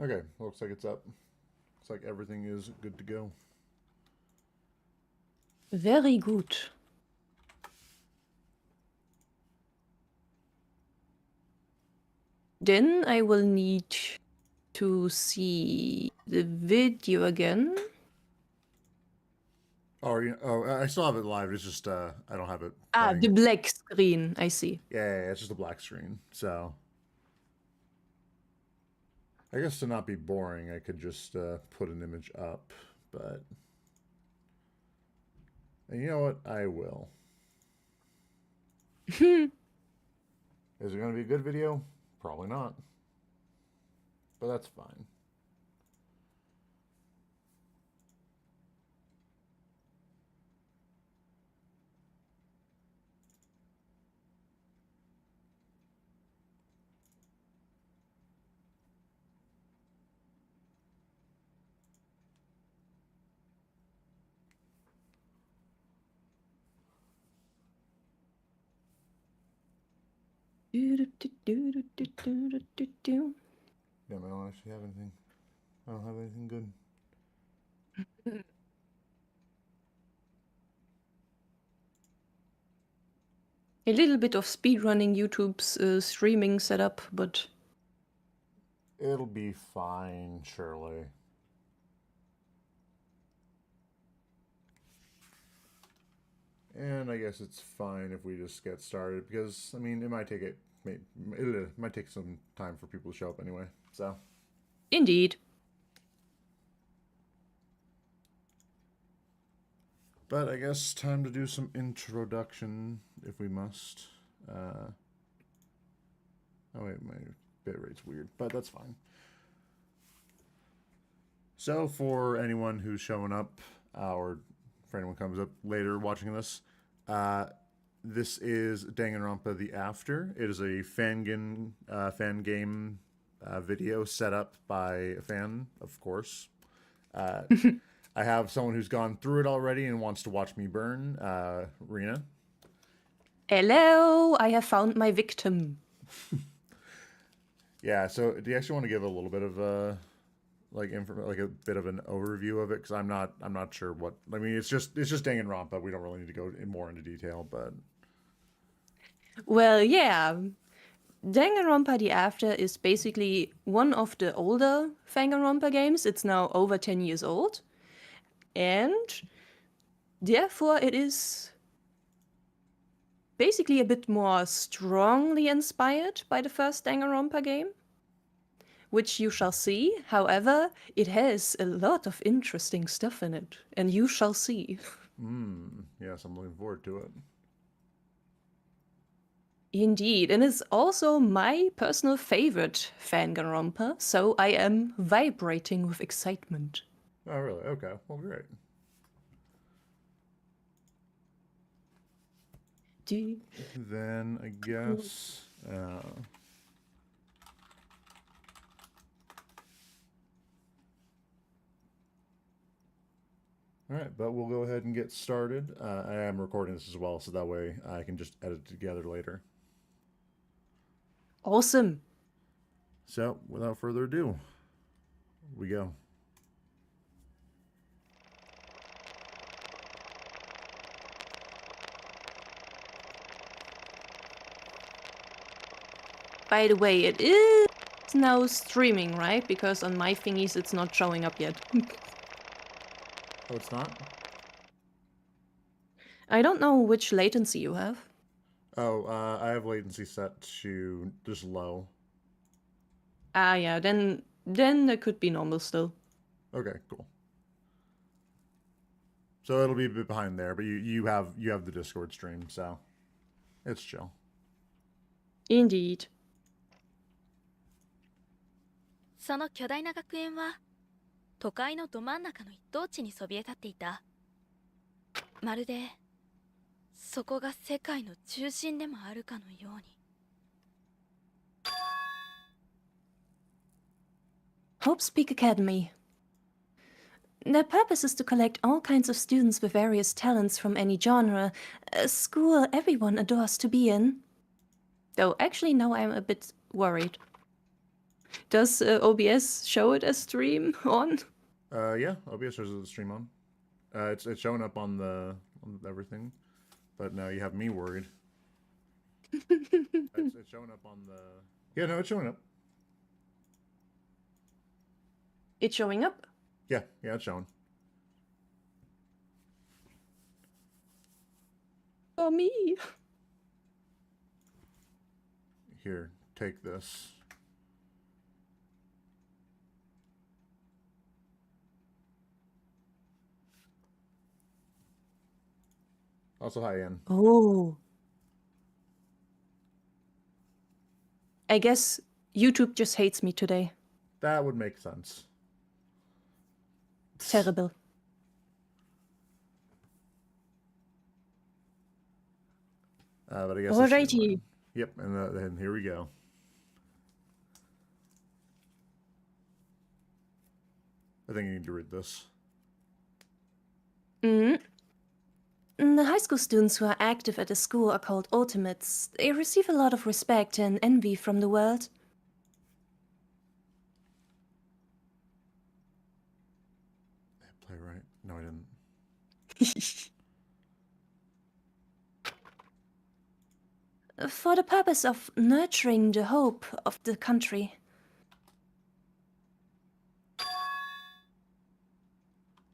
Okay, looks like it's up. Looks like everything is good to go. Very good. Then I will need to see the video again. I still have it live. It's just I don't have it Ah, playing the it. black screen, I see. Yeah, it's just a black screen. So I guess to not be boring, I could just put an image up. But and you know what? I will. Is it going to be a good video? Probably not. But that's fine. Damn, I don't actually have anything. I don't have anything good. A little bit of speedrunning YouTube's streaming setup, but It'll be fine, surely. And I guess it's fine if we just get started because I mean it might take some time for people to show up anyway. So indeed. but I guess time to do some introduction if we must. Oh wait, my bitrate's weird, but that's fine. So for anyone who's showing up, or for anyone who comes up later watching this, this is Danganronpa The After. It is a fan game video set up by a fan, of course. I have someone who's gone through it already and wants to watch me burn, Rena. Hello, I have found my victim. Yeah, so do you actually want to give a little bit of like a bit of an overview of it? Because I'm not sure what. I mean, it's just Danganronpa. We don't really need to go more into detail, but Well, yeah. Danganronpa The After is basically one of the older Danganronpa games. It's now over 10 years old. And therefore it is basically a bit more strongly inspired by the first Danganronpa game, which you shall see. However, it has a lot of interesting stuff in it, and you shall see. yes, I'm looking forward to it. Indeed, and it's also my personal favorite Danganronpa, so I am vibrating with excitement. Oh, really? Okay. Well, great. Then I guess. All right, but we'll go ahead and get started. I am recording this as well, so that way I can just edit it together later. Awesome. So, without further ado, we go. By the way, it is now streaming, right? Because on my thingies it's not showing up yet. Oh, it's not? I don't know which latency you have. Oh, I have latency set to just low. Ah, yeah, then it could be normal still. Okay, cool. So it'll be a bit behind there, but you have the Discord stream, so it's chill. Indeed. その巨大な学園は都会のど真ん中の一等地にそびえ立っていた。まるでそこが世界の中心でもあるかのように。Hope Peak Academy. Their purpose is to collect all kinds of students with various talents from any genre, a school everyone adores to be in. Though actually now I'm a bit worried. Does OBS show it as stream on? Yeah, OBS shows the stream on. It's showing up on everything, but now you have me worried. It's showing up on the. Yeah, no, it's showing up. It's showing up? Yeah, it's showing. For me. Here, take this. Also, hi, Ian. Oh. I guess YouTube just hates me today. That would make sense. Terrible. But I guess. Alrighty. Yep, and then here we go. I think you need to read this. The high school students who are active at the school are called Ultimates. They receive a lot of respect and envy from the world. Play right? No, I didn't. For the purpose of nurturing the hope of the country.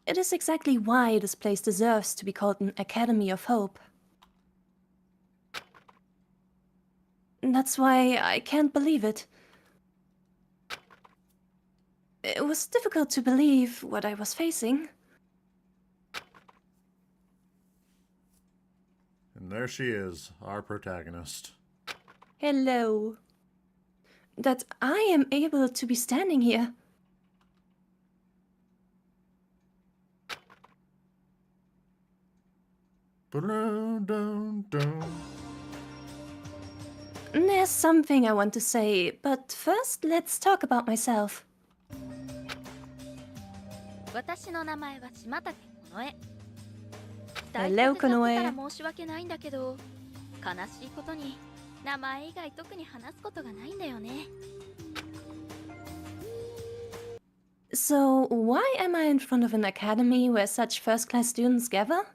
It is exactly why this place deserves to be called an Academy of Hope. That's why I can't believe it. It was difficult to believe what I was facing. And there she is, our protagonist. Hello. That I am able to be standing here. There's something I want to say, but first let's talk about myself. 私の名前は島竹この絵。 Hello, 期待させちゃってた Konoe. ら申し訳ないんだけど、悲しいことに名前以外特に話すことがないんだよね。 So, why am I in front of an academy where such first-class students gather?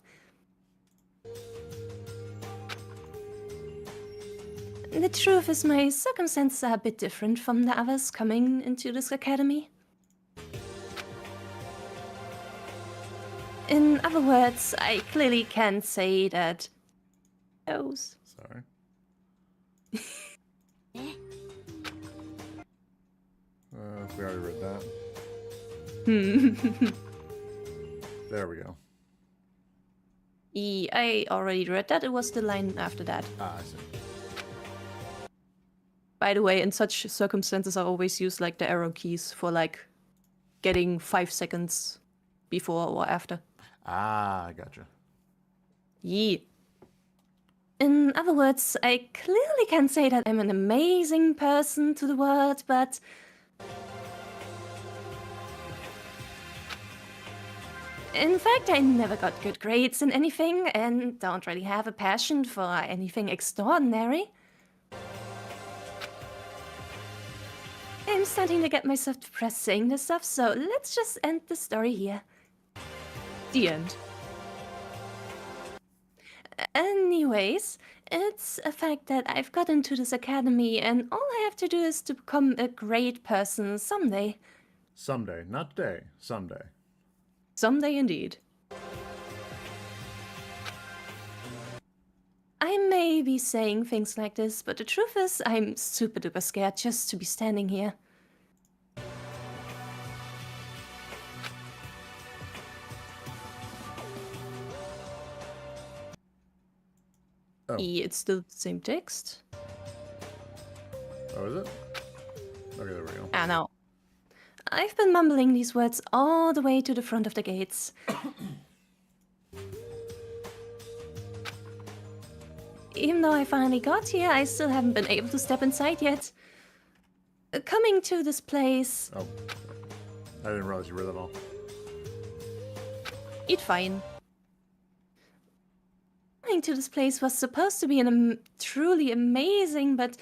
The truth is my circumstances are a bit different from the others coming into this academy. In other words, I clearly can't say that... Sorry. We already read that. There we go. I already read that. It was the line after that. Ah, I see. By the way, in such circumstances, I always use like the arrow keys for like getting 5 seconds before or after. Ah, I gotcha. Yee. In other words, I clearly can say that I'm an amazing person to the world, but... In fact, I never got good grades in anything and don't really have a passion for anything extraordinary. I'm starting to get myself depressed saying this stuff, so let's just end the story here. The end. Anyways, it's a fact that I've got into this academy and all I have to do is to become a great person someday. Someday. Not today. Someday. Someday indeed. I may be saying things like this, but the truth is I'm super duper scared just to be standing here. Oh. It's still the same text. Oh, is it? Okay, there we go. Ah, no. I've been mumbling these words all the way to the front of the gates. Even though I finally got here, I still haven't been able to step inside yet. Coming to this place... Oh. I didn't realize you read that all. It's fine. Coming to this place was supposed to be truly amazing, but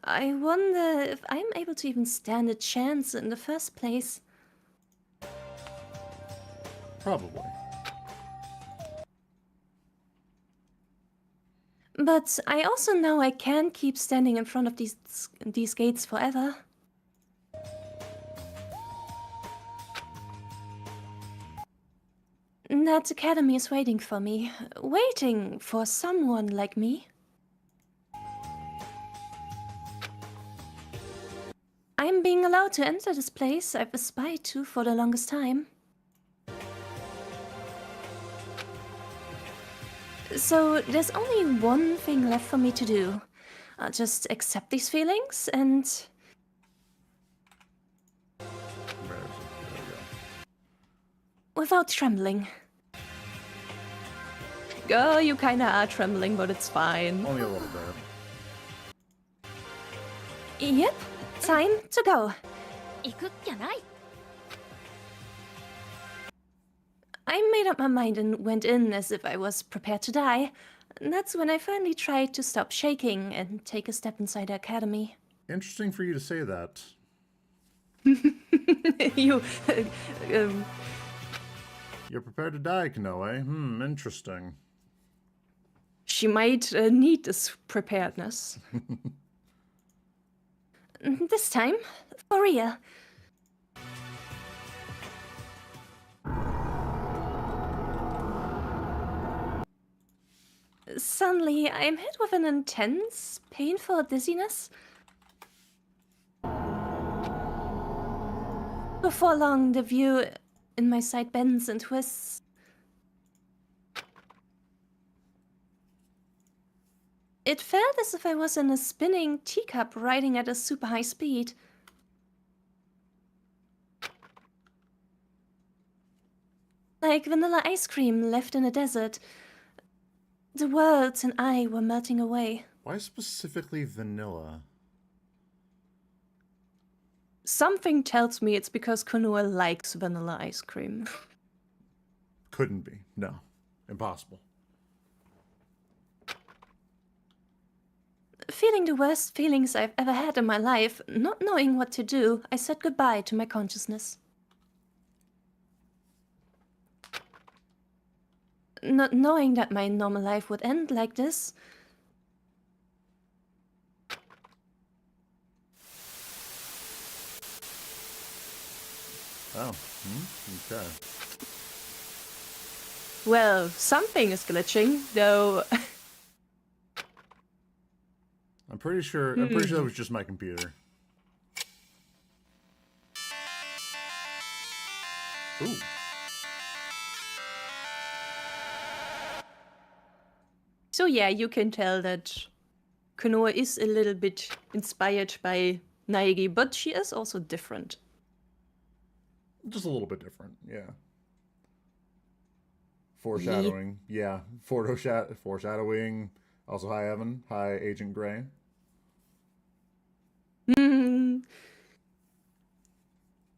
I wonder if I'm able to even stand a chance in the first place. Probably. But I also know I can't keep standing in front of these gates forever. That academy is waiting for me. Waiting for someone like me. I'm being allowed to enter this place I've aspired to for the longest time. So there's only one thing left for me to do. I'll just accept these feelings and... Where is it? There we go. without trembling. Oh, you kinda are trembling, but it's fine. Only a little bit. Yep, time to go. 行くっきゃない。 I made up my mind and went in as if I was prepared to die. That's when I finally tried to stop shaking and take a step inside the academy. Interesting for you to say that. You... You're prepared to die, Kanoe. Interesting. she might need this preparedness. This time, for real. Suddenly, I'm hit with an intense, painful dizziness. Before long, the view in my sight bends and twists. It felt as if I was in a spinning teacup riding at a super high speed. Like vanilla ice cream left in a desert. The world and I were melting away. Why specifically vanilla? Something tells me it's because Konoe likes vanilla ice cream. Couldn't be. No. Impossible. Feeling the worst feelings I've ever had in my life, not knowing what to do, I said goodbye to my consciousness. Not knowing that my normal life would end like this. Oh. Okay. Well, something is glitching, though. I'm pretty sure that was just my computer. Ooh. So yeah, you can tell that Konoe is a little bit inspired by Naegi, but she is also different. Just a little bit different, yeah. Foreshadowing, yeah. Foreshadowing. Also, hi Evan. Hi Agent Gray.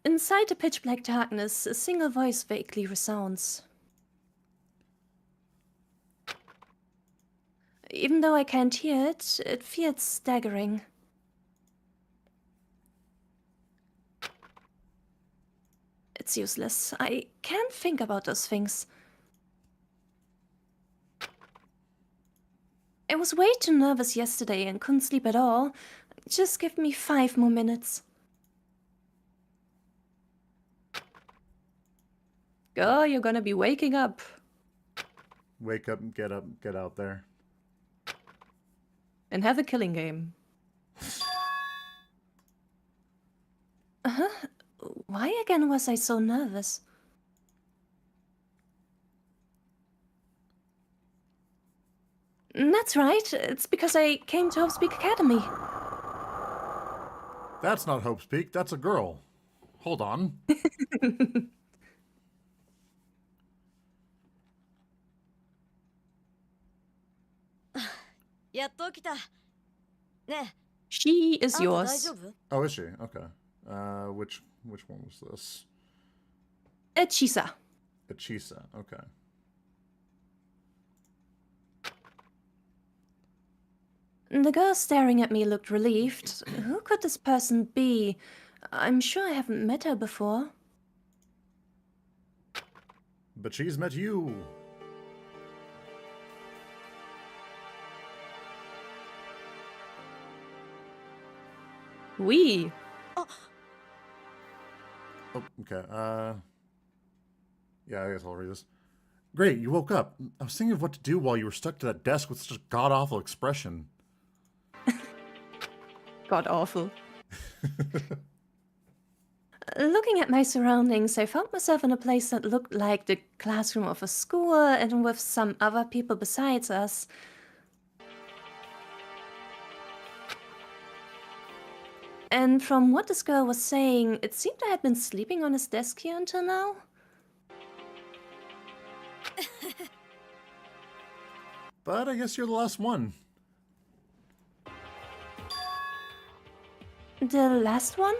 Inside the pitch black darkness, a single voice vaguely resounds. Even though I can't hear it, it feels staggering. It's useless. I can't think about those things. I was way too nervous yesterday and couldn't sleep at all. Just give me 5 more minutes. Oh, you're gonna be waking up. Wake up, get out there. And have a killing game. Why again was I so nervous? That's right. It's because I came to Hope's Peak Academy. That's not Hope's Peak, that's a girl. Hold on. やっと起きた。ね She え、 is あんた大 yours. 丈夫？ Oh, is she? Okay. Which one was this? Chisa. Achisa. Okay. The girl staring at me looked relieved. Who could this person be? I'm sure I haven't met her before. But she's met you. We. Oh, okay. Yeah, I guess I'll read this. Great, you woke up. I was thinking of what to do while you were stuck to that desk with such a god-awful expression. God awful. Looking at my surroundings, I found myself in a place that looked like the classroom of a school and with some other people besides us. And from what this girl was saying, it seemed I had been sleeping on his desk here until now. But I guess you're the last one. The last one?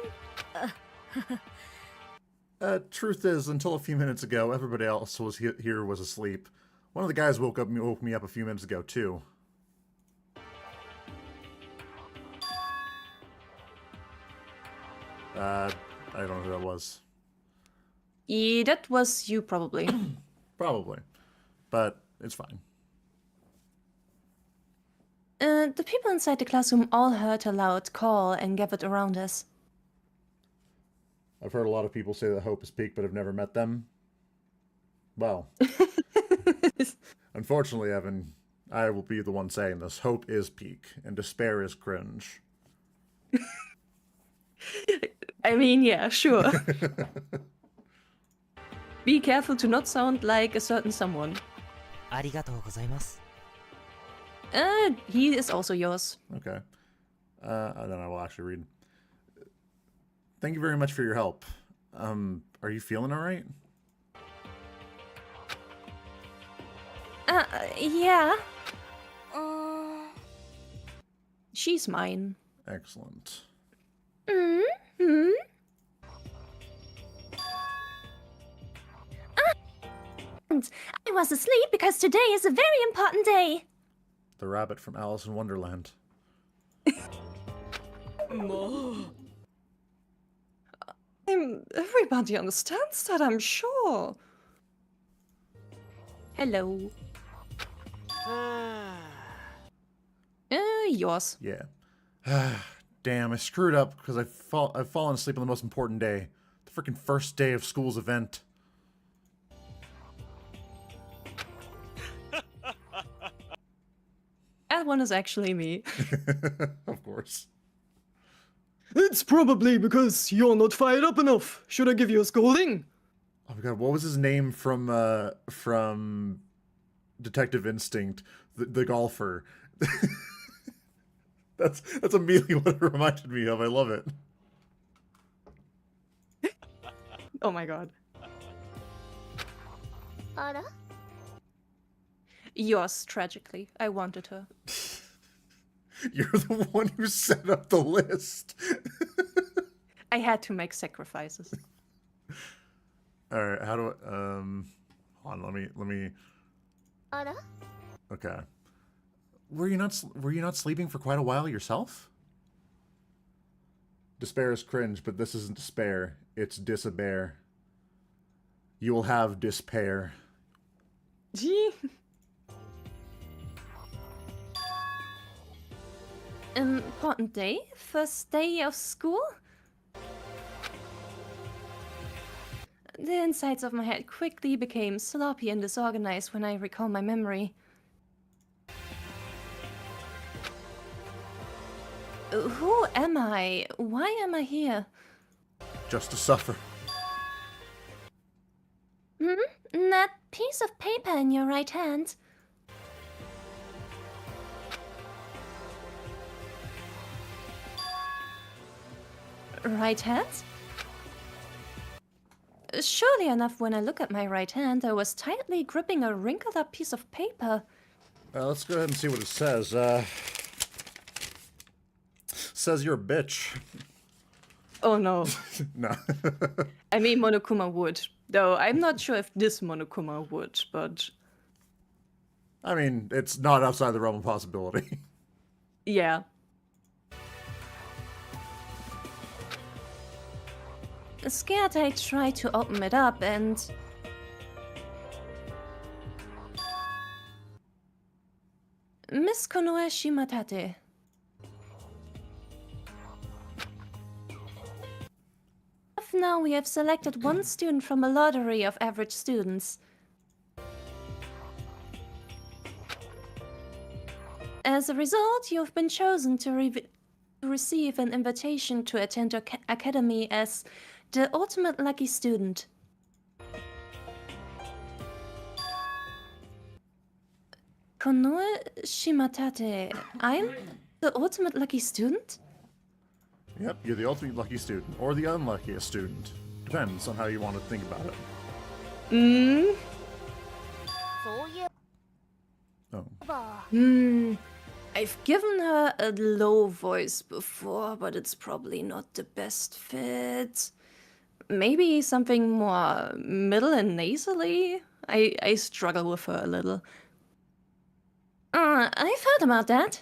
Truth is, until a few minutes ago, everybody else was here was asleep. One of the guys woke me up a few minutes ago, too. I don't know who that was. Yeah, that was you probably. Probably. But it's fine. The people inside the classroom all heard a loud call and gathered around us. I've heard a lot of people say that hope is peak, but I've never met them. Well, unfortunately, Evan, I will be the one saying this. Hope is peak, and despair is cringe. I mean, yeah, sure. Be careful to not sound like a certain someone. ありがとうございます。 He is also yours. Okay. And then I will actually read. Thank you very much for your help. Are you feeling all right? Yeah. She's mine. Excellent. Mm-hmm. I was asleep because today is a very important day. The rabbit from Alice in Wonderland. Everybody understands that, I'm sure. Hello. Yours. Yeah. Damn, I screwed up because I've fallen asleep on the most important day. The freaking first day of school's event. That one is actually me. Of course. It's probably because you're not fired up enough. Should I give you a scolding? Oh my god, what was his name from Detective Instinct? The golfer. That's immediately what it reminded me of. I love it. Oh my god. Yours, tragically. I wanted her. You're the one who set up the list. I had to make sacrifices. All right, how do I hold on, let me Okay. Were you not sleeping for quite a while yourself? Despair is cringe, but this isn't despair. It's disabear. You will have despair. Gee. Important day? First day of school? The insides of my head quickly became sloppy and disorganized when I recall my memory. Who am I? Why am I here? Just to suffer. That piece of paper in your right hand. Right hand? Surely enough, when I look at my right hand, I was tightly gripping a wrinkled up piece of paper. Let's go ahead and see what it says. Says you're a bitch. Oh no. No. I mean, Monokuma would. Though I'm not sure if this Monokuma would, but... I mean, it's not outside the realm of possibility. Yeah. Scared, I tried to open it up and... Miss Konoe Shimatate. Now we have selected one student from a lottery of average students. As a result, you have been chosen to receive an invitation to attend your academy as the ultimate lucky student. Konoe Shimatate, I'm the ultimate lucky student? Yep, you're the ultimate lucky student, or the unluckiest student. Depends on how you want to think about it. Oh. I've given her a low voice before, but it's probably not the best fit. Maybe something more middle and nasally? I struggle with her a little. I've heard about that.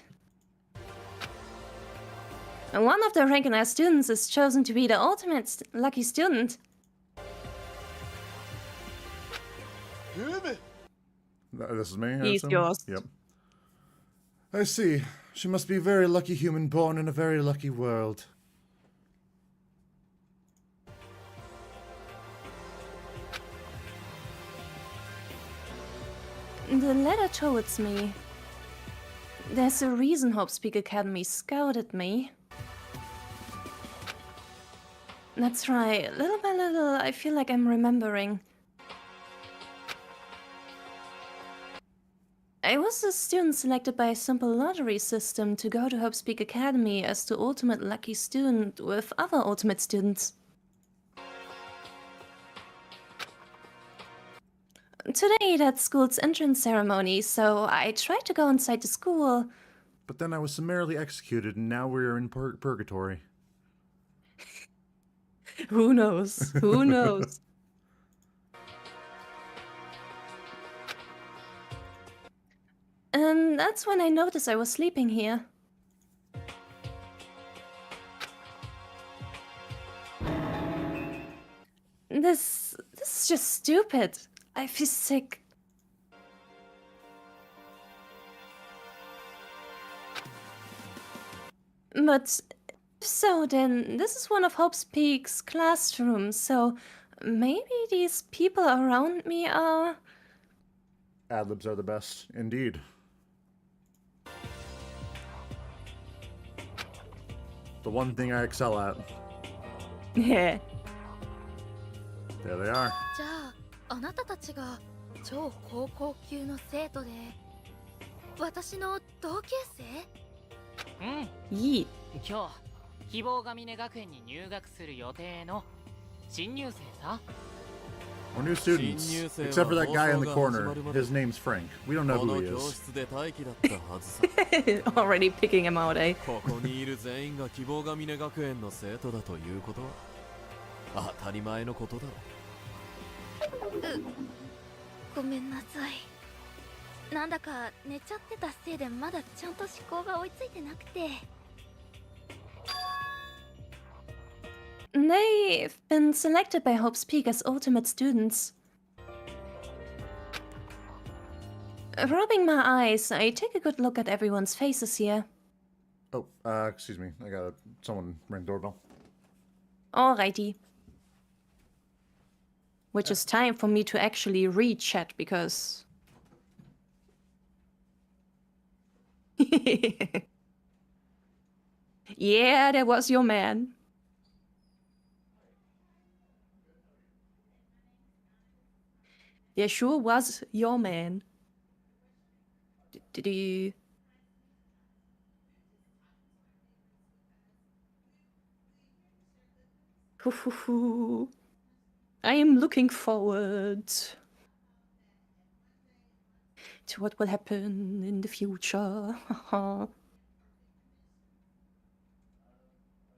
One of the recognized students is chosen to be the ultimate lucky student. This is me? I He's assume? yours. Yep. I see. She must be a very lucky human born in a very lucky world. The letter towards me. There's a reason Hope's Peak Academy scouted me. That's right. Little by little, I feel like I'm remembering. I was a student selected by a simple lottery system to go to Hope's Peak Academy as the ultimate lucky student with other ultimate students. Today, that's school's entrance ceremony, so I tried to go inside the school. But then I was summarily executed, and now we're in purgatory. Who knows? Who knows? And that's when I noticed I was sleeping here. This is just stupid. I feel sick. But if so, then this is one of Hope's Peak's classrooms, so maybe these people around me are... Ad-libs are the best, indeed. The one thing I excel at. Yeah. There they are. じゃああなたたちが超高校級の生徒で私の同級生？いい。今日希望が峰学園に入学する予定の新入生さ。 We're new students, except for that guy in the corner. His name's Frank. We don't know who he is. Already picking him out, eh? ここにいる全員が希望が峰学園の生徒だということは当たり前のことだろう。ごめんなさい。なんだか寝ちゃってたせいでまだちゃんと思考が追いついてなくて。They've been selected by Hope's Peak as ultimate students. Rubbing my eyes, I take a good look at everyone's faces here. Oh, excuse me. Someone rang the doorbell. Alrighty. Which is time for me to actually read chat, because... Yeah, there was your man. There sure was your man. Did you... I am looking forward to what will happen in the future.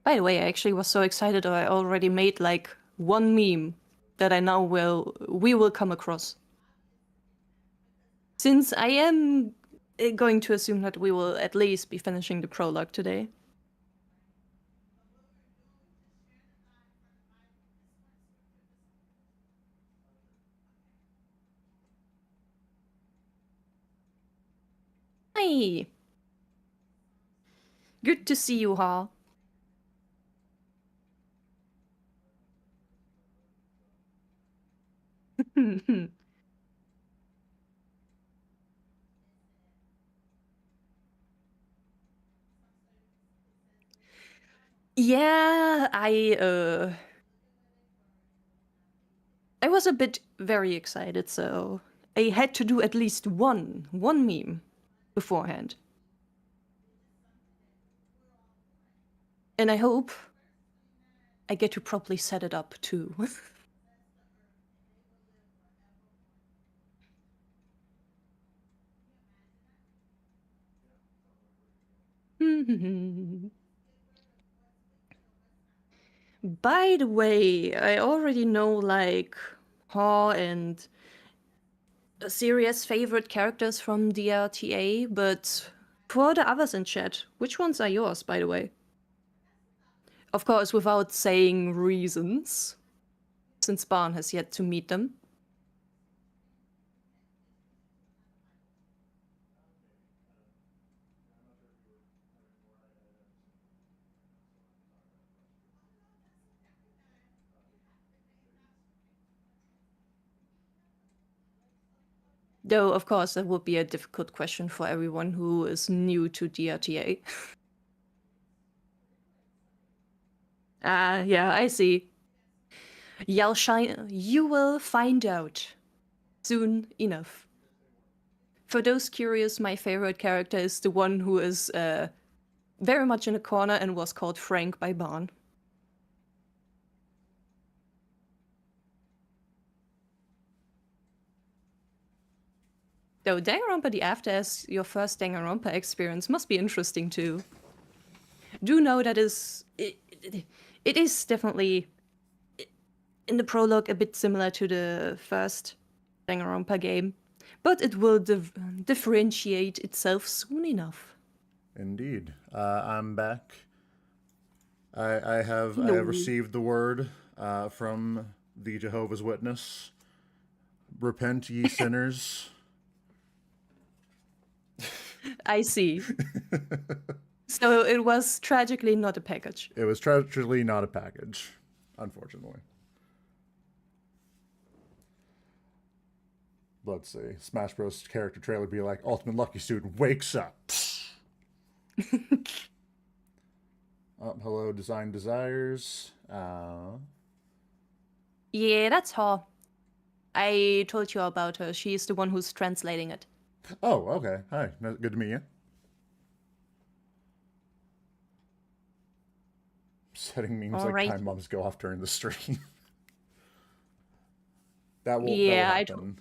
By the way, I actually was so excited that I already made like one meme that I now we will come across. Since I am going to assume that we will at least be finishing the prologue today. Hi! Good to see you, Ha. Yeah, I was a bit very excited, so I had to do at least one meme beforehand. And I hope I get to properly set it up too. By the way, I already know like Haw and serious favorite characters from DRTA, but for the others in chat, which ones are yours, by the way? Of course, without saying reasons, since Barn has yet to meet them. Though, of course, that would be a difficult question for everyone who is new to DRTA. Ah, yeah, I see. You will find out soon enough. For those curious, my favorite character is the one who is very much in the corner and was called Frank by Barn. Though Danganronpa the After as your first Danganronpa experience must be interesting too. Do know that it is definitely in the prologue a bit similar to the first Danganronpa game, but it will differentiate itself soon enough. Indeed. I'm back. I have No. received the word from the Jehovah's Witness. Repent, ye sinners. I see. So it was tragically not a package. It was tragically not a package, unfortunately. Let's see. Smash Bros. Character trailer be like, Ultimate Lucky Student wakes up. Hello, Design Desires. Yeah, that's her. I told you about her. She's the one who's translating it. Oh, okay. Hi. Good to meet you. Setting memes like Alright. time bombs go off during the stream. that will Yeah, happen.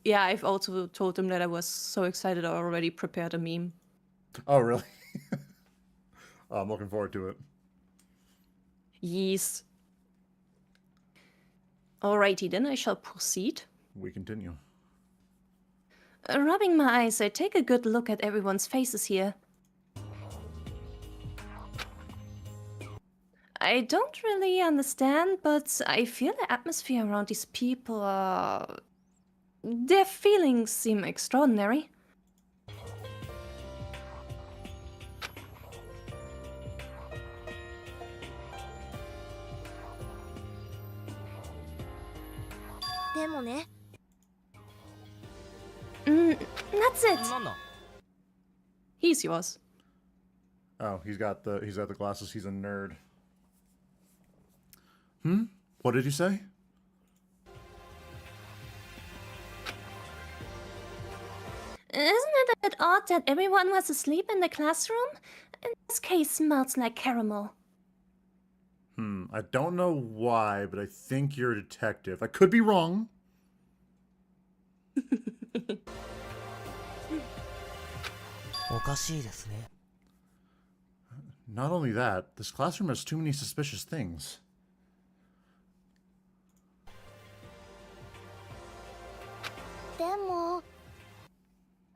Yeah, I've also told them that I was so excited I already prepared a meme. Oh, really? I'm looking forward to it. Yes. Alrighty, then I shall proceed. We continue. Rubbing my eyes, I take a good look at everyone's faces here. I don't really understand, but I feel the atmosphere around these people are... Their feelings seem extraordinary. That's it. なんだ He's yours. Oh, he's got the glasses. He's a nerd. What did you say? Isn't it a bit odd that everyone was asleep in the classroom? In this case, smells like caramel. I don't know why, but I think you're a detective. I could be wrong. おかしいですね。 Not only that, this classroom has too many suspicious things. でも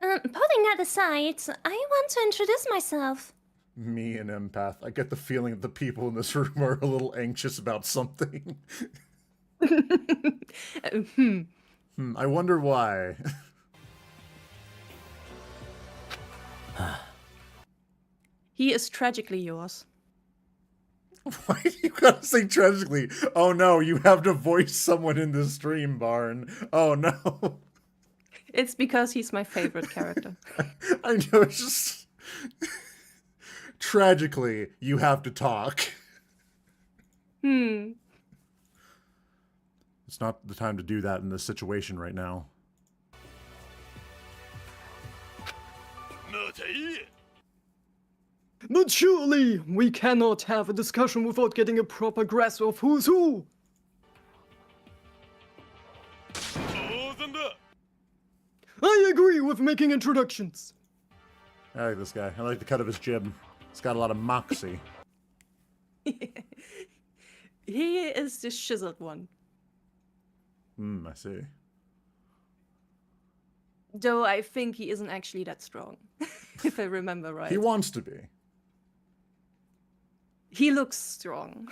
Uh, Putting that aside, I want to introduce myself. Me, an empath. I get the feeling that the people in this room are a little anxious about something. I wonder why. He is tragically yours. Why do you gotta say tragically? Oh no, you have to voice someone in this stream, Barn. Oh no. It's because he's my favorite character. I know, it's just... Tragically, you have to talk. It's not the time to do that in this situation right now. But surely we cannot have a discussion without getting a proper grasp of who's who. I agree with making introductions. I like this guy. I like the cut of his jib. It's got a lot of moxie. He is the chiseled one. I see. Though I think he isn't actually that strong, if I remember right. He wants to be. He looks strong.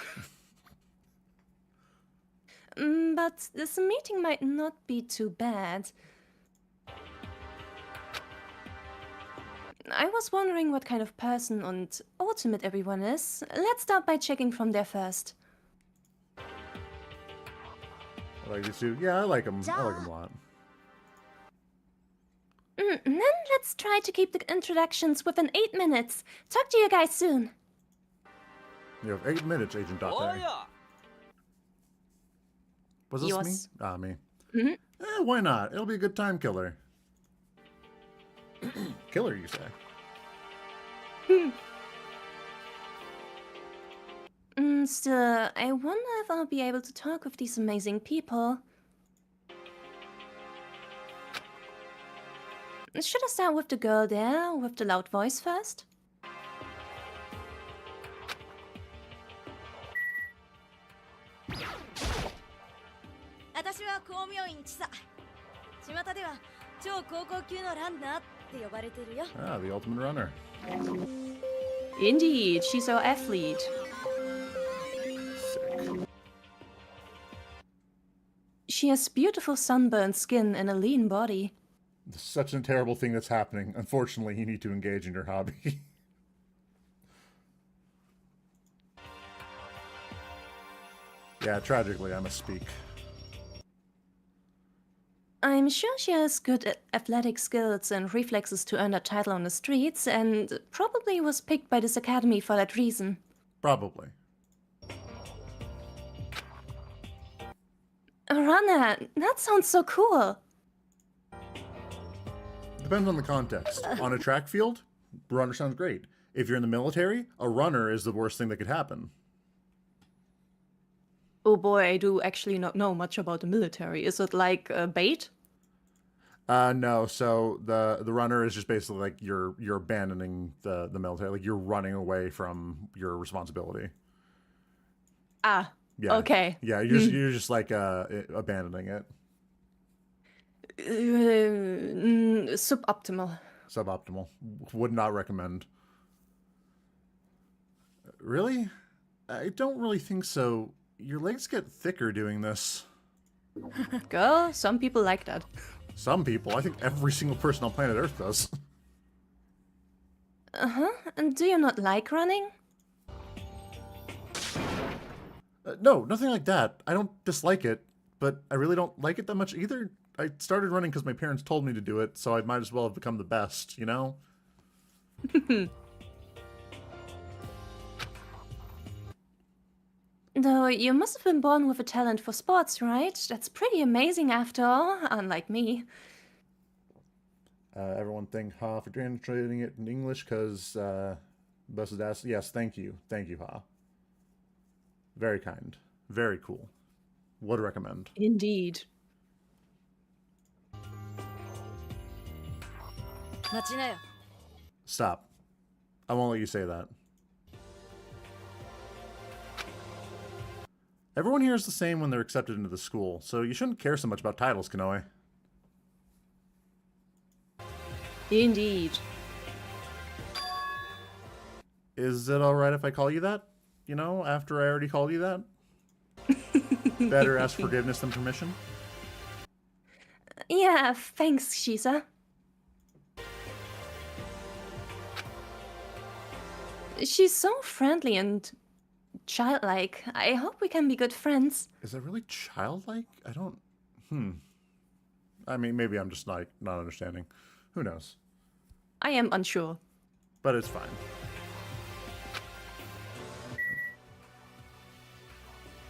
But this meeting might not be too bad. I was wondering what kind of person and ultimate everyone is. Let's start by checking from there first. I like these two. Yeah, I like him. I like him a lot. Then let's try to keep the introductions within 8 minutes. Talk to you guys soon. You have 8 minutes, Agent Date. Was this me? Yours. Ah, me. Why not? It'll be a good time killer. Killer, you say? Still, I wonder if I'll be able to talk with these amazing people. Should I start with the girl there, with the loud voice first? Ah, the ultimate runner. Indeed, she's our athlete. Sick. She has beautiful sunburned skin and a lean body. Such a terrible thing that's happening. Unfortunately, you need to engage in your hobby. Yeah, tragically, I must speak. I'm sure she has good athletic skills and reflexes to earn a title on the streets, and probably was picked by this academy for that reason. Probably. A runner! That sounds so cool! Depends on the context. On a track field, runner sounds great. If you're in the military, a runner is the worst thing that could happen. Oh boy, I do actually not know much about the military. Is it like a bait? No. So the runner is just basically like you're abandoning the military, like you're running away from your responsibility. Ah, Yeah. okay. Yeah, you're just like abandoning it. Suboptimal. Suboptimal. Would not recommend. Really? I don't really think so. Your legs get thicker doing this. Girl, some people like that. Some people. I think every single person on planet Earth does. Uh-huh. And do you not like running? No, nothing like that. I don't dislike it, but I really don't like it that much either. I started running because my parents told me to do it, so I might as well have become the best, you know? Though you must have been born with a talent for sports, right? That's pretty amazing after all, unlike me. Everyone thank Ha for translating it in English, because Bus is asked. Yes, thank you. Thank you, Ha. Very kind. Very cool. Would recommend. Indeed. Stop. I won't let you say that. Everyone here is the same when they're accepted into the school, so you shouldn't care so much about titles, Kanoe. Indeed. Is it alright if I call you that? You know, after I already called you that? Better ask forgiveness than permission? Yeah, thanks, Shisa. She's so friendly and childlike. I hope we can be good friends. Is that really childlike? I don't... I mean, maybe I'm just not understanding. Who knows? I am unsure. But it's fine.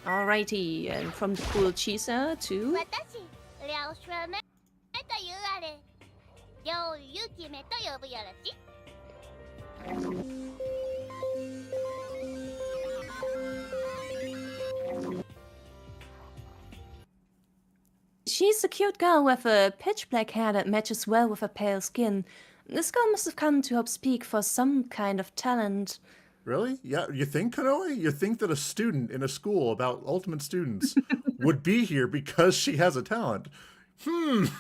Alrighty, and from the cool Chisa to... 私両手目と言うあれ両ゆきめと呼ぶよろし She's a cute girl with a pitch black hair that matches well with her pale skin. This girl must have come to Hope Speak for some kind of talent. Really? Yeah, you think, Kanoe? You think that a student in a school about ultimate students would be here because she has a talent? Sorry,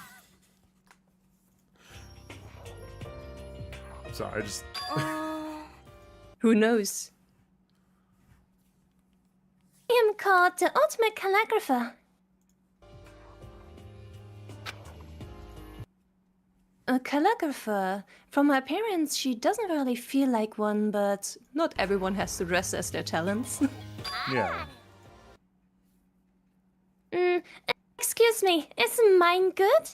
I just... Who knows? I am called the ultimate calligrapher. A calligrapher. From her appearance, she doesn't really feel like one, but not everyone has to dress as their talents. Yeah. Excuse me, isn't mine good?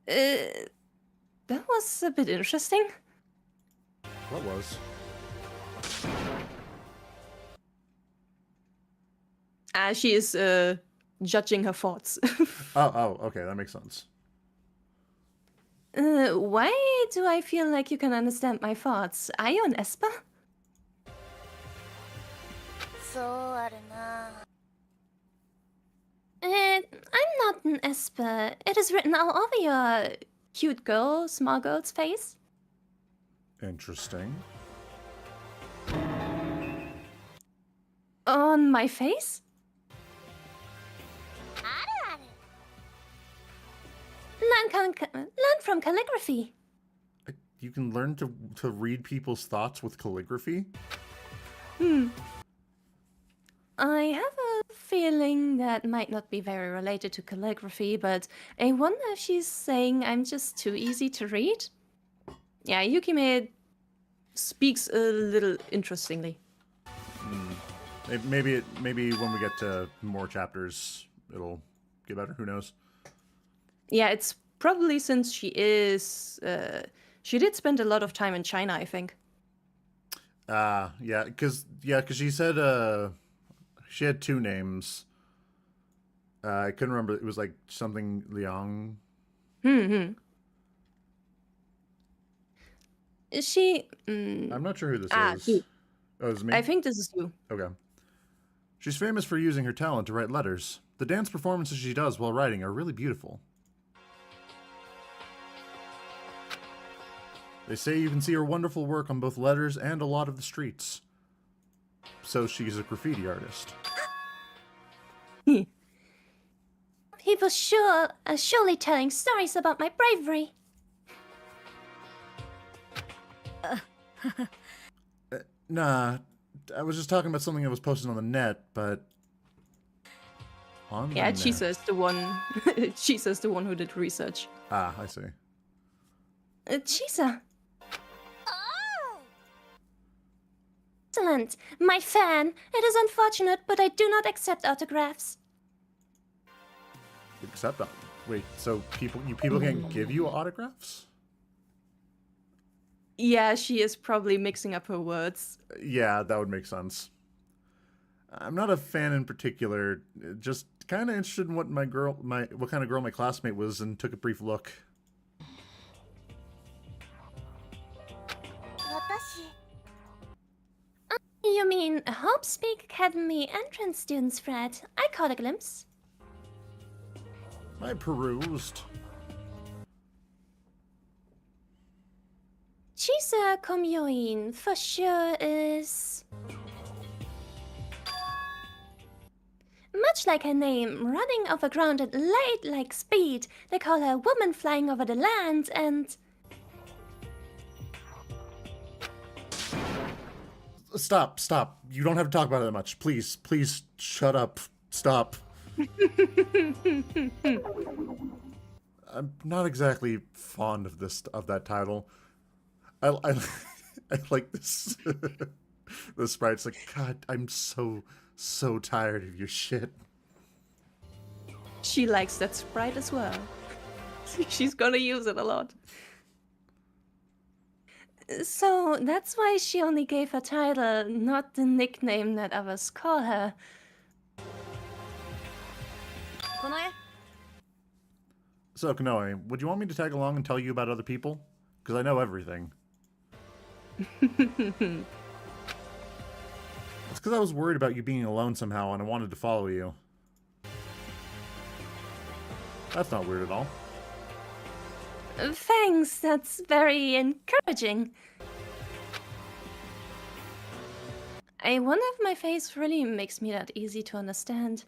That was a bit interesting. What was? She is, judging her thoughts. Oh, okay, that makes sense. Why do I feel like you can understand my thoughts? Are you an Esper? そうあるな I'm not an Esper. It is written all over your Cute girl, small girl's face? Interesting. On my face? あるある Learn from calligraphy. You can learn to read people's thoughts with calligraphy? I have a feeling that might not be very related to calligraphy, but I wonder if she's saying I'm just too easy to read? Yeah, Yukime speaks a little interestingly. Maybe when we get to more chapters, it'll get better. Who knows? Yeah, it's probably since she is... she did spend a lot of time in China, I think. Yeah, because she said she had two names. I couldn't remember. It was like something Liang. Is she... I'm not sure who this is. you. Oh, is it me? I think this is you. Okay. She's famous for using her talent to write letters. The dance performances she does while writing are really beautiful. They say you can see her wonderful work on both letters and a lot of the streets. So she's a graffiti artist. People are surely telling stories about my bravery. Nah, I was just talking about something that was posted on the net, but... On the Yeah, net. Chisa's the one... Chisa's the one who did research. Ah, I see. Chisa, Oh! Excellent. My fan. It is unfortunate, but I do not accept autographs. Except that. Wait, so people can't give you autographs? yeah, she is probably mixing up her words. Yeah, that would make sense. I'm not a fan in particular. Just kind of interested in what what kind of girl my classmate was, and took a brief look. 私 You mean Hope Speak Academy entrance students, Fred? I caught a glimpse. I perused. Chisa Komyoin for sure is... My much like her name, running over ground at light-like speed. They call her Woman Flying Over the Land, and... Stop. You don't have to talk about it that much. Please, shut up. Stop. I'm not exactly fond of that title. I like this. The sprite's like, God, I'm so tired of your shit. She likes that sprite as well. She's gonna use it a lot. So that's why she only gave her title, not the nickname that others call her. So, Kanoe, would you want me to tag along and tell you about other people? Because I know everything. It's because I was worried about you being alone somehow, and I wanted to follow you. That's not weird at all. Thanks, that's very encouraging. I wonder if my face really makes me that easy to understand.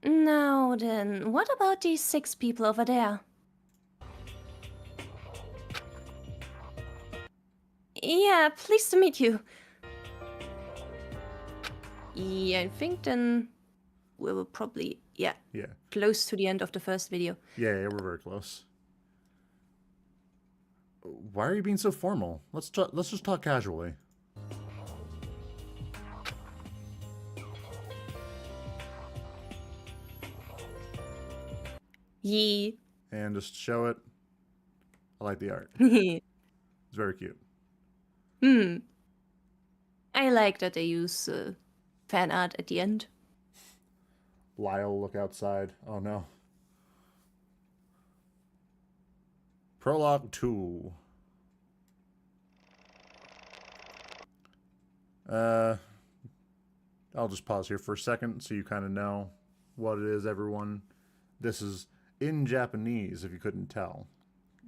Now then, what about these 6 people over there? Yeah, pleased to meet you. Yeah, I think then we will probably, Yeah. close to the end of the first video. Yeah, we're very close. Why are you being so formal? Let's just talk casually. Yee. And just show it. I like the art. It's very cute. I like that they use fan art at the end. Lyle, look outside. Oh no. Prologue 2. I'll just pause here for a second so you kind of know what it is, everyone. This is in Japanese, if you couldn't tell.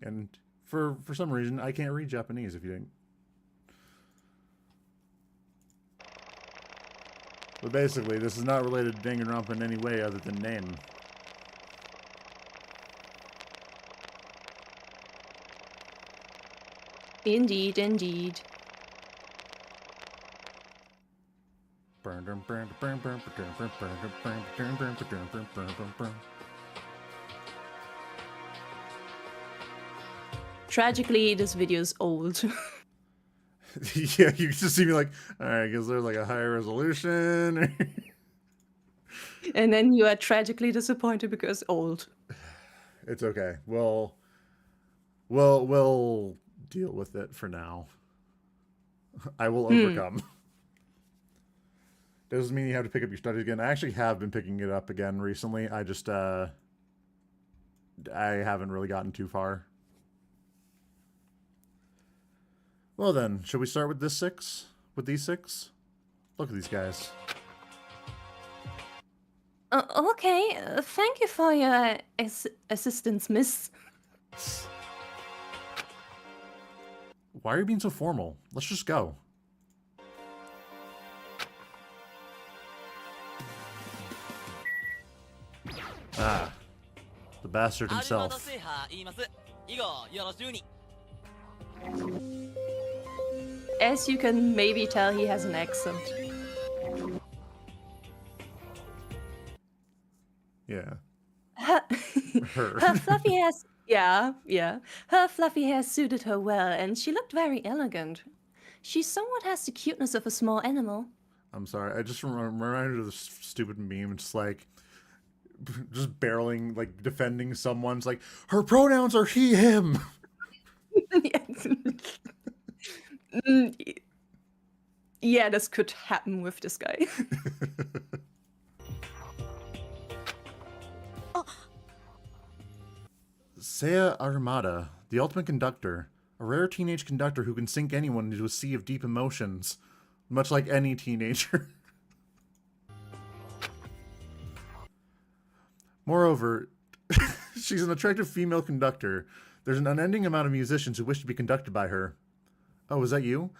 And for some reason, I can't read Japanese, if you didn't. But basically, this is not related to Danganronpa in any way other than name. Indeed, indeed. Tragically, this video is old. Yeah, you just see me like, alright, I guess there's like a higher resolution. And then you are tragically disappointed because old. It's okay. We'll deal with it for now. I will overcome. Doesn't mean you have to pick up your studies again. I actually have been picking it up again recently. I just I haven't really gotten too far. Well then, should we start with this 6? With these 6? Look at these guys. Okay, thank you for your assistance, miss. Why are you being so formal? Let's just go. Ah, the bastard himself. As you can maybe tell, he has an accent. Yeah. Her Her. fluffy hair... Yeah. Her fluffy hair suited her well, and she looked very elegant. She somewhat has the cuteness of a small animal. I'm sorry. I just reminded of this stupid meme. It's like, just barreling, like, defending someone's like, her pronouns are he, him. Yeah, this could happen with this guy. Seiya Armada, the ultimate conductor. A rare teenage conductor who can sink anyone into a sea of deep emotions. Much like any teenager. Moreover, she's an attractive female conductor. There's an unending amount of musicians who wish to be conducted by her. Oh, is that you?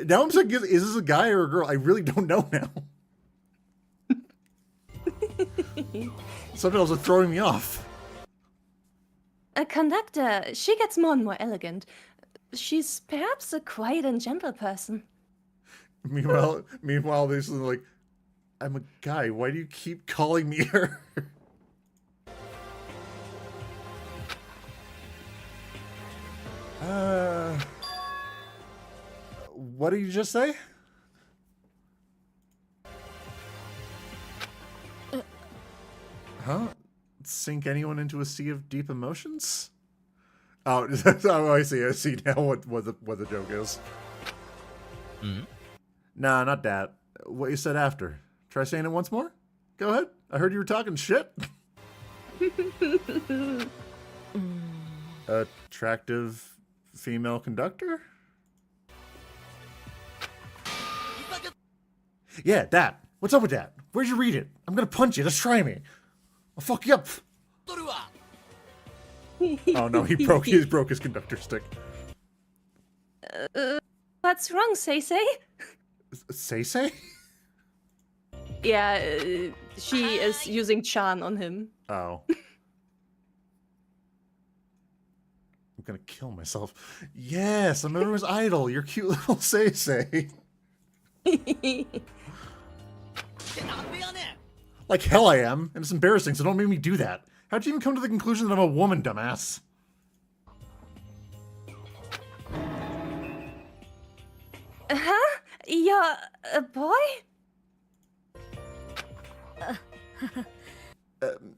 Now I'm saying, is this a guy or a girl? I really don't know now. Subtitles are throwing me off. A conductor, she gets more and more elegant. She's perhaps a quiet and gentle person. Meanwhile, this is like, I'm a guy. Why do you keep calling me her? What did you just say? Huh? Sink anyone into a sea of deep emotions? Oh, oh, I see now what the joke is. Nah, not that. What you said after. Try saying it once more? Go ahead. I heard you were talking shit. Attractive female conductor? Yeah, that. What's up with that? Where'd you read it? I'm gonna punch you. Just try me. I'll fuck you up. Oh no, he broke his conductor stick. What's wrong, Say? Say? Yeah, she is using Chan on him. Oh. I'm gonna kill myself. Yes, I'm everyone's idol. Your cute little Say. Like hell I am, and it's embarrassing, so don't make me do that. How'd you even come to the conclusion that I'm a woman, dumbass? Huh? You're a boy?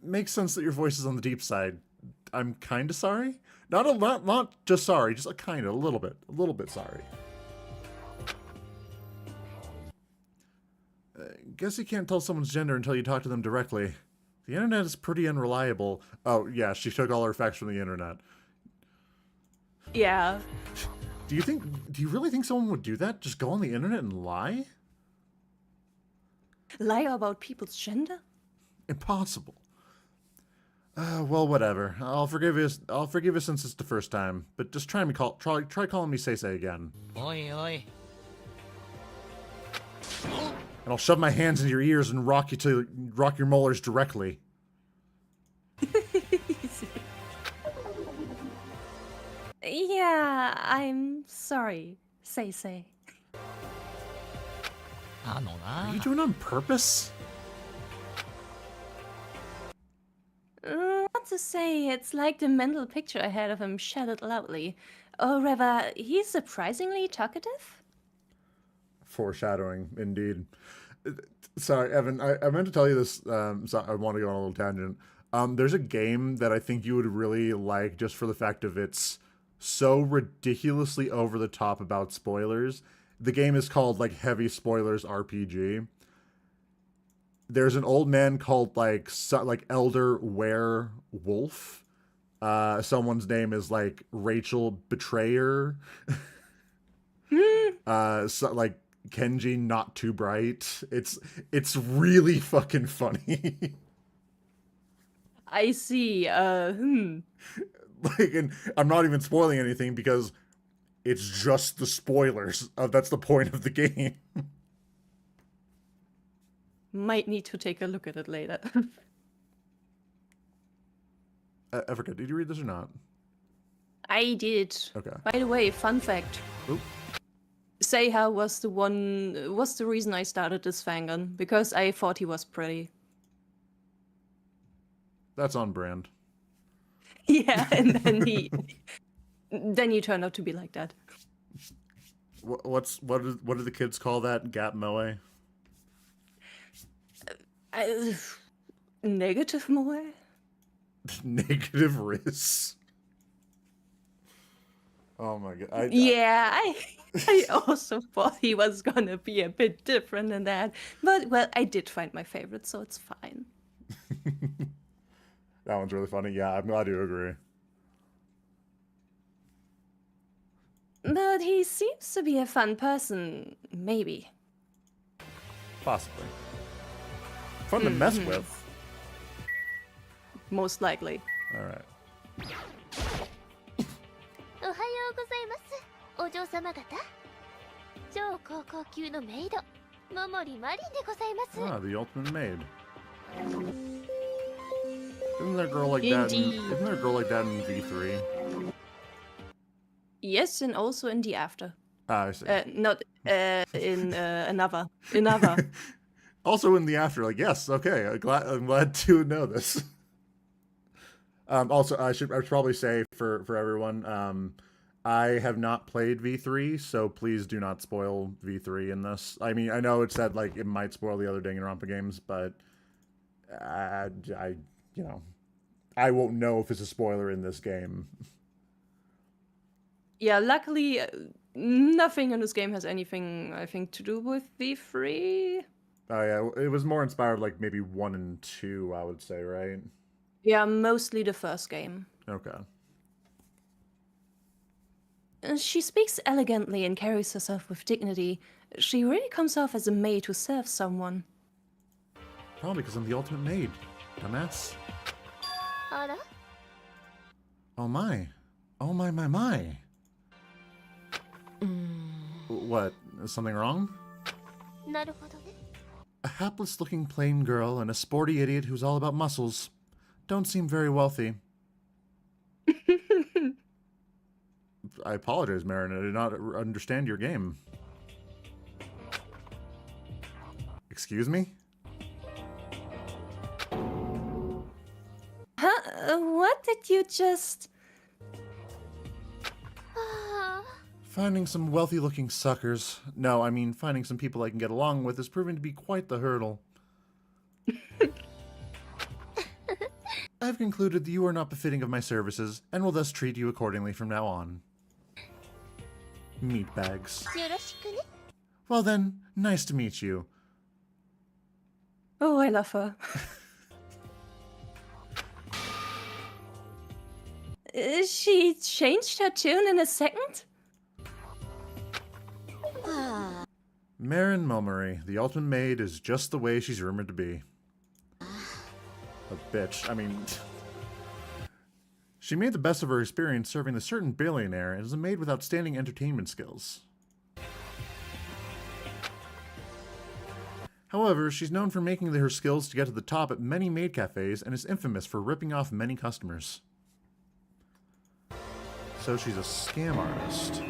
Makes sense that your voice is on the deep side. I'm kinda sorry. Not just sorry, just a little bit sorry. Guess you can't tell someone's gender until you talk to them directly. The internet is pretty unreliable. Oh, yeah, she took all her facts from the internet. Yeah. Do you really think someone would do that? Just go on the internet and lie? Lie about people's gender? Impossible. Well, whatever. I'll forgive you since it's the first time. But just try calling me Say again. Oi, oi. And I'll shove my hands into your ears and rock your molars directly. Yeah, I'm sorry, Say. Are you doing it on purpose? What to say, it's like the mental picture I had of him shattered loudly. Or rather, he's surprisingly talkative. Foreshadowing, indeed. Sorry, Evan, I meant to tell you this, so I want to go on a little tangent. There's a game that I think you would really like just for the fact of it's so ridiculously over the top about spoilers. The game is called, like, Heavy Spoilers RPG. There's an old man called, like Elder Werewolf. Someone's name is, like, Rachel Betrayer. Like, Kenji Not Too Bright. It's really fucking funny. I see. Like, and I'm not even spoiling anything because it's just the spoilers. That's the point of the game. Might need to take a look at it later. Africa, did you read this or not? I did. Okay. By the way, fun fact. Oop. Seiha was the reason I started this fandom, because I thought he was pretty. That's on brand. Yeah, and then he turned out to be like that. What do the kids call that? Gap moe? Negative moe? Negative riz. Oh my god. I also thought he was gonna be a bit different than that. But, well, I did find my favorite, so it's fine. That one's really funny. Yeah, I'm glad you agree. But he seems to be a fun person, maybe. Possibly. Fun to mess with. Most likely. Alright. おはようございます。長様方、超高校級のメイド桃利マリンでございます。 Ah, the ultimate maid. Isn't there a girl like that? Isn't there a girl like that in V3? Yes, and also in the after. Ah, I see. Not in another. Another. Also in the after, like, yes, okay. I'm glad to know this. Also, I should probably say for everyone, I have not played V3, so please do not spoil V3 in this. I mean, I know it said like it might spoil the other Danganronpa games, but I won't know if it's a spoiler in this game. Yeah, luckily, nothing in this game has anything, I think, to do with V3. Oh yeah, it was more inspired like maybe 1 and 2, I would say, right? Yeah, mostly the first game. Okay. She speaks elegantly and carries herself with dignity. She really comes off as a maid who serves someone. Probably because I'm the ultimate maid, dumbass. あら、 Oh my. Oh my. What? Is something wrong? なるほどね。 A hapless-looking plain girl and a sporty idiot who's all about muscles. Don't seem very wealthy. I apologize, Marin. I did not understand your game. Excuse me? Huh? What did you just... Finding some wealthy-looking suckers. No, I mean finding some people I can get along with is proving to be quite the hurdle. I've concluded that you are not befitting of my services, and will thus treat you accordingly from now on. Meatbags. よろしくね。 Well then, nice to meet you. Oh, I love her. She changed her tune in a second? Marin Mulmary, the ultimate maid, is just the way she's rumored to be. A bitch. I mean... She made the best of her experience serving a certain billionaire and is a maid with outstanding entertainment skills. However, she's known for making her skills to get to the top at many maid cafes and is infamous for ripping off many customers. So she's a scam artist.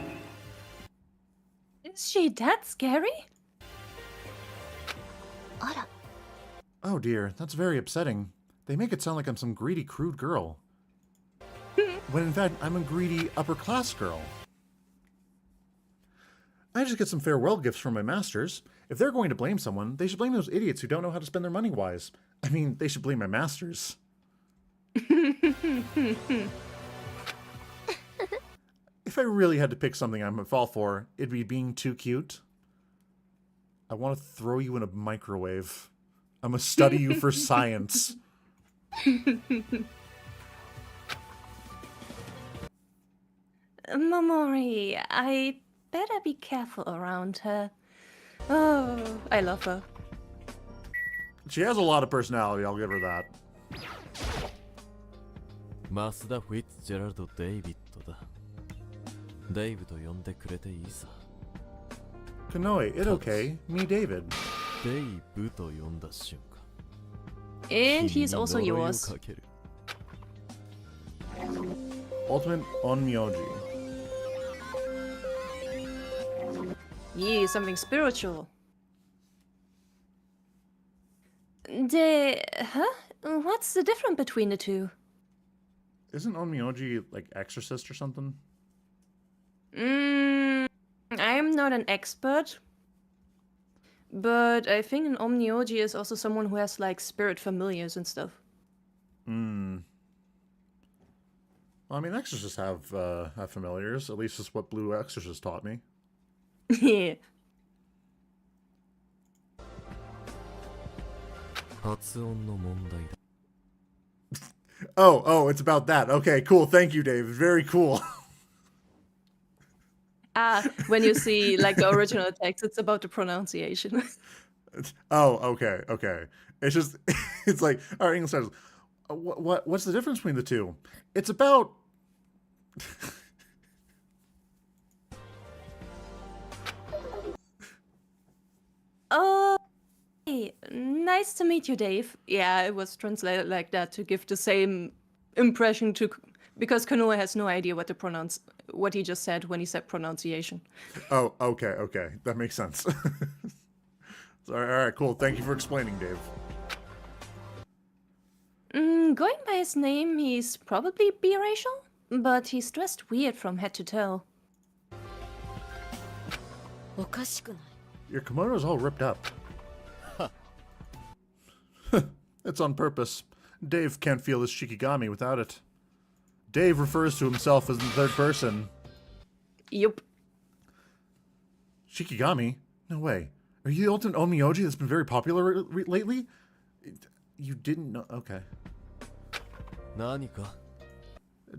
Is she that scary? あら、 Oh dear, that's very upsetting. They make it sound like I'm some greedy, crude girl. When in fact, I'm a greedy, upper-class girl. I just get some farewell gifts from my masters. If they're going to blame someone, they should blame those idiots who don't know how to spend their money wise. I mean, they should blame my masters. If I really had to pick something I'm a fall for, it'd be being too cute. I want to throw you in a microwave. I'm gonna study you for science. Momori, I better be careful around her. Oh, I love her. She has a lot of personality, I'll give her that. マスダ・フィッツジェラルド・デイビッドだ。デイブと呼んでくれていいさ。 Konoe, it okay? Me, David. デイブと呼んだ瞬間。 And he's 君に also 呪いを yours. かける。 Ultimate Onmyoji. Yeah, something spiritual. Huh? What's the difference between the two? Isn't Onmyoji like exorcist or something? I'm not an expert, but I think an Omnioji is also someone who has like spirit familiars and stuff. Well, I mean, exorcists have familiars. At least that's what Blue Exorcist taught me. Yeah. 発音の問題だ。 Oh, it's about that. Okay, cool. Thank you, Dave. Very cool. When you see like the original text, it's about the pronunciation. Oh, okay. It's just, it's like, all right, English stars. What's the difference between the two? It's about. Hey, nice to meet you, Dave. Yeah, it was translated like that to give the same impression to because Kanoa has no idea what he just said when he said pronunciation. Oh, okay. That makes sense. All right, cool. Thank you for explaining, Dave. Going by his name, he's probably biracial, but he's dressed weird from head to toe. おかしくない Your kimono's all ripped up. It's on purpose. Dave can't feel his shikigami without it. Dave refers to himself as in the third person. Yup. Shikigami? No way. Are you the ultimate onmyoji that's been very popular lately? You didn't know? Okay. 何か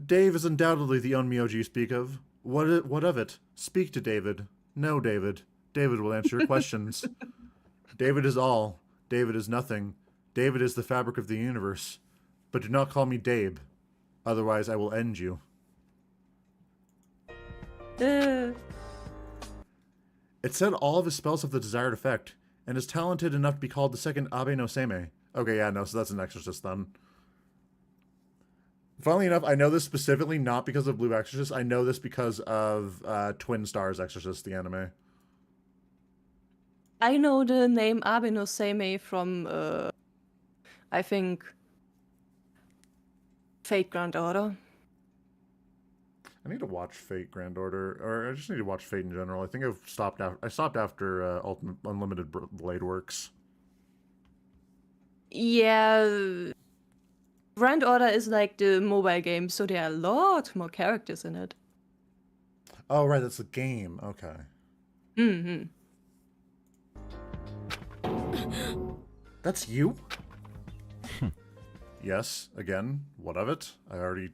Dave is undoubtedly the onmyoji you speak of. What of it? Speak to David. No, David. David will answer your questions. David is all. David is nothing. David is the fabric of the universe. But do not call me Dabe. Otherwise, I will end you. It said all of his spells have the desired effect, and is talented enough to be called the second Abe no Seimei. Okay, yeah, no, so that's an exorcist then. Funnily enough, I know this specifically not because of Blue Exorcist. I know this because of Twin Stars Exorcist, the anime. I know the name Abe no Seimei from, I think, Fate Grand Order. I need to watch Fate Grand Order, or I just need to watch Fate in general. I think I stopped after Ultimate Unlimited Blade Works. Yeah, Grand Order is like the mobile game, so there are a lot more characters in it. Oh, right, that's the game. Okay. Mm-hmm. That's you? Yes, again, what of it? I already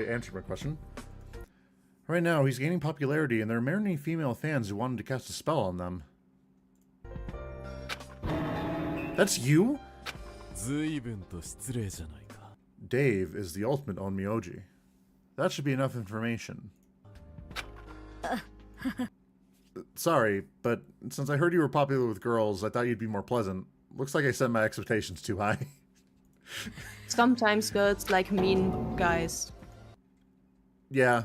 answered my question. Right now, he's gaining popularity, and there are many female fans who wanted to cast a spell on them. That's you? 随分と失礼じゃないか Dave is the ultimate onmyoji. That should be enough information. Sorry, but since I heard you were popular with girls, I thought you'd be more pleasant. Looks like I set my expectations too high. Sometimes girls like mean guys. Yeah.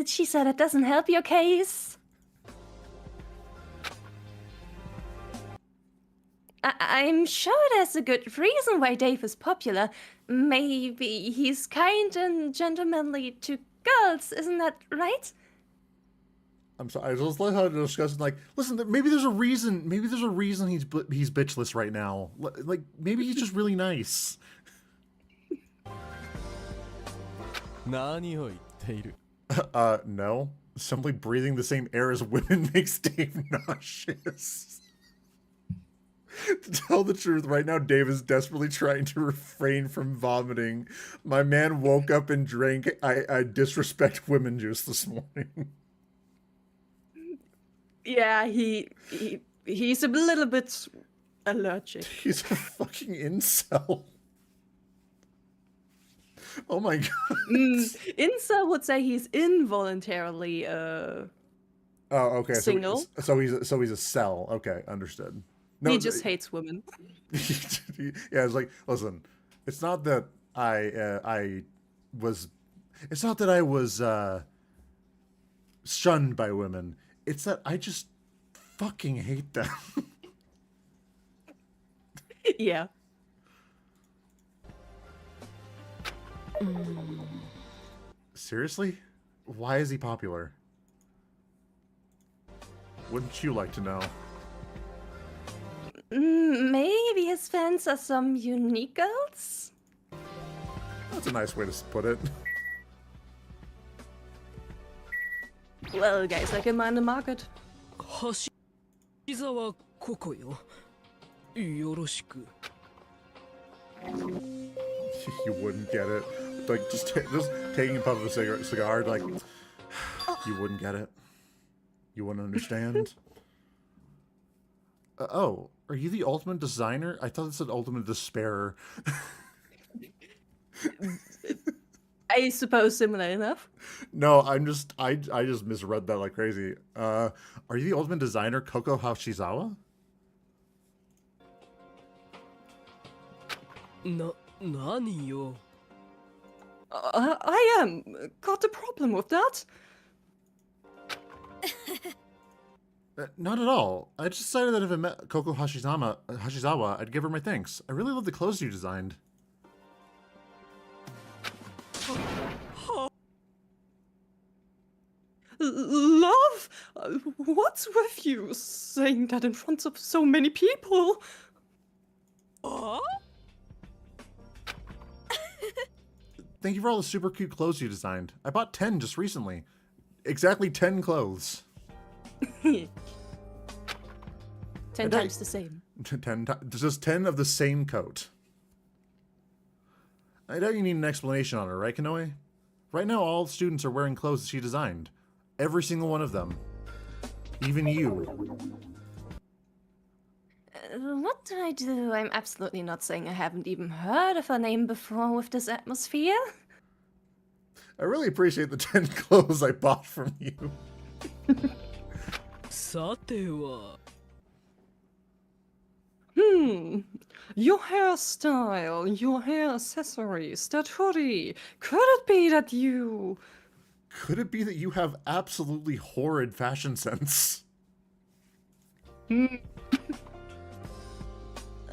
She said it doesn't help your case. I'm sure there's a good reason why Dave is popular. Maybe he's kind and gentlemanly to girls, isn't that right? I'm sorry. I just like how they're discussing. Like, listen, maybe there's a reason. Maybe there's a reason he's bitchless right now. Like, maybe he's just really nice. 何を言っている No. Simply breathing the same air as women makes Dave nauseous. To tell the truth, right now Dave is desperately trying to refrain from vomiting. My man woke up and drank I disrespect women juice this morning. Yeah, he's a little bit allergic. He's a fucking incel. Oh my god. Insa would say he's involuntarily Oh, okay. single. So he's a cell. Okay, understood. No, He just hates women. yeah, it's like, listen, it's not that I was shunned by women. It's that I just fucking hate them. Yeah. Seriously? Why is he popular? Wouldn't you like to know? Maybe his fans are some unique girls? That's a nice way to put it. Well, guys like him on the market. 橋沢ここよ。よろしく。You wouldn't get it. Like, just taking a puff of a cigar, like, you wouldn't get it. You wouldn't understand. Oh, are you the ultimate designer? I thought it said ultimate despairer. I suppose similar enough. No, I just misread that like crazy. Are you the ultimate designer, Koko Hashizawa? 何よ。 I am. Got a problem with that? Not at all. I just decided that if I met Koko Hashizawa, I'd give her my thanks. I really love the clothes you designed. Love? What's with you saying that in front of so many people? Thank you for all the super cute clothes you designed. I bought 10 just recently. Exactly 10 clothes. 10 I times the same. 10 just 10 of the same coat. I doubt you need an explanation on her, right, Kanoe? Right now, all students are wearing clothes that she designed. Every single one of them. Even you. What do I do? I'm absolutely not saying I haven't even heard of her name before with this atmosphere. I really appreciate the 10 clothes I bought from you. さては。 Your hairstyle, your hair accessories, that hoodie. Could it be that you... Could it be that you have absolutely horrid fashion sense?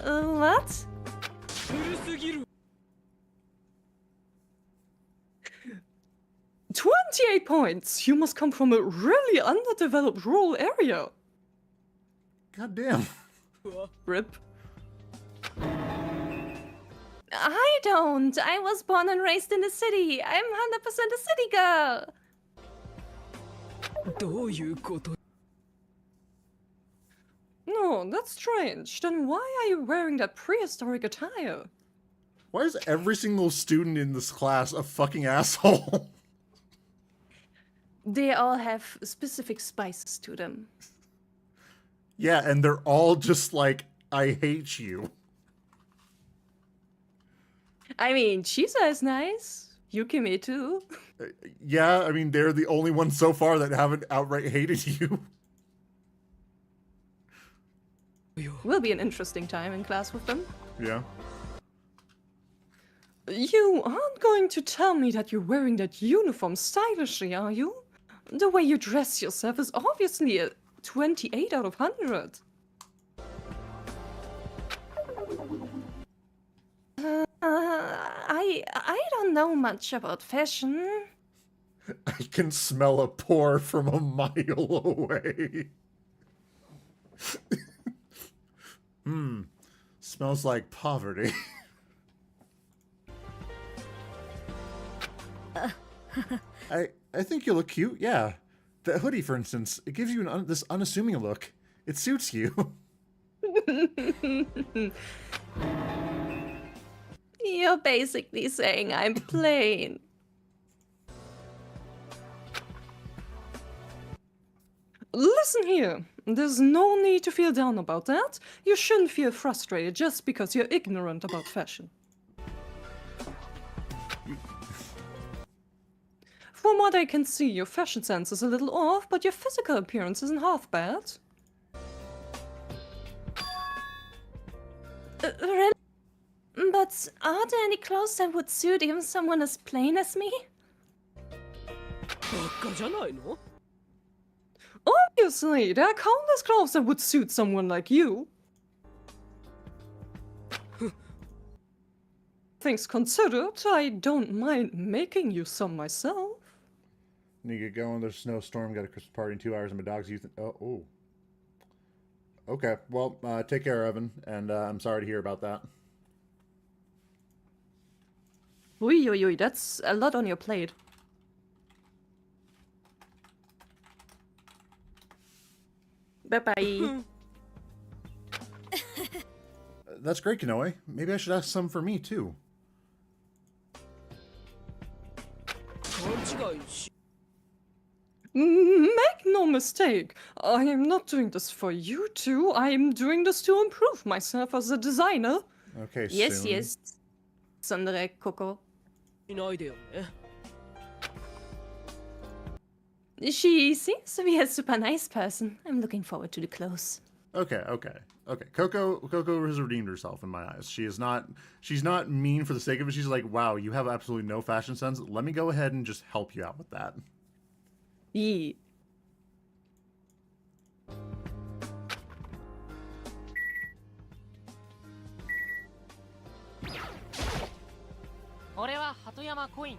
What? 古すぎる。 28 points! You must come from a really underdeveloped rural area. God damn. Rip. I don't. I was born and raised in the city. I'm 100% a city girl. どういうこと？ No, that's strange. Then why are you wearing that prehistoric attire? Why is every single student in this class a fucking asshole? They all have specific spices to them. Yeah, and they're all just like, I hate you. I mean, Chisa is nice. Yukimi too. Yeah, I mean, they're the only ones so far that haven't outright hated you. Will be an interesting time in class with them. Yeah. You aren't going to tell me that you're wearing that uniform stylishly, are you? The way you dress yourself is obviously a 28 out of 100. I don't know much about fashion. I can smell a pore from a mile away. Smells like poverty. I think you look cute, yeah. That hoodie, for instance, it gives you this unassuming look. It suits you. You're basically saying I'm plain. Listen here. There's no need to feel down about that. You shouldn't feel frustrated just because you're ignorant about fashion. From what I can see, your fashion sense is a little off, but your physical appearance isn't half bad. Really? But are there any clothes that would suit even someone as plain as me? バカじゃないの？ Obviously, there are countless clothes that would suit someone like you. Things considered, I don't mind making you some myself. Need to get going. There's a snowstorm. Got a Christmas party in 2 hours, and my dog's youth. Oh. Okay. Well, take care, Evan. And I'm sorry to hear about that. Oi, oi, oi, that's a lot on your plate. Bye-bye. That's great, Kanoe. Maybe I should ask some for me, too. 勘違いし。 Make no mistake, I am not doing this for you two. I am doing this to improve myself as a designer. Okay, Yes, soon. yes. Tsundere, Koko. しないでよね。She seems to be a super nice person. I'm looking forward to the close. Okay. Coco has redeemed herself in my eyes. She's not mean for the sake of it. She's like, wow, you have absolutely no fashion sense. Let me go ahead and just help you out with that. Yeah. 俺は鳩山コイン、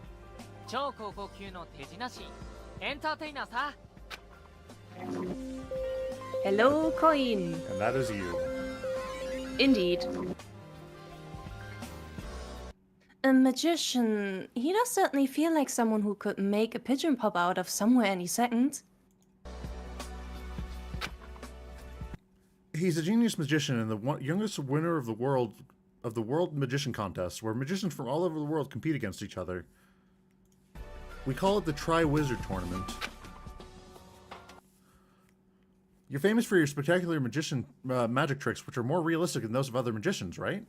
超高校級の手品師、エンターテイナーさ。 Hello, Coin. And that is you. Indeed. A magician. He does certainly feel like someone who could make a pigeon pop out of somewhere any second. He's a genius magician and the youngest winner of the world magician contest, where magicians from all over the world compete against each other. We call it the Tri-Wizard Tournament. You're famous for your spectacular magician magic tricks, which are more realistic than those of other magicians, right?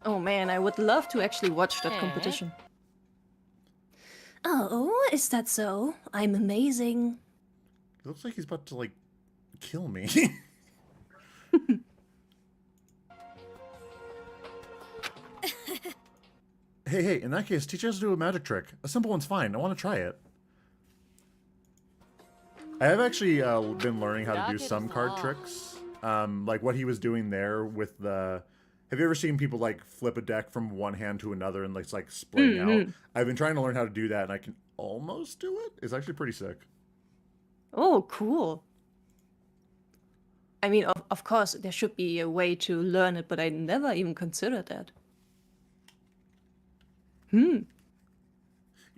Oh man, I would love to actually watch that competition. Oh, is that so? I'm amazing. It looks like he's about to, like, kill me. Hey, in that case, teach us to do a magic trick. A simple one's fine. I want to try it. I have actually been learning how to do some card tricks. Like what he was doing there with the... Have you ever seen people, like, flip a deck from one hand to another and, like, splitting out? I've been trying to learn how to do that, and I can almost do it. It's actually pretty sick. Oh, cool. I mean, of course, there should be a way to learn it, but I never even considered that.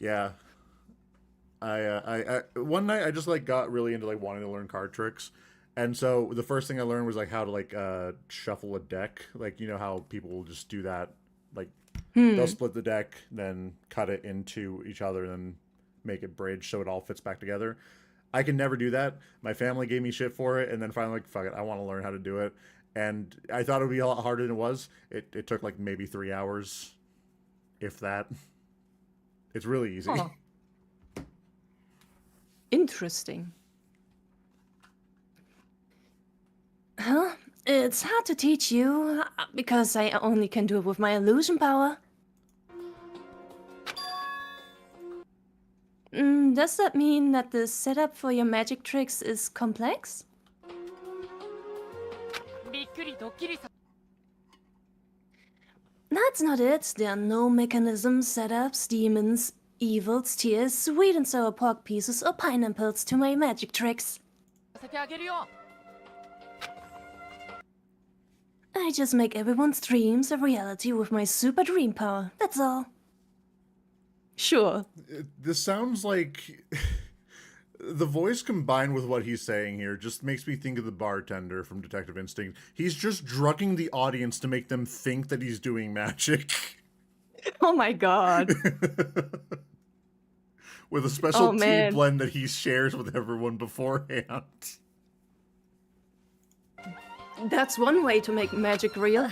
Yeah. I one night I just, like, got really into, like, wanting to learn card tricks. And so the first thing I learned was, like, how to, like, shuffle a deck. Like, you know how people will just do that? Like, they'll split the deck, then cut it into each other, and then make it bridge so it all fits back together. I can never do that. My family gave me shit for it, and then finally, like, fuck it, I want to learn how to do it. And I thought it would be a lot harder than it was. It took, like, maybe 3 hours, if that. It's really easy. Oh. Interesting. Huh? It's hard to teach you, because I only can do it with my illusion power. Does that mean that the setup for your magic tricks is complex? びっくりドッキリさ。 That's not it. There are no mechanisms, setups, demons, evils, tears, sweet and sour pork pieces, or pineapples to my magic tricks. させてあげるよ。 I just make everyone's dreams a reality with my super dream power. That's all. Sure. This sounds like... The voice combined with what he's saying here just makes me think of the bartender from Detective Instinct. He's just drugging the audience to make them think that he's doing magic. Oh my god. With a special tea man. blend that he shares with everyone beforehand. That's one way to make magic real.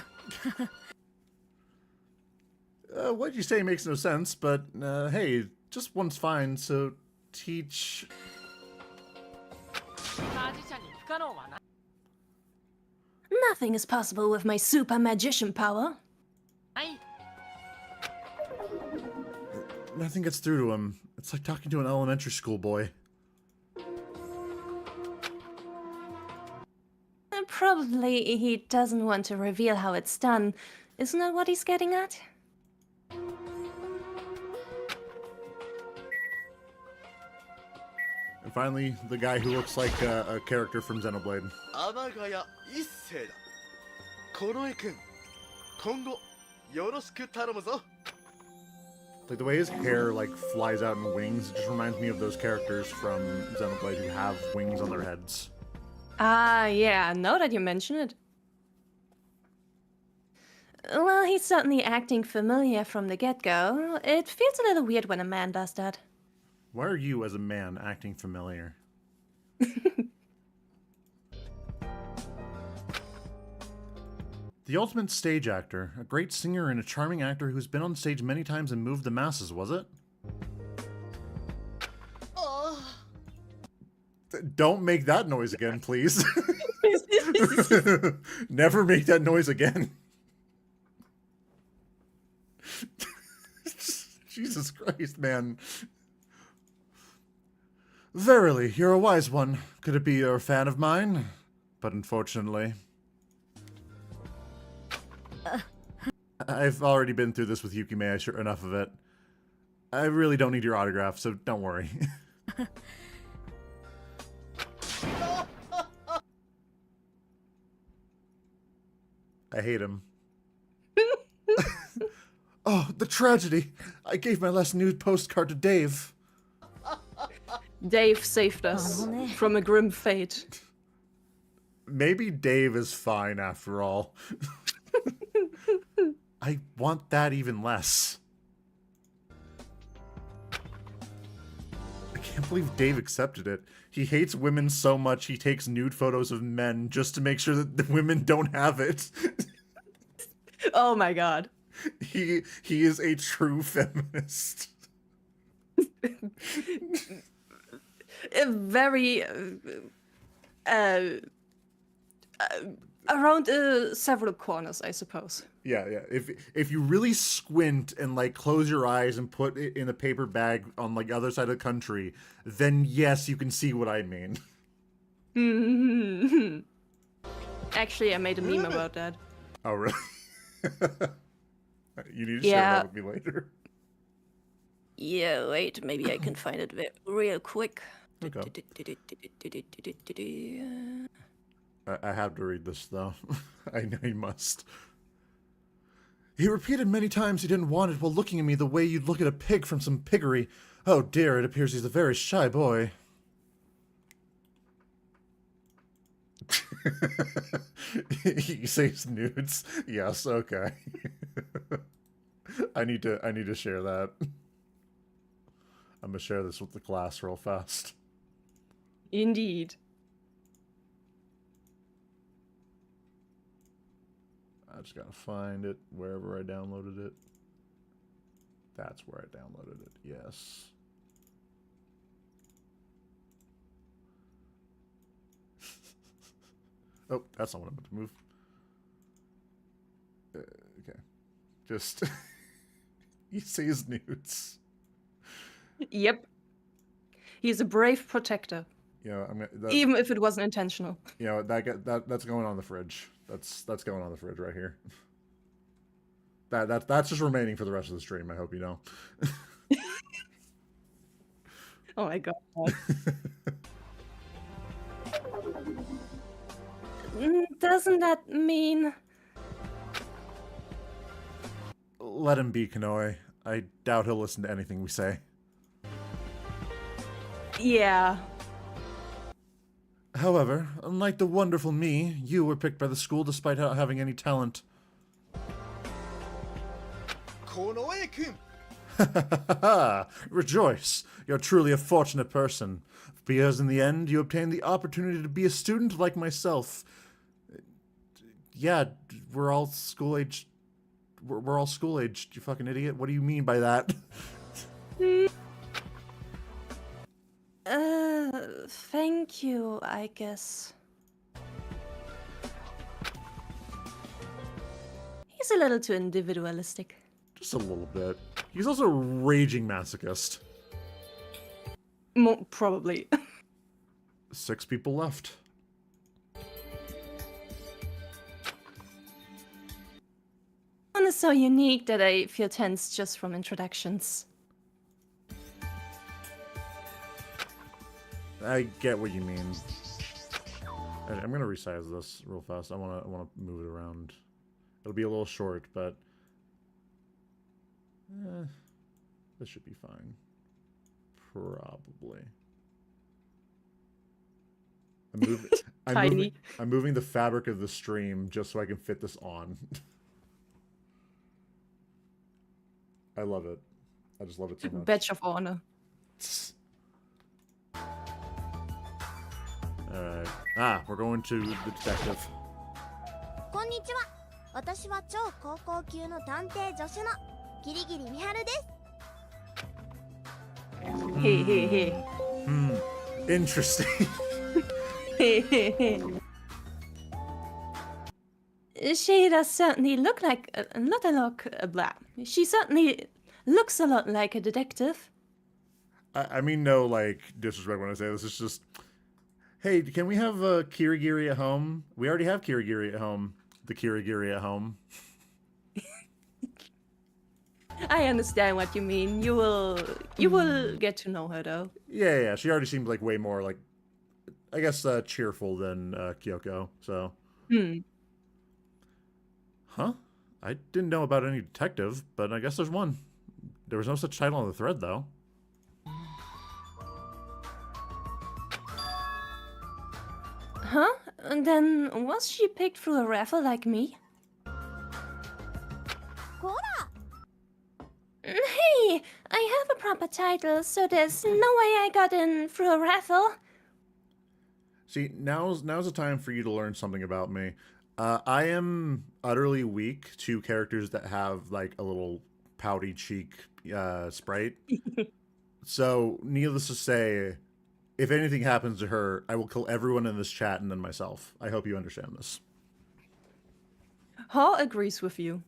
What you say makes no sense, but hey, just one's fine, so teach... マジシャンに不可能はない。 Nothing is possible with my super magician power. はい。 Nothing gets through to him. It's like talking to an elementary school boy. Probably he doesn't want to reveal how it's done. Isn't that what he's getting at? And finally, the guy who looks like a character from Xenoblade. 天ヶ谷一世だ。近衛君、今後よろしく頼むぞ。 Like the way his hair like flies out in wings, it just reminds me of those characters from Xenoblade who have wings on their heads. Ah, yeah, now that you mention it. Well, he's certainly acting familiar from the get-go. It feels a little weird when a man does that. Why are you, as a man, acting familiar? The ultimate stage actor, a great singer and a charming actor who's been on stage many times and moved the masses, was it? Don't make that noise again, please. Never make that noise again. Jesus Christ, man. Verily, you're a wise one. Could it be you're a fan of mine? But unfortunately... I've already been through this with Yukime, sure enough of it. I really don't need your autograph, so don't worry. I hate him. Oh, the tragedy! I gave my last nude postcard to Dave. Dave saved us from a grim fate. Maybe Dave is fine after all. I want that even less. I can't believe Dave accepted it. He hates women so much he takes nude photos of men just to make sure that the women don't have it. Oh my god. He is a true feminist. A very around several corners, I suppose. Yeah. If you really squint and like close your eyes and put it in a paper bag on like the other side of the country, then yes, you can see what I mean. Actually, I made a meme about that. Oh really? You need to share that with me later. Yeah, wait, maybe I can find it real quick. Okay. I have to read this, though. I know you must. He repeated many times he didn't want it while looking at me the way you'd look at a pig from some piggery. Oh dear, it appears he's a very shy boy. He saves nudes. Yes, okay. I need to share that. I'm gonna share this with the class real fast. Indeed. I just gotta find it wherever I downloaded it. That's where I downloaded it. Yes. Oh, that's not what I'm about to move. Okay. Just... he sees nudes. Yep. He's a brave protector. You know, even if it wasn't intentional. You know, that's going on the fridge. That's going on the fridge right here. That's just remaining for the rest of the stream, I hope you know. Oh my god. Doesn't that mean... Let him be, Kanoe. I doubt he'll listen to anything we say. Yeah. However, unlike the wonderful me, you were picked by the school despite not having any talent. Konoe-kun! Rejoice! You're truly a fortunate person. Because in the end, you obtained the opportunity to be a student like myself. Yeah, we're all school-aged. We're all school-aged, you fucking idiot. What do you mean by that? Thank you, I guess. He's a little too individualistic. Just a little bit. He's also a raging masochist. Probably. 6 people left. One is so unique that I feel tense just from introductions. I get what you mean. I'm gonna resize this real fast. I wanna move it around. It'll be a little short, but this should be fine. Probably. I'm moving the fabric of the stream just so I can fit this on. I love it. I just love it so much. Badge of honor. Alright. We're going to the detective. こんにちは。私は超高校級の探偵助手のギリギリミハルです。Hey, hey, hey. Interesting. She does certainly look like not a lot. Blah. She certainly looks a lot like a detective. I mean, no, like, disrespect when I say this. It's just, hey, can we have Kirigiri at home? We already have Kirigiri at home. The Kirigiri at home. I understand what you mean. You will get to know her though. Yeah. She already seems like way more, like, I guess, cheerful than Kyoko, so. Huh? I didn't know about any detective, but I guess there's one. There was no such title on the thread, though. Huh? And then was she picked through a raffle like me? Hey, I have a proper title, so there's no way I got in through a raffle. See, now's the time for you to learn something about me. I am utterly weak to characters that have, like, a little pouty cheek sprite. So, needless to say, if anything happens to her, I will kill everyone in this chat and then myself. I hope you understand this. Ha agrees with you.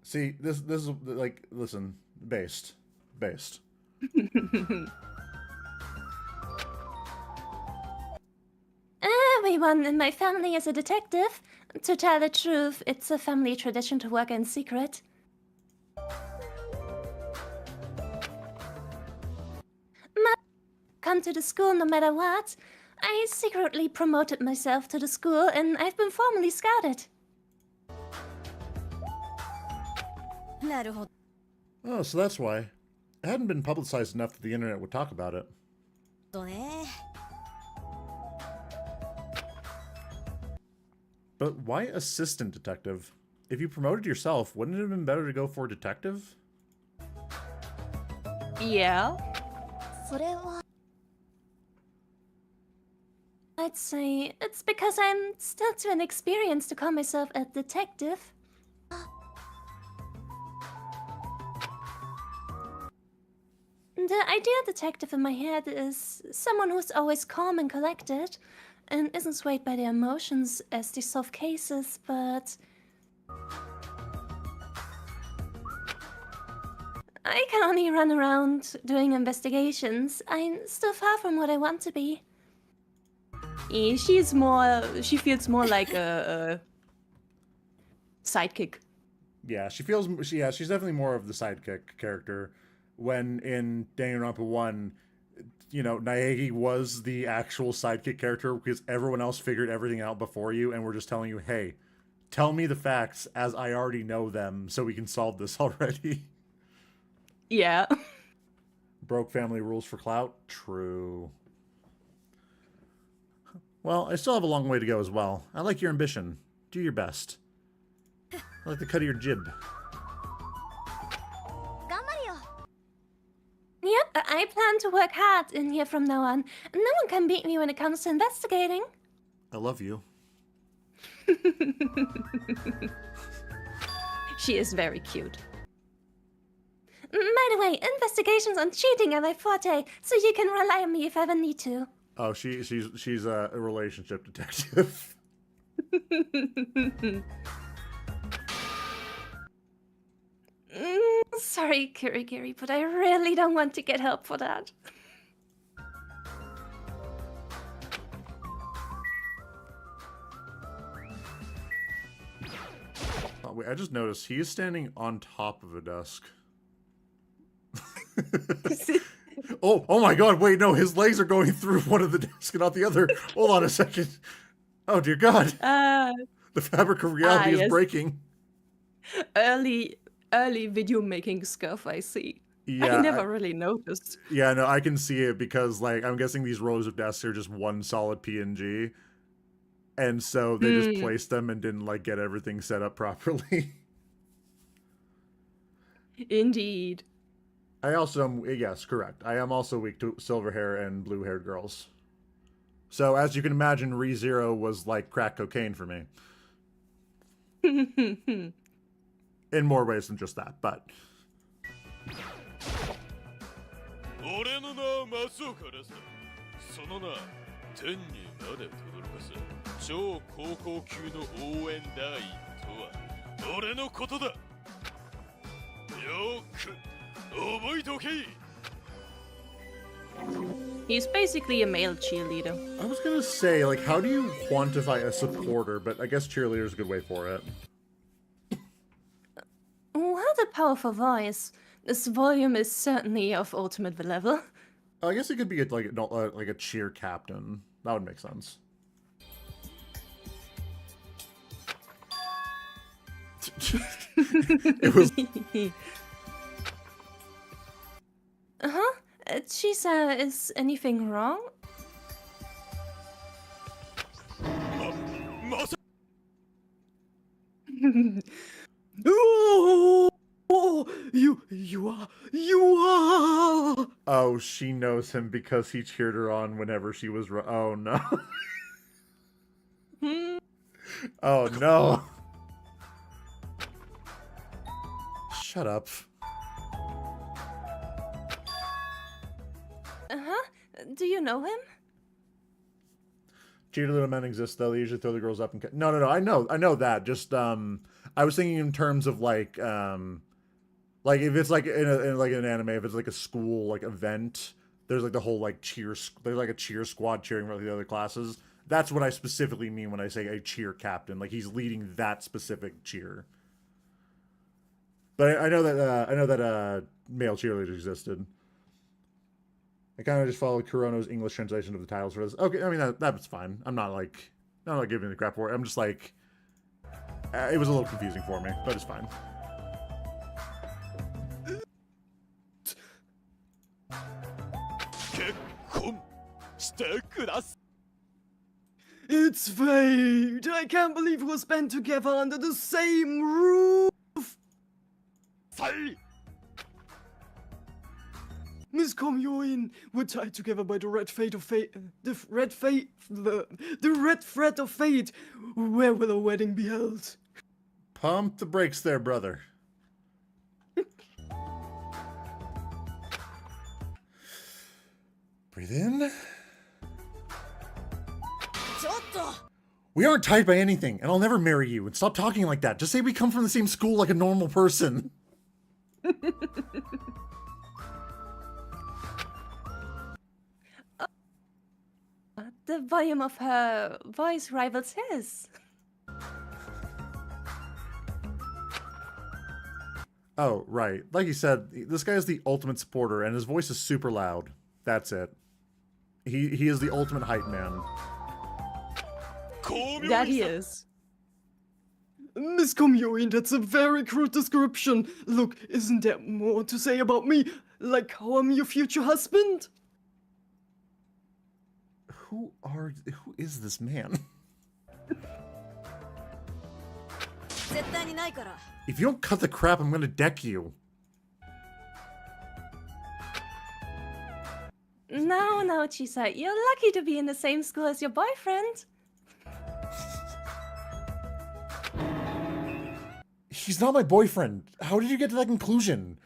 See, this is, like, listen, based. Everyone in my family is a detective. To tell the truth, it's a family tradition to work in secret. Come to the school no matter what. I secretly promoted myself to the school and I've been formally scouted. Oh, so that's why. It hadn't been publicized enough that the internet would talk about it. But why assistant detective? If you promoted yourself, wouldn't it have been better to go for detective? Yeah. I'd say it's because I'm still too inexperienced to call myself a detective. The ideal detective in my head is someone who's always calm and collected, and isn't swayed by their emotions as they solve cases, but I can only run around doing investigations. I'm still far from what I want to be. She feels more like a sidekick. Yeah, she's definitely more of the sidekick character. When in Danganronpa 1, you know, Naegi was the actual sidekick character because everyone else figured everything out before you and we're just telling you, hey, tell me the facts as I already know them so we can solve this already. Yeah. Broke family rules for clout? True. Well, I still have a long way to go as well. I like your ambition. Do your best. I like the cut of your jib. Yep, I plan to work hard in here from now on. No one can beat me when it comes to investigating. I love you. She is very cute. By the way, investigations on cheating are my forte, so you can rely on me if I ever need to. Oh, she's a relationship detective. Sorry, Kirigiri, but I really don't want to get help for that. Oh, wait, I just noticed he is standing on top of a desk. Oh my god, wait, no, his legs are going through one of the desks and not the other. Hold on a second. Oh dear god. The fabric of reality is breaking. Early video making stuff, I see. Yeah, I never really noticed. Yeah, no, I can see it because, like, I'm guessing these rows of desks are just one solid PNG. And so they just placed them and didn't, like, get everything set up properly. Indeed. I also am, yes, correct. I am also weak to silver hair and blue haired girls. So, as you can imagine, ReZero was like crack cocaine for me. In more ways than just that, but. 俺の名は松岡です。その名、天にまで轟かす超高校級の応援団員とは俺のことだ。よく覚えておけ。 He's basically a male cheerleader. I was gonna say, like, how do you quantify a supporter? But I guess cheerleader is a good way for it. What a powerful voice. This volume is certainly of ultimate level. I guess it could be like a cheer captain. That would make sense. It was. Uh-huh. Chisa, is anything wrong? Oh, you are. Oh, she knows him because he cheered her on whenever she was. Oh no. Oh no. Shut up. Uh-huh. Do you know him? Cheater little men exist though. They usually throw the girls up and no. I know that. Just I was thinking in terms of like if it's like in like an anime, if it's like a school like event, there's like the whole like there's like a cheer squad cheering for the other classes. That's what I specifically mean when I say a cheer captain. Like he's leading that specific cheer. But I know that male cheerleaders existed. I kind of just followed Kurono's English translation of the titles for this. Okay, I mean that's fine. I'm not giving the crap for it. I'm just like it was a little confusing for me, but it's fine. It's fate. I can't believe we're spent together under the same roof. Miss Komyoin, we're tied together by the red fate of fate. The red thread of fate. Where will our wedding be held? Pump the brakes there, brother. Breathe in. We aren't tied by anything, and I'll never marry you. And stop talking like that. Just say we come from the same school like a normal person. The volume of her voice rivals his. Oh, right. Like you said, this guy is the ultimate supporter, and his voice is super loud. That's it. He is the ultimate hype man. That he is. Miss Komyoin, that's a very crude description. Look, isn't there more to say about me? Like how I'm your future husband? Who is this man? If you don't cut the crap, I'm gonna deck you. No, Chisa, you're lucky to be in the same school as your boyfriend. He's not my boyfriend. How did you get to that conclusion?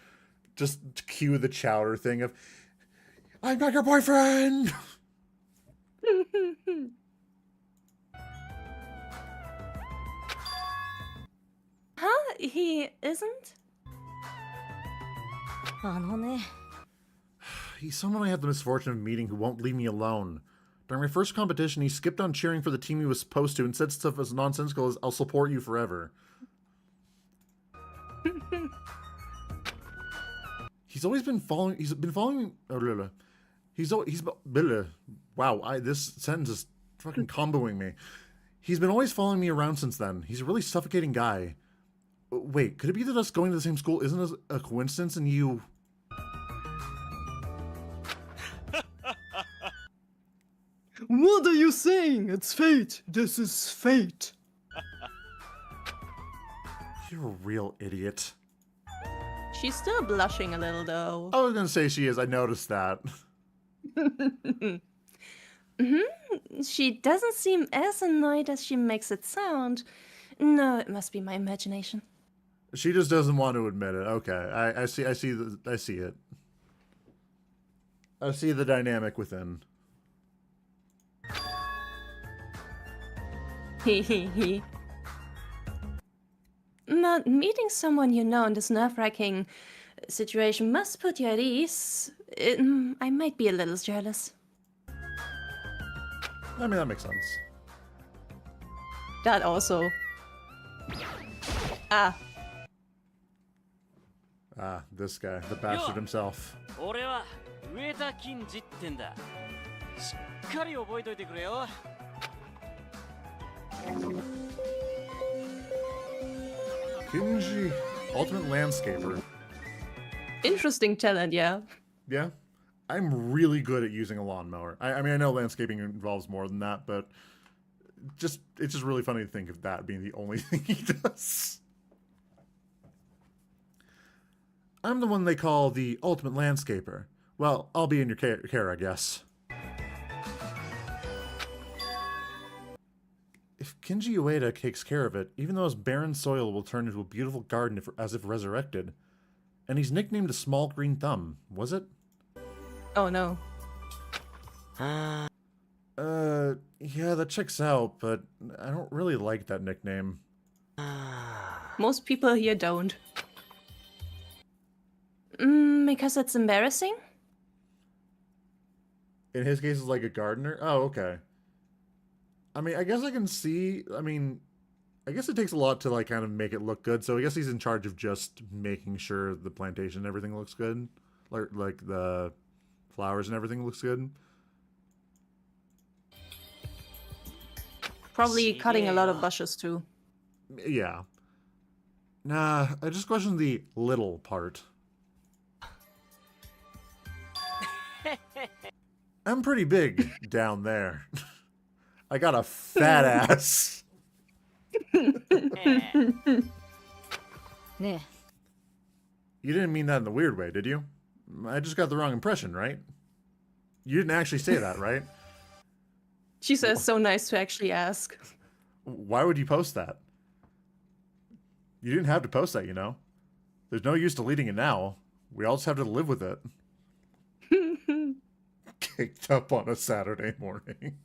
Just cue the chowder thing of, I'm not your boyfriend! Huh? He isn't? He's someone I had the misfortune of meeting who won't leave me alone. During my first competition, he skipped on cheering for the team he was supposed to and said stuff as nonsensical as, I'll support you forever. He's been following wow, this sentence is fucking comboing me. He's been always following me around since then. He's a really suffocating guy. Wait, could it be that us going to the same school isn't a coincidence and you... What are you saying? It's fate. This is fate. You're a real idiot. She's still blushing a little, though. I was gonna say she is. I noticed that. She doesn't seem as annoyed as she makes it sound. No, it must be my imagination. She just doesn't want to admit it. Okay, I see it. I see the dynamic within. Hehehe. But meeting someone you know in this nerve-wracking situation must put you at ease. I might be a little jealous. I mean, that makes sense. That also. Ah. Ah, this guy, the bastard himself. 俺は上田金次ってんだ。しっかり覚えといてくれよ。Kinji, ultimate landscaper. Interesting talent, yeah. Yeah, I'm really good at using a lawnmower. I mean, I know landscaping involves more than that, but it's just really funny to think of that being the only thing he does. I'm the one they call the ultimate landscaper. Well, I'll be in your care, I guess. If Kinji Ueda takes care of it, even though his barren soil will turn into a beautiful garden as if resurrected. And he's nicknamed a small green thumb, was it? Oh no. Yeah, that checks out, but I don't really like that nickname. Most people here don't. Because it's embarrassing? In his case, it's like a gardener? Oh, okay. I mean, I guess I can see, I guess it takes a lot to, like, kind of make it look good, so I guess he's in charge of just making sure the plantation and everything looks good. Like the flowers and everything looks good. Probably cutting a lot of bushes, too. Yeah. Nah, I just questioned the little part. I'm pretty big down there. I got a fat ass. Ne. You didn't mean that in the weird way, did you? I just got the wrong impression, right? You didn't actually say that, right? She says so nice to actually ask. Why would you post that? You didn't have to post that, you know? There's no use deleting it now. We all just have to live with it. Kicked up on a Saturday morning.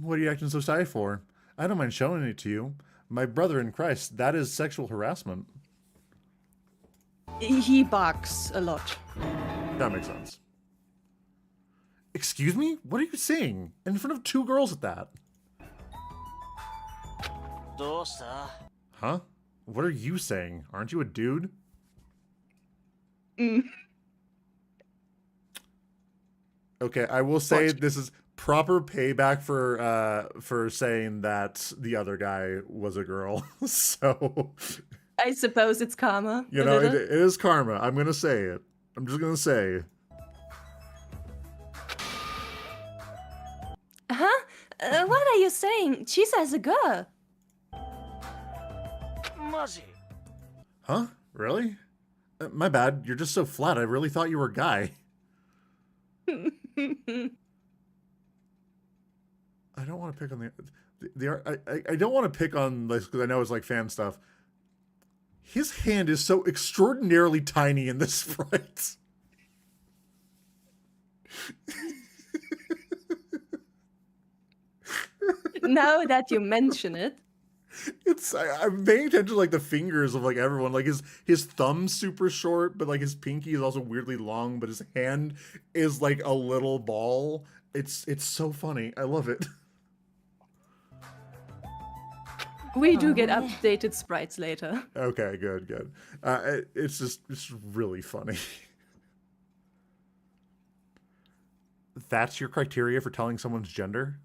What are you acting so shy for? I don't mind showing it to you. My brother in Christ, that is sexual harassment. He barks a lot. That makes sense. Excuse me? What are you saying? In front of two girls at that? どうした? Huh? What are you saying? Aren't you a dude? Okay, I will say this is proper payback for saying that the other guy was a girl. So I suppose it's karma. you know, it is karma. I'm gonna say it. I'm just gonna say. Huh? What are you saying? Chisa is a girl. マジ? Huh? Really? My bad. You're just so flat. I really thought you were a guy. I don't want to pick on I don't want to pick on this because I know it's like fan stuff. His hand is so extraordinarily tiny in this sprite. Now that you mention it. I'm paying attention to like the fingers of like everyone. Like his thumb's super short, but like his pinky is also weirdly long, but his hand is like a little ball. It's so funny. I love it. We do get updated sprites later. Okay, good. It's really funny. That's your criteria for telling someone's gender?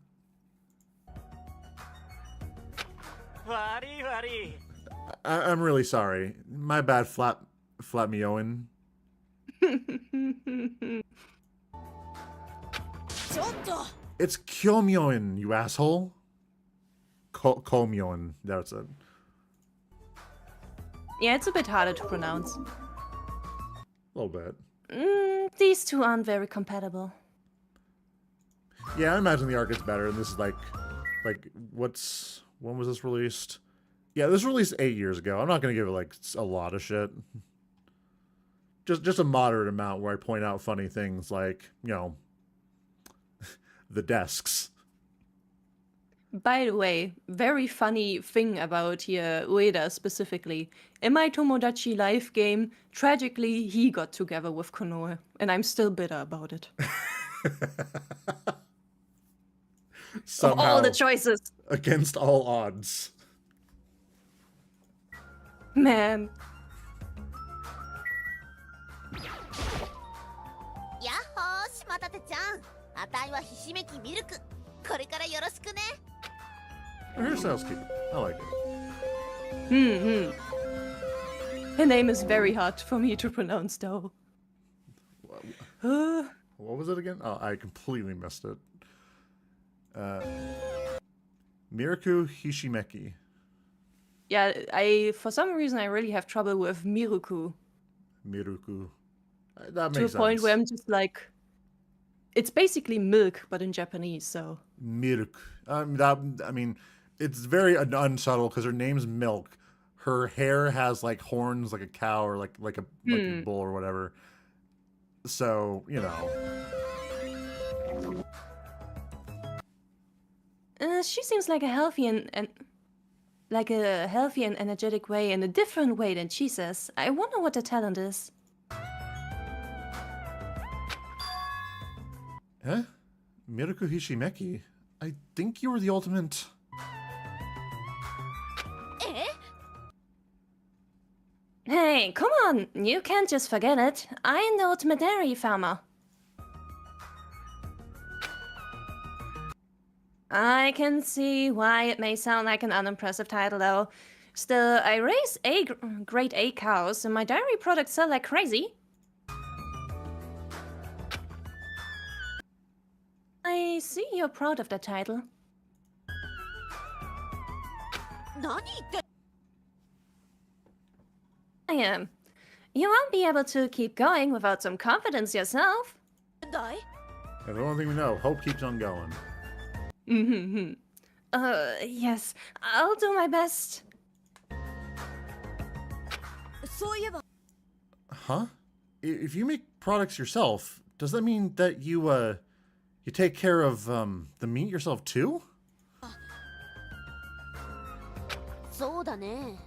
悪い悪い. I'm really sorry. My bad, Flat Mioin. It's Kyomyoin, you asshole. Komyoin, that's it. Yeah, it's a bit harder to pronounce. A little bit. These two aren't very compatible. Yeah, I imagine the art gets better, and this is like when was this released? Yeah, this was released 8 years ago. I'm not gonna give it like a lot of shit. just a moderate amount where I point out funny things like, the desks. By the way, very funny thing about here, Ueda specifically. In my Tomodachi Life game, tragically, he got together with Konoe, and I'm still bitter about it. Somehow, Of all the choices. against all odds. Man. やっほー島立ちゃん、あたいはひしめきミルク、これからよろしくね。 Her hairstyle's cute. I like it. Her name is very hard for me to pronounce, though. What was it again? Oh, I completely missed it. Miraku Hishimeki. Yeah, for some reason, I really have trouble with Miruku. Miruku. That makes To a sense. point where I'm just like... It's basically milk, but in Japanese, so... Milk. It's very unsubtle because her name's Milk. Her hair has like horns like a cow or like a bull or whatever. So, She seems like a healthy and energetic way, in a different way than she says. I wonder what the talent is. Huh? Miraku Hishimeki? I think you were the ultimate... え Hey, come on! You can't just forget it. I am the ultimate dairy farmer. I can see why it may sound like an unimpressive title, though. Still, I raise grade A cows, and my dairy products sell like crazy. I see you're proud of that title. 何言って I am. You won't be able to keep going without some confidence yourself. んだい And the only thing we know, hope keeps on going. Yes. I'll do my best. そういえば Huh? If you make products yourself, does that mean that you take care of, the meat yourself too? そうだね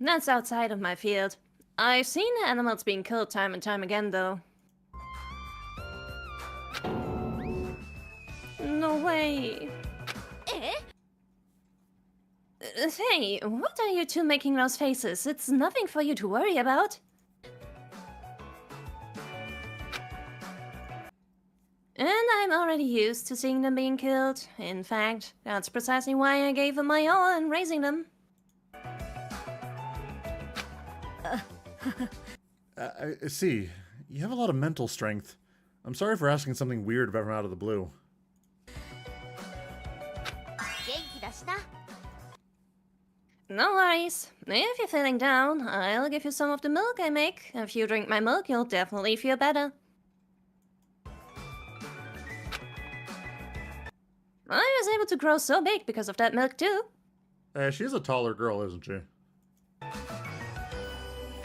That's outside of my field. I've seen animals being killed time and time again, though. No way. え Hey, what are you two making those faces? It's nothing for you to worry about. And I'm already used to seeing them being killed. In fact, that's precisely why I gave them my all in raising them. I see. You have a lot of mental strength. I'm sorry for asking something weird about him out of the blue. 元気だしな No worries. If you're feeling down, I'll give you some of the milk I make. If you drink my milk, you'll definitely feel better. I was able to grow so big because of that milk, too. She's a taller girl, isn't she?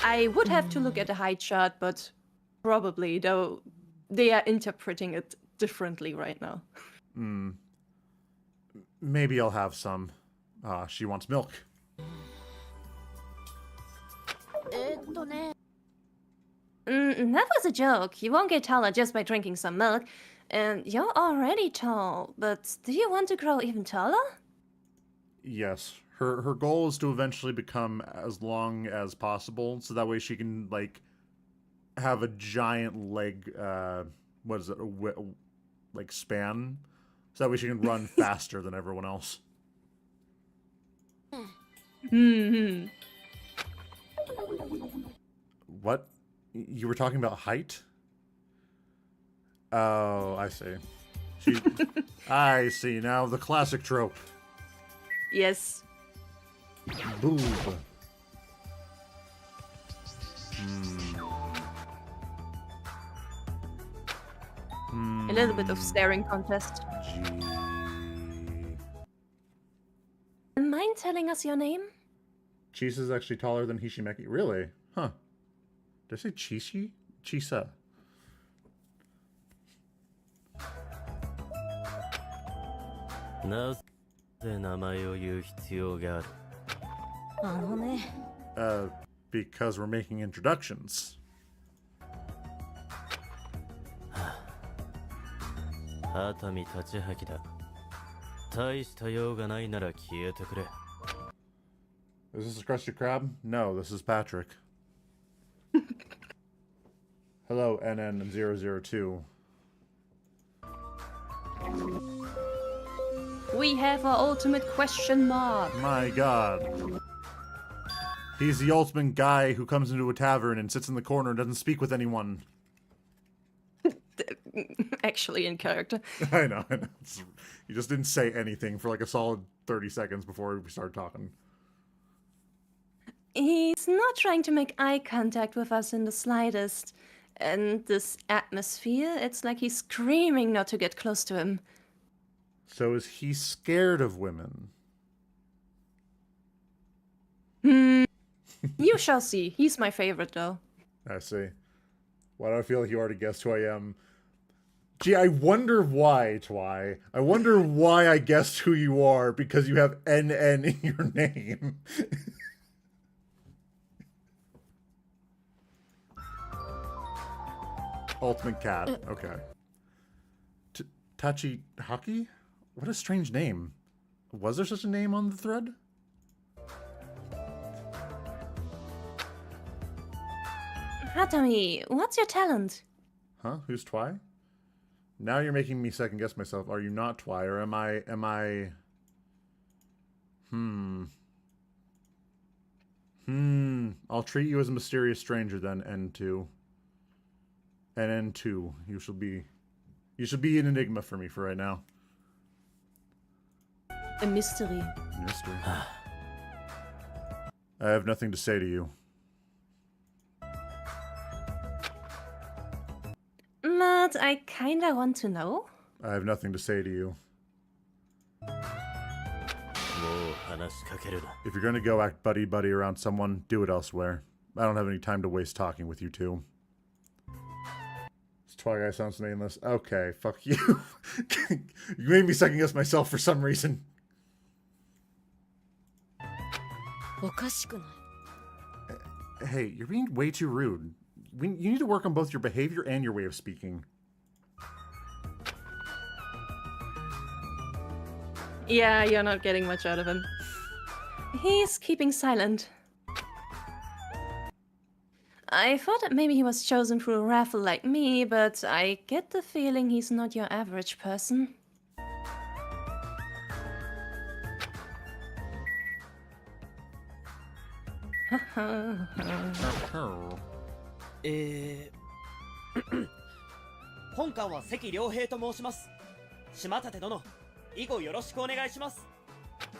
I would have to look at the height chart, but probably, though they are interpreting it differently right now. Maybe I'll have some. She wants milk. ね That was a joke. You won't get taller just by drinking some milk. And you're already tall, but do you want to grow even taller? Yes. Her goal is to eventually become as long as possible, so that way she can, like, have a giant leg, what is it, like, span? So that way she can run faster than everyone else. What? You were talking about height? Oh, I see. I see now, the classic trope. Yes. Boob. A little bit of staring contest. Mind telling us your name? Chisa's actually taller than Hishimeki. Really? Huh. Did I say Chishi? Chisa. なぜ名前を言う必要がある？あのね。Because we're making introductions. 熱海立ち吐きだ。大した用がないなら消えてくれ。Is this a Krusty Krab? No, this is Patrick. Hello, NN002. We have our ultimate question mark. My god. He's the ultimate guy who comes into a tavern and sits in the corner and doesn't speak with anyone. Actually in character. I know. He just didn't say anything for like a solid 30 seconds before we started talking. He's not trying to make eye contact with us in the slightest. And this atmosphere, it's like he's screaming not to get close to him. So is he scared of women? You shall see. He's my favorite, though. I see. Why do I feel like you already guessed who I am? Gee, I wonder why, Twy. I wonder why I guessed who you are, because you have NN in your name. Ultimate cat. Okay. Tachi Haki? What a strange name. Was there such a name on the thread? Hatami, what's your talent? Huh? Who's Twy? Now you're making me second guess myself. Are you not Twy, or am I... I'll treat you as a mysterious stranger then, N2. And N2. You should be an enigma for me for right now. A mystery. Mystery. I have nothing to say to you. But I kinda want to know. I have nothing to say to you. If you're gonna go act buddy-buddy around someone, do it elsewhere. I don't have any time to waste talking with you two. This Twy guy sounds nameless. Okay, fuck you. You made me second guess myself for some reason. Hey, you're being way too rude. You need to work on both your behavior and your way of speaking. Yeah, you're not getting much out of him. He's keeping silent. I thought that maybe he was chosen through a raffle like me, but I get the feeling he's not your average person. Oh. 本館は関良平と申します。島立殿、以後よろしくお願いします。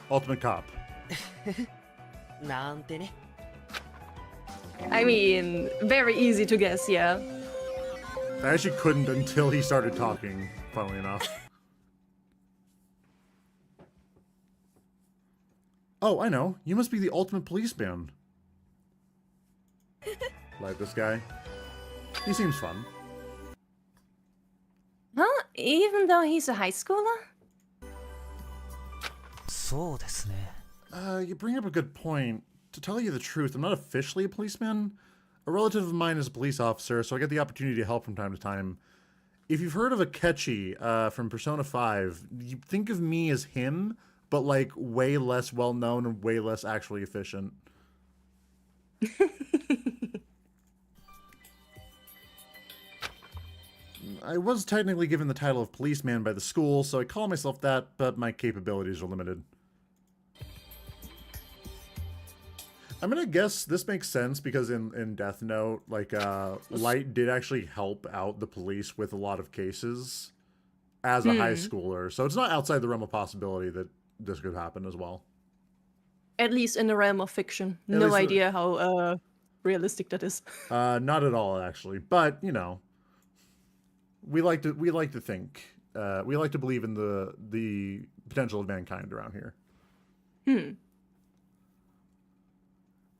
Ultimate Cop. なんてね。I mean, very easy to guess, yeah. I actually couldn't until he started talking, funnily enough. Oh, I know. You must be the ultimate policeman. Like this guy. He seems fun. Huh? Even though he's a high schooler? そうですね。You bring up a good point. To tell you the truth, I'm not officially a policeman. A relative of mine is a police officer, so I get the opportunity to help from time to time. If you've heard of Akechi from Persona 5, you think of me as him, but like way less well-known and way less actually efficient. I was technically given the title of policeman by the school, so I call myself that, but my capabilities are limited. I'm gonna guess this makes sense because in Death Note, like, Light did actually help out the police with a lot of cases as a high schooler, so it's not outside the realm of possibility that this could happen as well. At least in the realm of fiction. No idea how realistic that is. Not at all, actually, but you know, we like to think, we like to believe in the potential of mankind around here.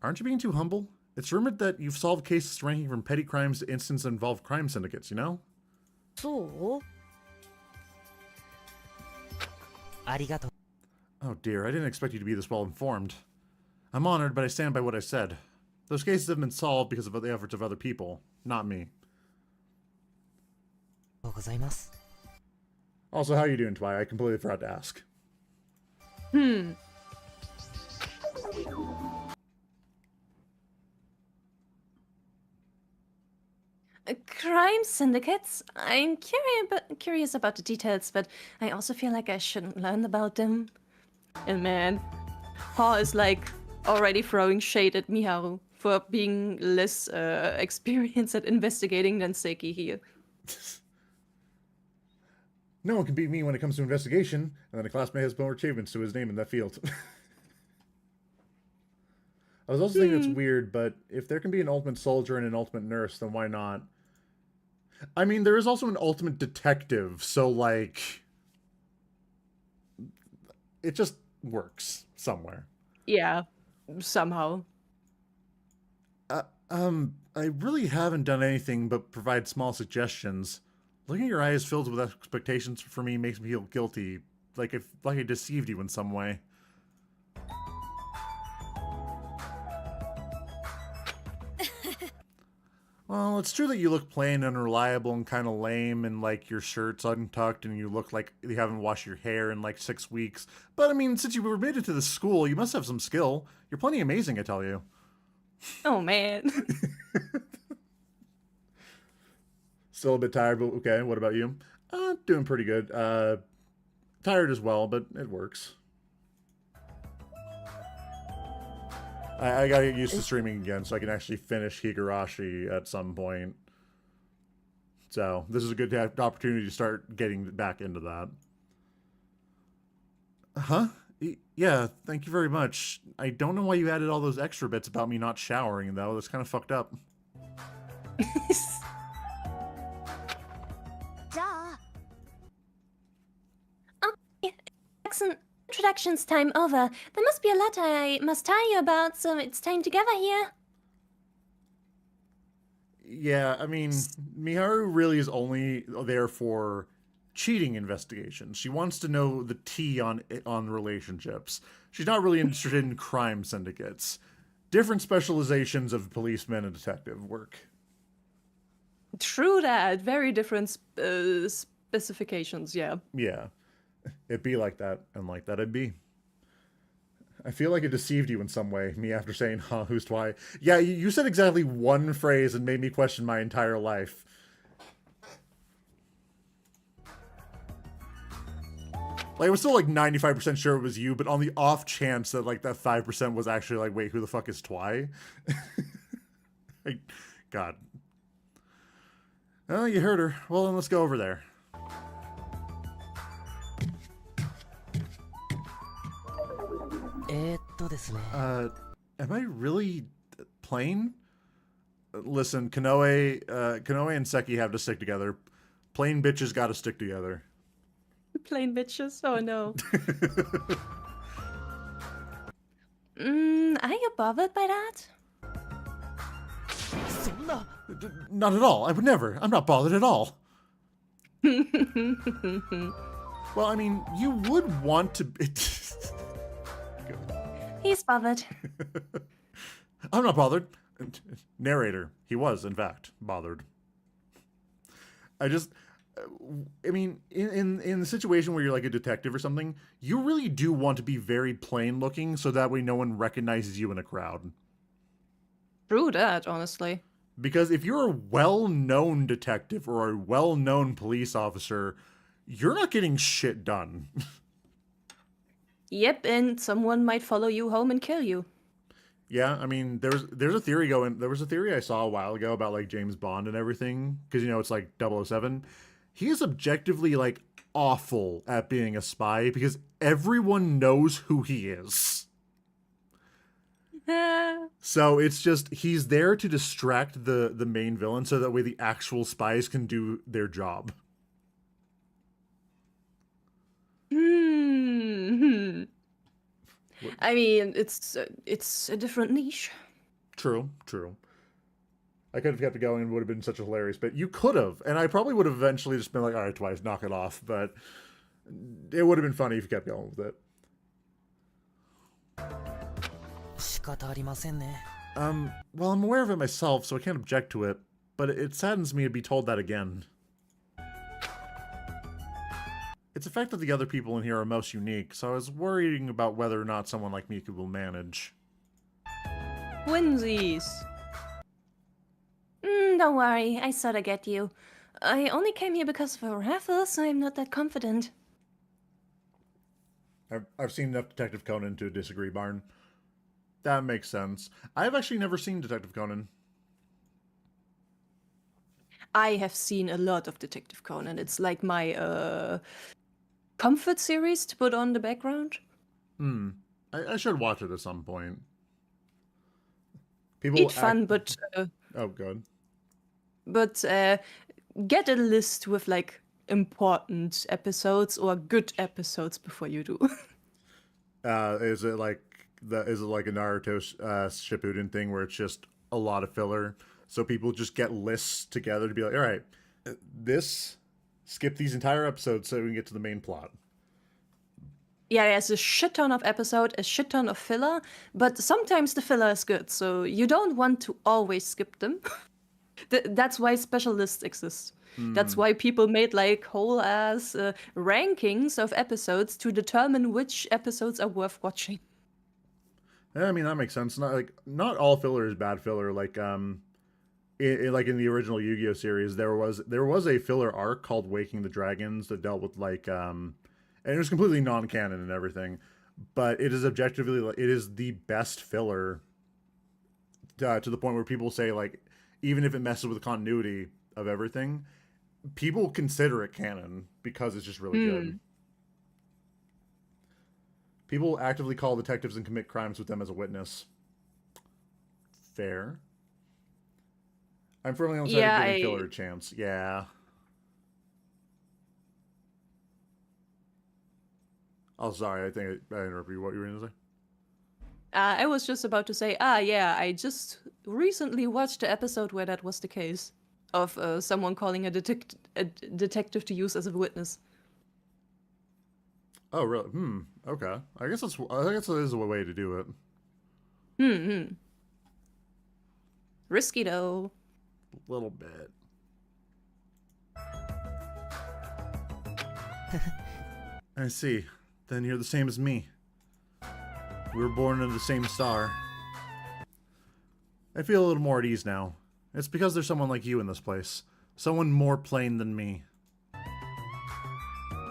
Aren't you being too humble? It's rumored that you've solved cases ranging from petty crimes to incidents that involve crime syndicates, you know? そう ありがとう Oh dear, I didn't expect you to be this well informed. I'm honored, but I stand by what I said. Those cases have been solved because of the efforts of other people, not me. ありがとうございます Also, how are you doing, Twy? I completely forgot to ask. Crime syndicates? I'm curious about the details, but I also feel like I shouldn't learn about them. And man, Ha is like already throwing shade at Miharu for being less experienced at investigating than Seki here. No one can beat me when it comes to investigation, and then a classmate has more achievements to his name in that field. I was also thinking it's weird, but if there can be an ultimate soldier and an ultimate nurse, then why not? I mean, there is also an ultimate detective, so, like... It just works somewhere. Yeah, somehow. I really haven't done anything but provide small suggestions. Looking at your eyes filled with expectations for me makes me feel guilty, like I deceived you in some way. Well, it's true that you look plain and unreliable and kind of lame, and like your shirt's untucked and you look like you haven't washed your hair in like 6 weeks. But I mean, since you were admitted to the school, you must have some skill. You're plenty amazing, I tell you. Oh man. Still a bit tired, but okay, what about you? Doing pretty good. Tired as well, but it works. I gotta get used to streaming again so I can actually finish Higurashi at some point. So, this is a good opportunity to start getting back into that. Huh? Yeah, thank you very much. I don't know why you added all those extra bits about me not showering, though. That's kind of fucked up. じゃあ Okay, excellent. Introductions time over. There must be a lot I must tell you about, so it's time to gather here. Yeah, I mean, Miharu really is only there for cheating investigations. She wants to know the tea on relationships. She's not really interested in crime syndicates. Different specializations of policeman and detective work. True that. Very different specifications, yeah. Yeah. It'd be like that, and like that it'd be. I feel like it deceived you in some way, me after saying, huh, who's Twy? Yeah, you said exactly one phrase and made me question my entire life. Like, I was still like 95% sure it was you, but on the off chance that like that 5% was actually like, wait, who the fuck is Twy? God. Oh, you heard her. Well, then let's go over there. Am I really plain? Listen, Kanoe and Seki have to stick together. Plain bitches gotta stick together. Plain bitches? Oh no. Are you bothered by that? Not at all. I would never. I'm not bothered at all. Well, I mean, you would want to... He's bothered. I'm not bothered. Narrator. He was, in fact, bothered. I mean, in the situation where you're like a detective or something, you really do want to be very plain looking so that way no one recognizes you in a crowd. True that, honestly. Because if you're a well-known detective or a well-known police officer, you're not getting shit done. Yep, and someone might follow you home and kill you. Yeah, I mean, there's a theory there was a theory I saw a while ago about like James Bond and everything, because you know it's like 007. He is objectively like awful at being a spy because everyone knows who he is. So it's just he's there to distract the main villain so that way the actual spies can do their job. I mean, it's a different niche. True. I could have kept it going and would have been such a hilarious bit. You could have, and I probably would have eventually just been like, all right, twice, knock it off. But it would have been funny if you kept going with it. 仕方ありませんね。 Well, I'm aware of it myself, so I can't object to it. But it saddens me to be told that again. It's a fact that the other people in here are most unique, so I was worrying about whether or not someone like me will manage. Twinsies. Don't worry, I sorta get you. I only came here because of a raffle, so I'm not that confident. I've seen enough Detective Conan to disagree, Barn. That makes sense. I've actually never seen Detective Conan. I have seen a lot of Detective Conan. It's like my comfort series to put on the background. I should watch it at some point. It's fun, but oh, good. But get a list with like important episodes or good episodes before you do. Is it like a Naruto Shippuden thing where it's just a lot of filler? So people just get lists together to be like, all right, skip these entire episodes so we can get to the main plot. Yeah, there's a shit ton of episode, a shit ton of filler, but sometimes the filler is good, so you don't want to always skip them. That's why special lists exist. That's why people made like whole ass rankings of episodes to determine which episodes are worth watching. Yeah, I mean, that makes sense. Not all filler is bad filler. Like like in the original Yu-Gi-Oh series, there was a filler arc called Waking the Dragons that dealt with like and it was completely non-canon and everything, but it is objectively it is the best filler to the point where people say like even if it messes with the continuity of everything, people consider it canon because it's just really good. People actively call detectives and commit crimes with them as a witness. Fair. I'm firmly on the side of giving filler a chance. Yeah. Oh, sorry. I think I interrupted you. What you were going to say? I was just about to say, yeah, I just recently watched the episode where that was the case of someone calling a detective to use as a witness. Oh, really? Okay. I guess that is a way to do it. Risky though. A little bit. I see. Then you're the same as me. We were born under the same star. I feel a little more at ease now. It's because there's someone like you in this place. Someone more plain than me.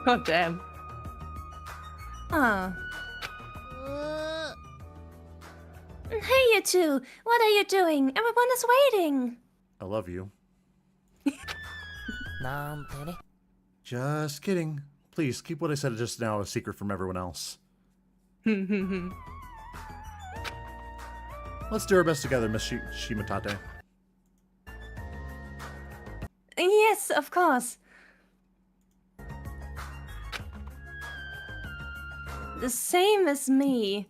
God damn. Hey, you two! What are you doing? Everyone is waiting! I love you. なんてね。 Just kidding. Please, keep what I said just now a secret from everyone else. Let's do our best together, Miss Shimatate. Yes, of course. The same as me.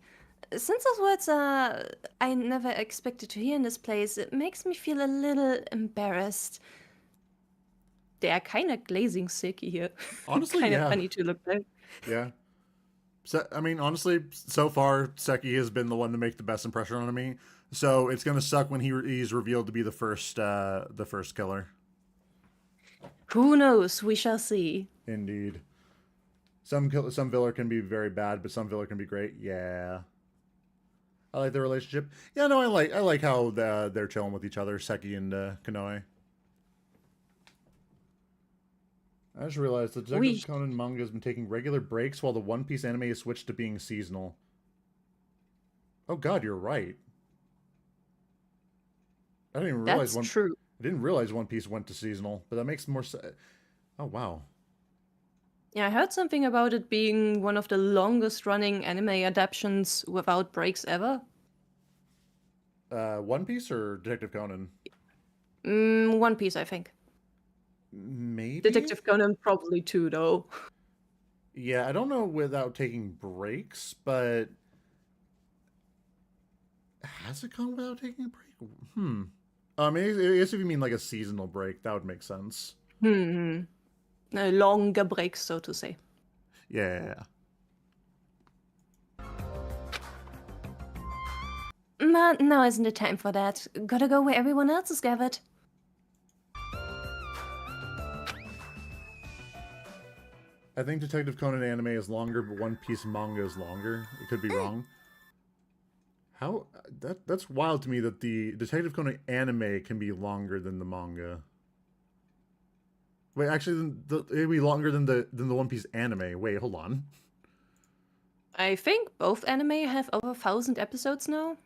Since those words are I never expected to hear in this place, it makes me feel a little embarrassed. They are kind of glazing Seki here. Honestly, kind yeah. of funny to look at. Yeah. I mean, honestly, so far, Seki has been the one to make the best impression on me. So it's gonna suck when he's revealed to be the first killer. Who knows? We shall see. Indeed. Some villain can be very bad, but some villain can be great. Yeah. I like their relationship. Yeah, no, I like how they're chilling with each other, Seki and Konoe. I just realized the Detective Conan manga has been taking regular breaks while the One Piece anime has switched to being seasonal. Oh god, you're right. I didn't even realize true. I didn't realize One Piece went to seasonal, but that makes more sense. Oh wow. Yeah, I heard something about it being one of the longest running anime adaptations without breaks ever. One Piece or Detective Conan? One Piece, I think. Maybe? Detective Conan probably too, though. Yeah, I don't know without taking breaks, but has it gone without taking a break? I guess if you mean like a seasonal break, that would make sense. A longer break, so to say. Yeah. But now isn't the time for that. Gotta go where everyone else is gathered. I think Detective Conan anime is longer, but One Piece manga is longer. It could be wrong. How that's wild to me that the Detective Conan anime can be longer than the manga. Wait, actually, it'd be longer than the One Piece anime. Wait, hold on. I think both anime have over 1,000 episodes now.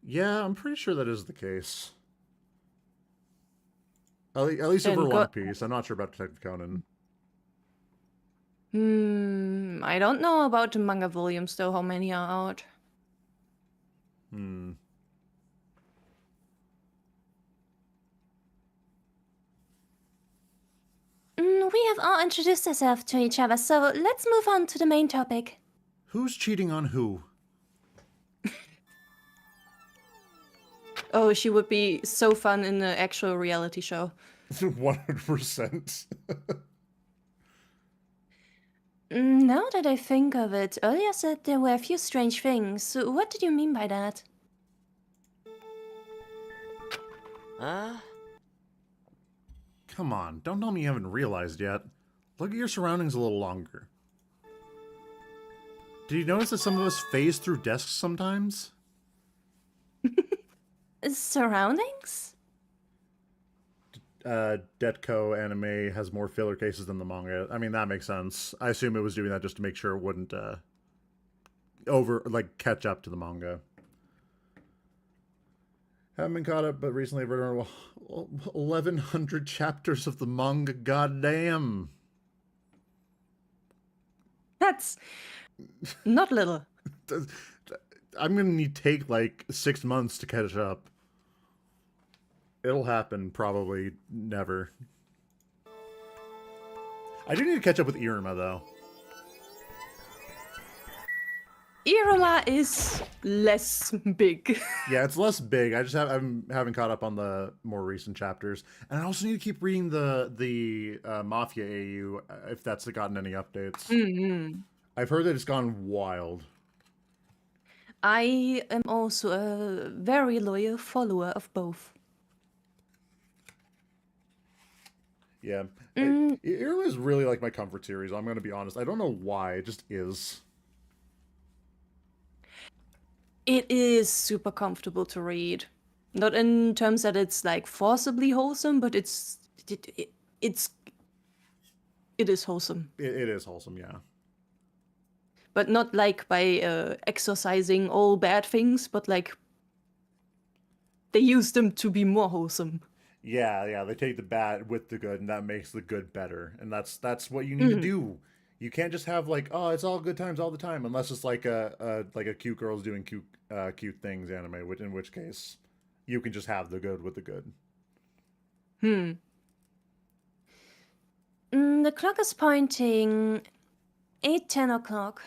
Yeah, I'm pretty sure that is the case. At least And over One Piece. I'm not sure about Detective Conan. I don't know about the manga volumes though, how many are out. We have all introduced ourselves to each other, so let's move on to the main topic. Who's cheating on who? Oh, she would be so fun in the actual reality show. 100%. Now that I think of it, earlier said there were a few strange things. What did you mean by that? Come on, don't tell me you haven't realized yet. Look at your surroundings a little longer. Did you notice that some of us phase through desks sometimes? Surroundings? Detco anime has more filler cases than the manga. I mean, that makes sense. I assume it was doing that just to make sure it wouldn't catch up to the manga. Haven't been caught up, but recently I've read around 1,100 chapters of the manga. Goddamn. That's not little. I'm gonna take like 6 months to catch up. It'll happen, probably never. I do need to catch up with Iruma, though. Iruma is less big. Yeah, it's less big. I haven't caught up on the more recent chapters, and I also need to keep reading the Mafia AU if that's gotten any updates. I've heard that it's gone wild. I am also a very loyal follower of both. Yeah, Iruma is really like my comfort series. I'm gonna be honest. I don't know why. It just is. It is super comfortable to read. Not in terms that it's like forcibly wholesome, but it is wholesome. It is wholesome, yeah. But not like by exorcising all bad things, but like they use them to be more wholesome. Yeah, they take the bad with the good, and that makes the good better. And that's what you need to do. You can't just have like, oh, it's all good times all the time, unless it's like a cute girls doing cute things anime, in which case you can just have the good with the good. The clock is pointing 8:10 o'clock.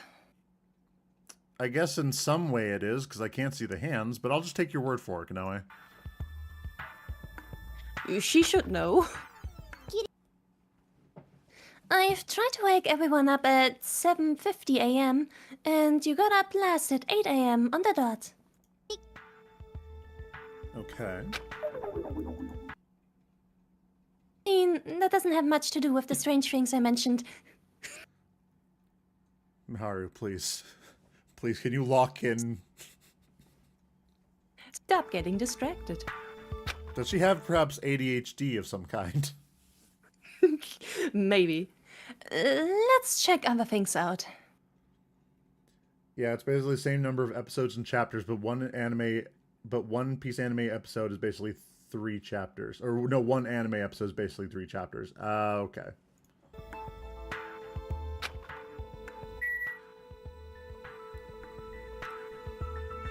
I guess in some way it is, because I can't see the hands, but I'll just take your word for it, Kanoe. She should know. I've tried to wake everyone up at 7:50 a.m., and you got up last at 8 a.m. on the dot. Okay. I mean, that doesn't have much to do with the strange things I mentioned. Miharu, please. Please, can you lock in? Stop getting distracted. Does she have perhaps ADHD of some kind? Maybe. Let's check other things out. Yeah, it's basically the same number of episodes and chapters, but One Piece anime episode is basically 3 chapters. Or no, one anime episode is basically 3 chapters. Okay.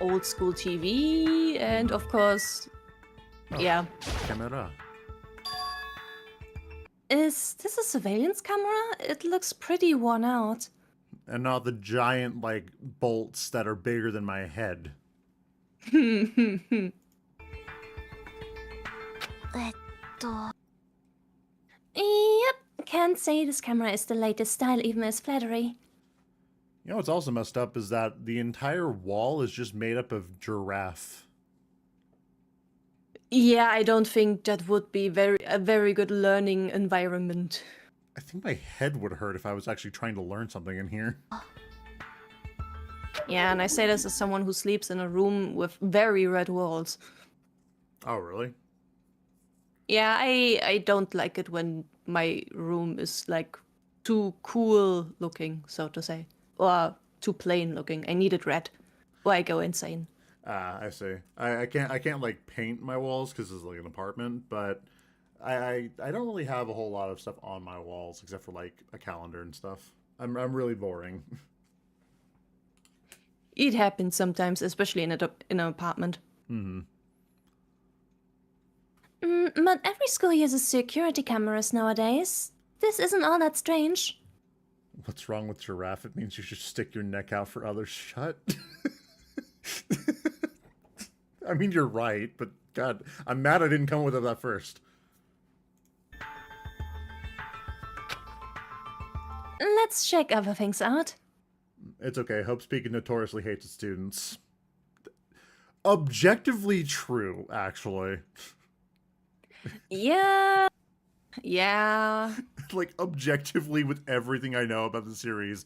Old school TV, and of course, yeah. Camera. Is this a surveillance camera? It looks pretty worn out. And not the giant, like, bolts that are bigger than my head. Yep, can't say this camera is the latest style even as flattery. You know what's also messed up is that the entire wall is just made up of giraffe. Yeah, I don't think that would be a very good learning environment. I think my head would hurt if I was actually trying to learn something in here. Yeah, and I say this as someone who sleeps in a room with very red walls. Oh, really? Yeah, I don't like it when my room is like too cool looking, so to say, or too plain looking. I need it red, or I go insane. Ah, I see. I can't like paint my walls because it's like an apartment, but I don't really have a whole lot of stuff on my walls except for like a calendar and stuff. I'm really boring. It happens sometimes, especially in an apartment. Mm-hmm. But every school uses security cameras nowadays. This isn't all that strange. What's wrong with giraffe? It means you should stick your neck out for others. Shut. I mean, you're right, but God, I'm mad I didn't come with that first. Let's check other things out. It's okay. Hope Speaking notoriously hates its students. Objectively true, actually. Yeah. Yeah. Like, objectively, with everything I know about the series,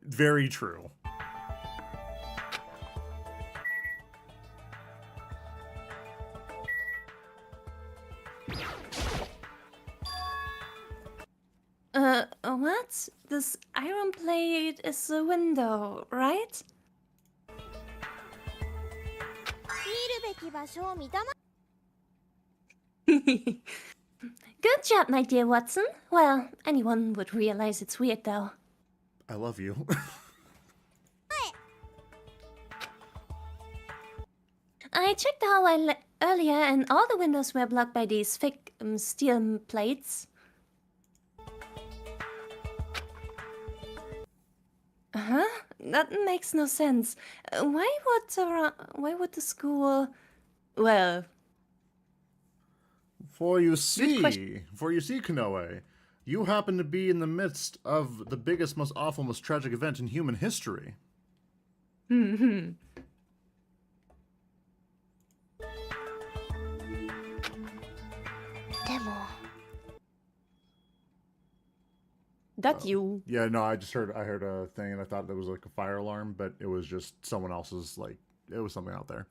very true. What? This iron plate is a window, right? Good job, my dear Watson. Well, anyone would realize it's weird, though. I love you. I checked the hallway earlier, and all the windows were blocked by these thick steel plates. Huh? That makes no sense. Why would the school... Well... For you see, Kanoe, you happen to be in the midst of the biggest, most awful, most tragic event in human history. Hmm. That you. Yeah, no, I heard a thing and I thought that was like a fire alarm, but it was just someone else's, like, it was something out there.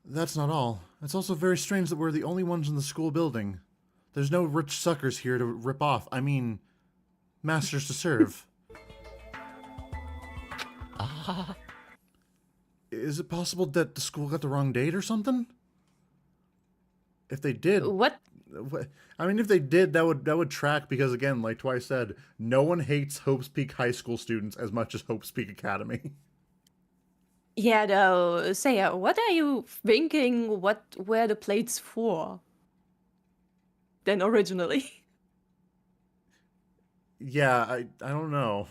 That's not all. It's also very strange that we're the only ones in the school building. There's no rich suckers here to rip off. I mean, masters to serve. Is it possible that the school got the wrong date or something? If they did... What? I mean, if they did, that would track because, again, like Twice said, no one hates Hope's Peak High School students as much as Hope's Peak Academy. Yeah, though, Seiya, what are you thinking? What were the plates for? Then originally. Yeah, I don't know.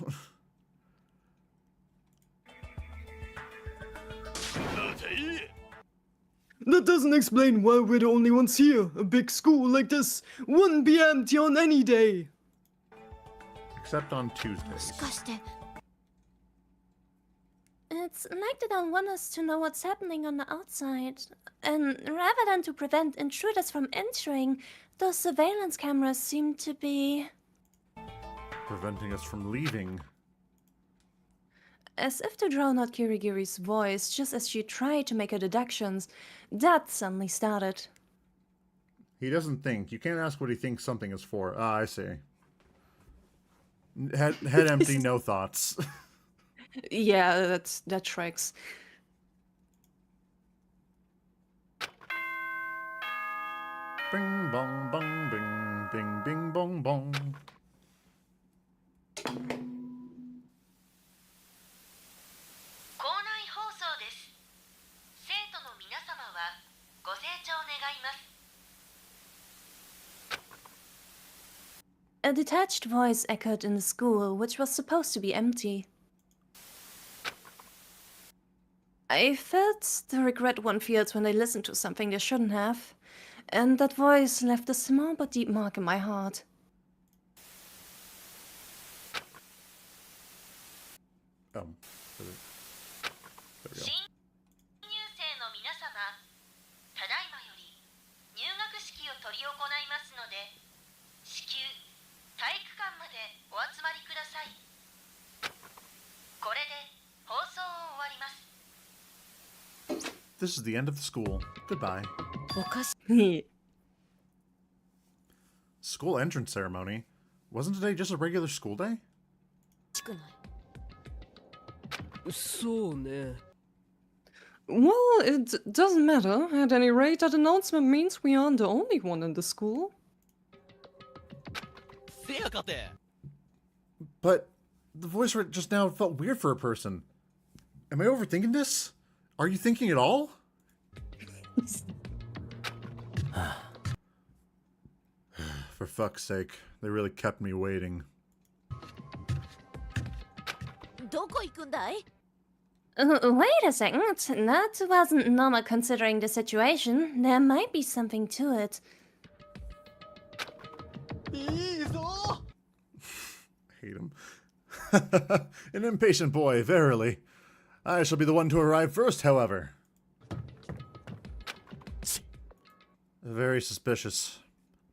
That doesn't explain why we're the only ones here. A big school like this wouldn't be empty on any day. Except on Tuesdays. It's like they don't want us to know what's happening on the outside. And rather than to prevent intruders from entering, those surveillance cameras seem to be... Preventing us from leaving. As if to drown out Kirigiri's voice, just as she tried to make her deductions, that suddenly started. He doesn't think. You can't ask what he thinks something is for. Ah, I see. Head empty, no thoughts. Yeah, that tracks. Bing bong bong bing bing bing bong bong. 校内放送です。生徒の皆様はご清聴願います。 A detached voice echoed in the school, which was supposed to be empty. I felt the regret one feels when they listen to something they shouldn't have. And that voice left a small but deep mark in my heart. There we go. 新入生の皆様、ただいまより入学式を執り行いますので、至急体育館までお集まりください。これで放送を終わります。 This is the end of the school. Goodbye. おかし School entrance ceremony? Wasn't today just a regular school day? くない。そうね。 Well, it doesn't matter. At any rate, that announcement means we aren't the only one in the school. せやかて But the voice just now felt weird for a person. Am I overthinking this? Are you thinking at all? For fuck's sake, they really kept me waiting. どこ行くんだい？ Wait a second. That wasn't normal considering the situation. There might be something to it. いいぞ Hate him. An impatient boy, verily. I shall be the one to arrive first, however. Very suspicious.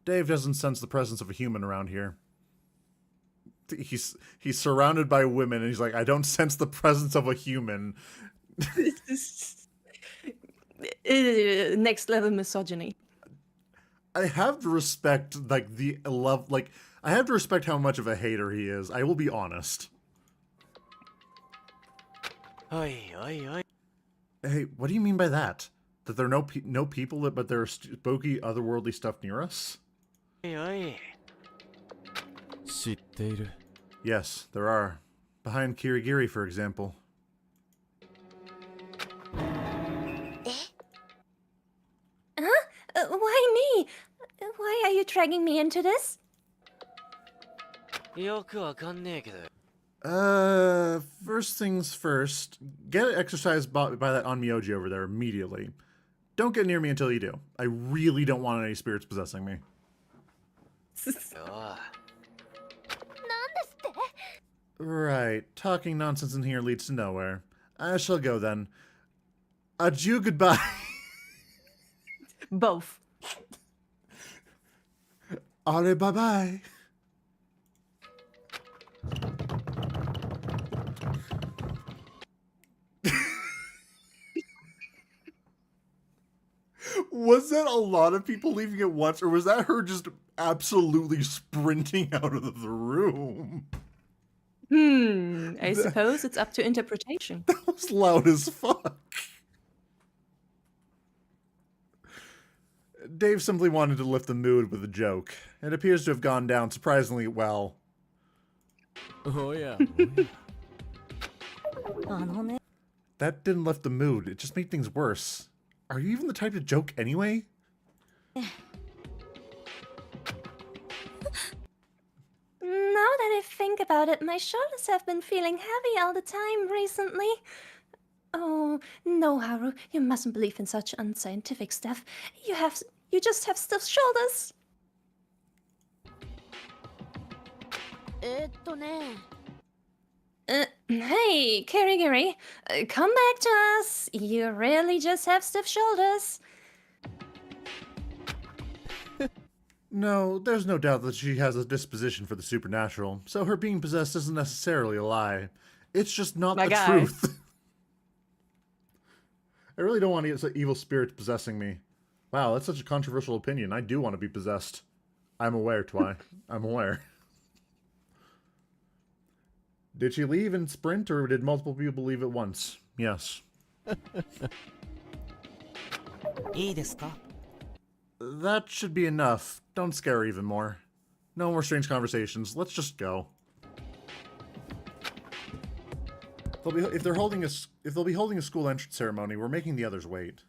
Dave doesn't sense the presence of a human around here. He's surrounded by women, and he's like, I don't sense the presence of a human. Next level misogyny. I have to respect, like, the love, like, I have to respect how much of a hater he is. I will be honest. おいおいおい Hey, what do you mean by that? That there are no people, but there are spooky, otherworldly stuff near us? おいおい知っている Yes, there are. Behind Kirigiri, for example. Huh? Why me? Why are you dragging me into this? よくわかんねえけど First things first, get exercised by that Onmyoji over there immediately. Don't get near me until you do. I really don't want any spirits possessing me. よ Right, talking nonsense in here leads to nowhere. I shall go then. Adieu, goodbye. Both. Allez, bye-bye. Was that a lot of people leaving at once, or was that her just absolutely sprinting out of the room? I suppose it's up to interpretation. That was loud as fuck. Dave simply wanted to lift the mood with a joke. It appears to have gone down surprisingly well. Oh yeah. That didn't lift the mood, it just made things worse. Are you even the type to joke anyway? Now that I think about it, my shoulders have been feeling heavy all the time recently. Oh, no, Haru, you mustn't believe in such unscientific stuff. You just have stiff shoulders. ね Hey, Kirigiri, come back to us. You really just have stiff shoulders. No, there's no doubt that she has a disposition for the supernatural, so her being possessed isn't necessarily a lie. It's just not My the guy. truth. I really don't want to get evil spirits possessing me. Wow, that's such a controversial opinion. I do want to be possessed. I'm aware, Twy. I'm aware. Did she leave and sprint, or did multiple people leave at once? Yes. いいですか That should be enough. Don't scare her even more. No more strange conversations. Let's just go. If they'll be holding a school entrance ceremony, we're making the others wait.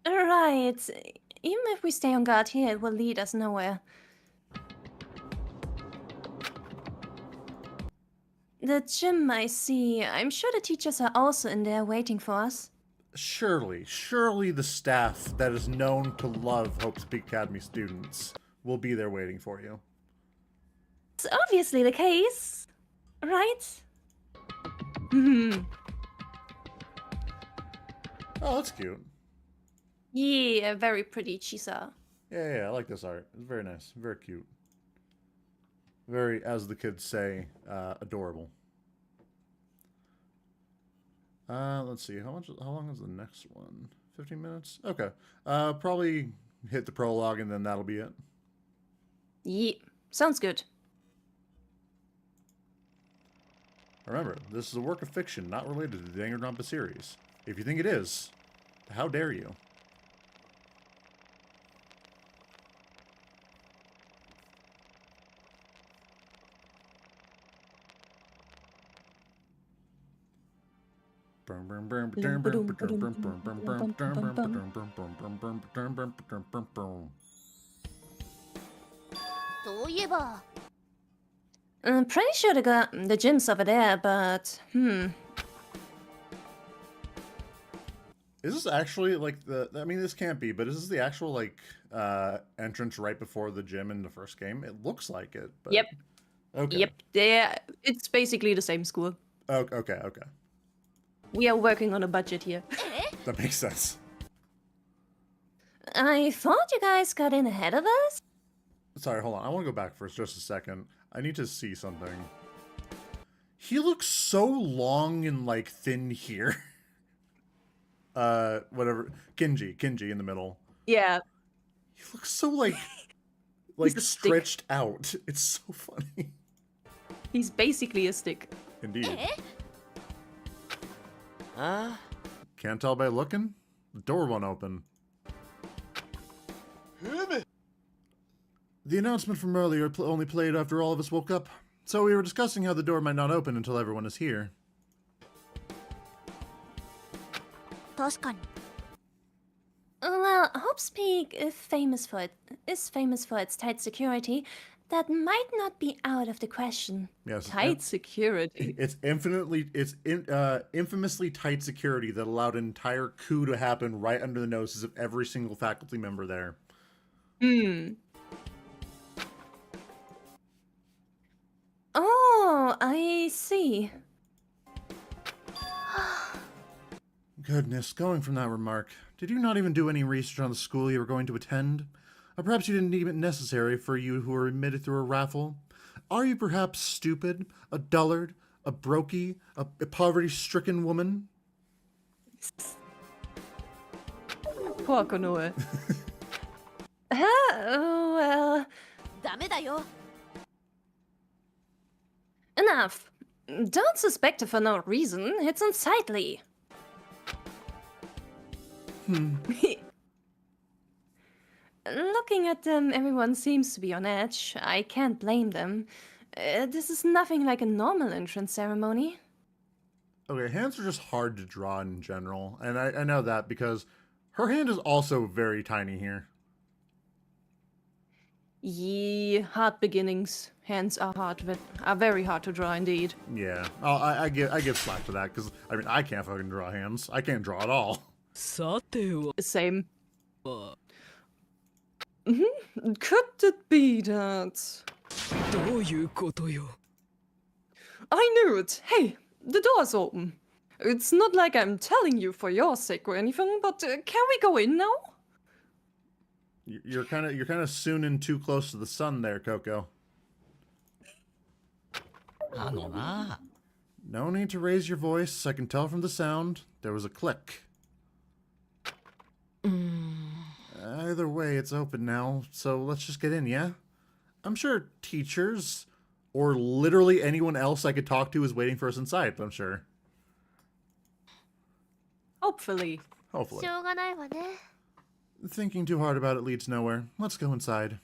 Right. Even if we stay on guard here, it will lead us nowhere. The gym, I see. I'm sure the teachers are also in there waiting for us. Surely the staff that is known to love Hope's Peak Academy students will be there waiting for you. It's obviously the case, right? Oh, that's cute. Yeah, very pretty, Chisa. Yeah, I like this art. It's very nice. Very cute. Very, as the kids say, adorable. Let's see. How long is the next one? 15 minutes? Okay. Probably hit the prologue and then that'll be it. Yeah, sounds good. Remember, this is a work of fiction not related to the Danganronpa series. If you think it is, how dare you? I'm pretty sure the gym's over there, but Is this actually like I mean, this can't be, but is this the actual like entrance right before the gym in the first game? It looks like it. But... Yep. Okay. Yep. It's basically the same school. Oh, okay. We are working on a budget here. That makes sense. I thought you guys got in ahead of us. Sorry, hold on. I want to go back for just a second. I need to see something. He looks so long and like thin here. Whatever. Kinji in the middle. Yeah. He looks so like stretched out. It's so funny. He's basically a stick. Indeed. Can't tell by looking? The door won't open. The announcement from earlier only played after all of us woke up, so we were discussing how the door might not open until everyone is here. Well, Hope's Peak is famous for its tight security. That might not be out of the question. Yes. Tight security. It's infamously tight security that allowed an entire coup to happen right under the noses of every single faculty member there. Oh, I see. Goodness, going from that remark, did you not even do any research on the school you were going to attend? Or perhaps you didn't deem it necessary for you who were admitted through a raffle? Are you perhaps stupid, a dullard, a brokey, a poverty-stricken woman? Poor Konoe. Well... Enough. Don't suspect her for no reason. It's unsightly. Looking at them, everyone seems to be on edge. I can't blame them. This is nothing like a normal entrance ceremony. Okay, hands are just hard to draw in general, and I know that because her hand is also very tiny here. Yeah, hard beginnings. Hands are very hard to draw indeed. Yeah, I give slack to that because I mean I can't fucking draw hands. I can't draw at all. Same. Could it be that? I knew it. Hey, the door's open. It's not like I'm telling you for your sake or anything, but can we go in now? You're kind of sooning too close to the sun there, Coco. No need to raise your voice. I can tell from the sound. There was a click. Either way, it's open now, so let's just get in, yeah? I'm sure teachers, or literally anyone else I could talk to is waiting for us inside, I'm sure. Hopefully. Thinking too hard about it leads nowhere. Let's go inside.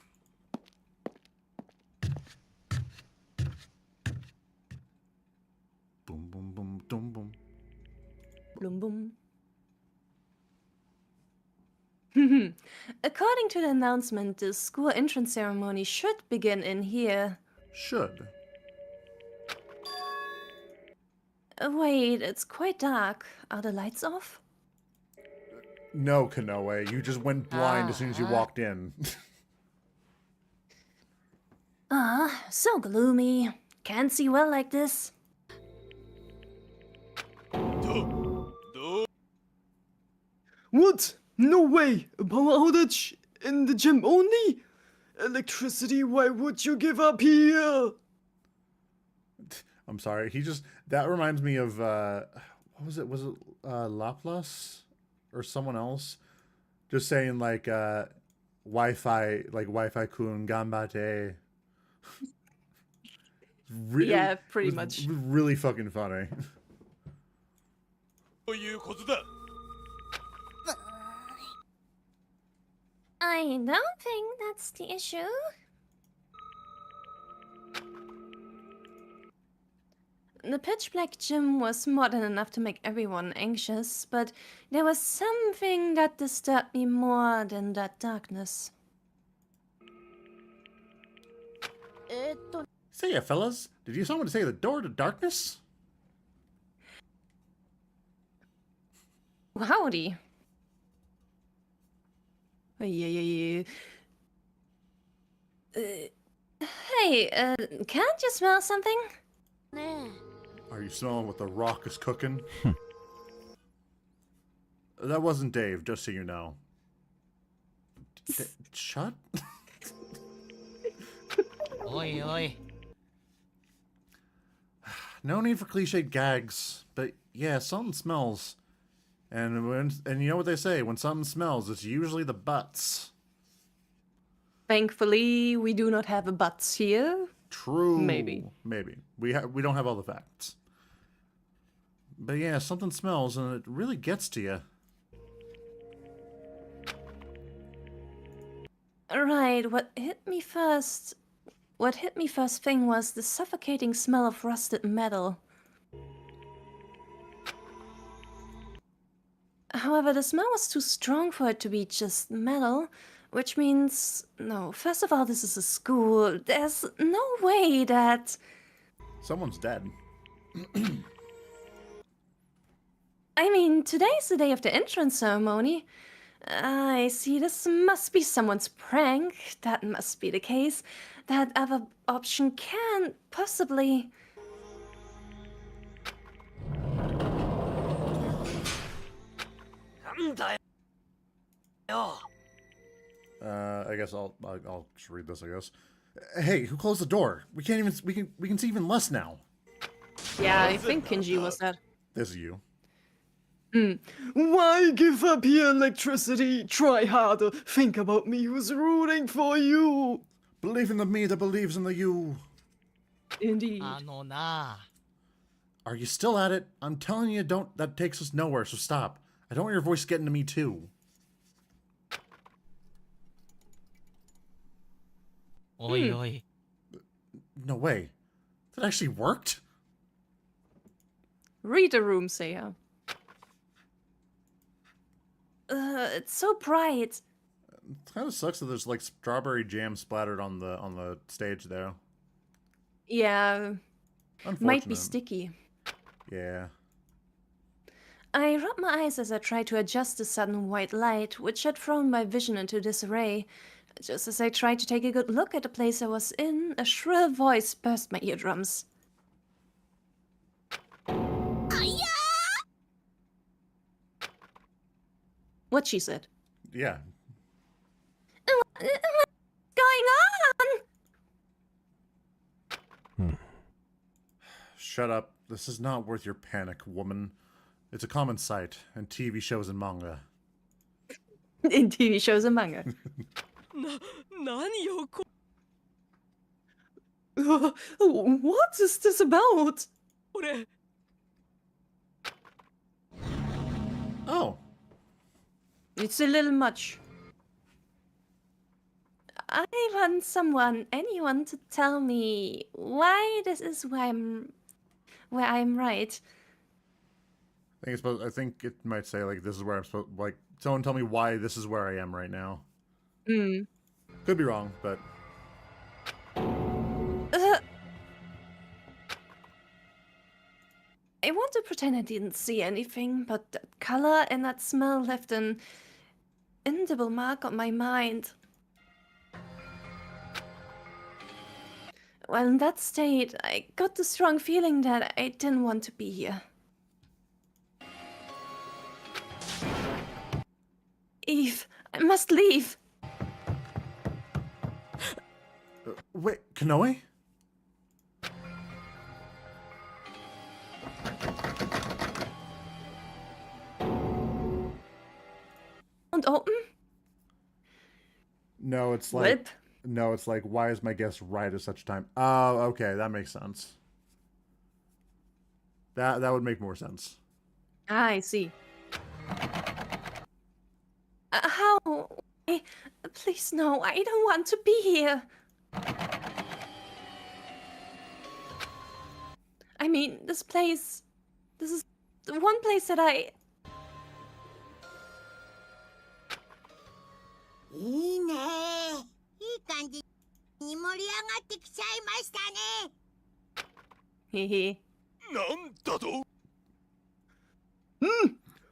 Boom, boom, boom, boom, boom. Boom, boom. According to the announcement, the school entrance ceremony should begin in here. Should. Wait, it's quite dark. Are the lights off? No, Kanoe, you just went blind as soon as you walked in. Ah, so gloomy. Can't see well like this. What? No way! A power outage? In the gym only? Electricity, why would you give up here? I'm sorry. That reminds me of what was it? Was it Laplace or someone else? Just saying like Wi-Fi, like Wi-Fi kun ganbate. Yeah, pretty much. Really fucking funny. ということだ。 I don't think that's the issue. The pitch black gym was more than enough to make everyone anxious, but there was something that disturbed me more than that darkness. Say ya, fellas. Did you someone say the door to darkness? Howdy. Yeah. Hey, can't you smell something? Are you smelling what the Rock is cooking? That wasn't Dave, just so you know. Shut? Oi, oi. No need for cliched gags, but yeah, something smells. And you know what they say, when something smells, it's usually the butts. Thankfully, we do not have a butts here. True. Maybe. We don't have all the facts. But yeah, something smells and it really gets to you. Right, what hit me first thing was the suffocating smell of rusted metal. However, the smell was too strong for it to be just metal, which means, no, first of all, this is a school. There's no way that... Someone's dead. I mean, today's the day of the entrance ceremony. I see, this must be someone's prank. That must be the case. That other option can't possibly... I guess I'll just read this, I guess. Hey, who closed the door? We can see even less now. Yeah, I think Kinji was that. This is you. Why give up your electricity? Try harder. Think about me who's rooting for you. Believe in the me that believes in the you. Indeed. Are you still at it? I'm telling you, that takes us nowhere, so stop. I don't want your voice getting to me too. Oi, oi. No way. That actually worked? Read the room, Seiya. It's so bright. It kind of sucks that there's like strawberry jam splattered on the stage there. Yeah. Might be Unfortunate. sticky. Yeah. I rubbed my eyes as I tried to adjust the sudden white light, which had thrown my vision into disarray. Just as I tried to take a good look at the place I was in, a shrill voice burst my eardrums. What she said. Yeah. What's going on? Shut up. This is not worth your panic, woman. It's a common sight in TV shows and manga. In TV shows and manga. What is this about? Oh. It's a little much. I want anyone to tell me why this is where I'm right. I think it might say like this is where I'm supposed. Like someone tell me why this is where I am right now. Could be wrong, but I want to pretend I didn't see anything, but that color and that smell left an indelible mark on my mind. Well, in that state, I got the strong feeling that I didn't want to be here. Eve, I must leave. Wait, Kanoe? And open? No, it's like... Whip? No, it's like, why is my guest right at such a time? Oh, okay, that makes sense. That would make more sense. I see. How? Please, no, I don't want to be here. I mean, this is the one place that I... いいね。いい感じに盛り上がってきちゃいましたね。Hehe. なんだと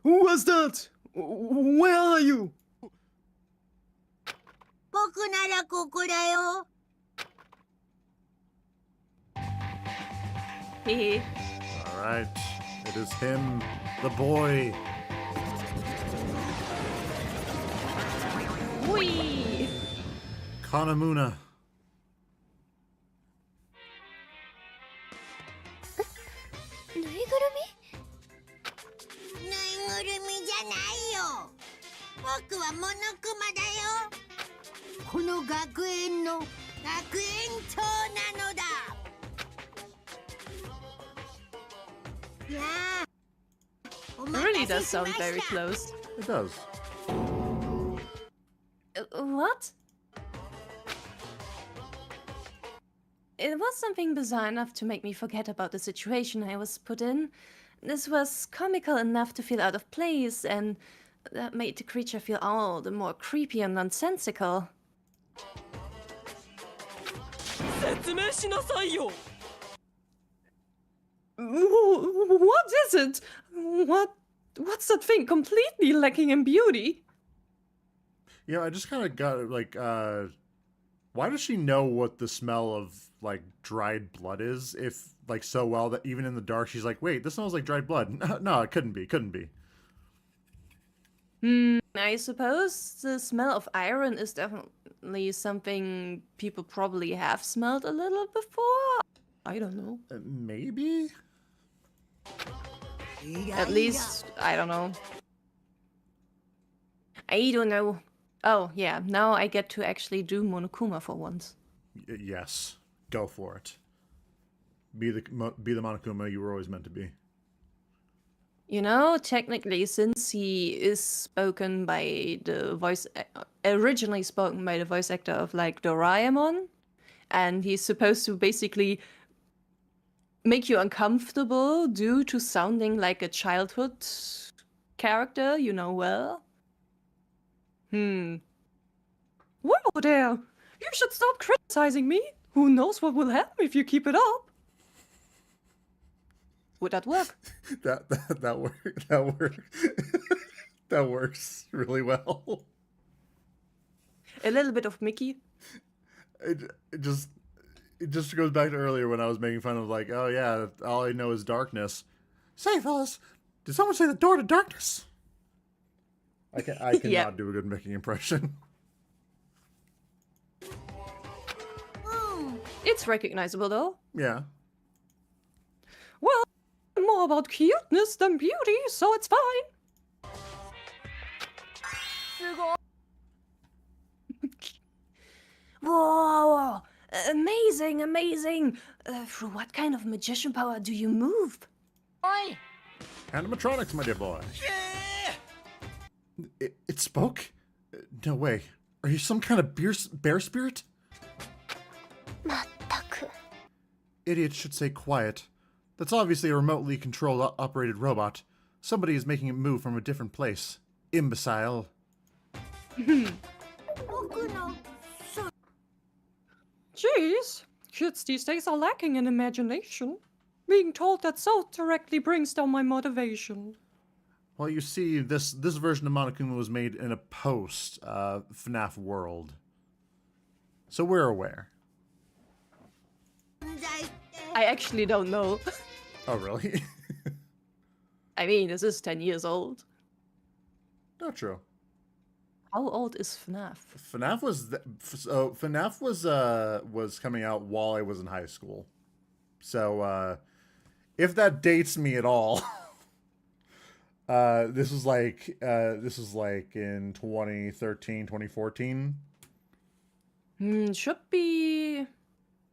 Who was that? Where are you? 僕ならここだよ。Hehe. Alright, it is him, the boy. Whee! Kanamuna. ぬいぐるぬいぐるみじゃないよ。僕はモノクマだよ。この学園の学園長なのだ。いやあ、お It 待 really た does せしま sound し very た。 close. It does. What? It was something bizarre enough to make me forget about the situation I was put in. This was comical enough to feel out of place, and that made the creature feel all the more creepy and nonsensical. 説明しなさいよ。 What is it? What's that thing completely lacking in beauty? You know, I just kind of got, like, why does she know what the smell of, like, dried blood is, if, like, so well that even in the dark she's like, wait, this smells like dried blood. No, it couldn't be. I suppose the smell of iron is definitely something people probably have smelled a little before. I don't know. Maybe? At least, I don't know. I don't know. Oh, yeah, now I get to actually do Monokuma for once. Yes. Go for it. Be the Monokuma you were always meant to be. You know, technically, since he is spoken by the voice... originally spoken by the voice actor of, like, Doraemon, and he's supposed to basically make you uncomfortable due to sounding like a childhood character you know well. Whoa there! You should stop criticizing me! Who knows what will happen if you keep it up? Would that work? That works really well. A little bit of Mickey. It just goes back to earlier when I was making fun of, like, oh yeah, all I know is darkness. Say, fellas, did someone say the door to darkness? I cannot Yep. do a good Mickey impression. It's recognizable though. Yeah. Well, more about cuteness than beauty, so it's fine. Whoa! Amazing, amazing! Through what kind of magician power do you move? Oi! Animatronics, my dear boy. It spoke? No way. Are you some kind of bear spirit? まったく。 Idiots should say quiet. That's obviously a remotely controlled operated robot. Somebody is making it move from a different place. Imbecile. Jeez, kids these days are lacking in imagination. Being told that so directly brings down my motivation. Well, you see, this version of Monokuma was made in a post FNAF world, so we're aware. I actually don't know. Oh, really? I mean, this is 10 years old. Not true. How old is FNAF? FNAF was coming out while I was in high school, so if that dates me at all. This was like in 2013, 2014. Should be...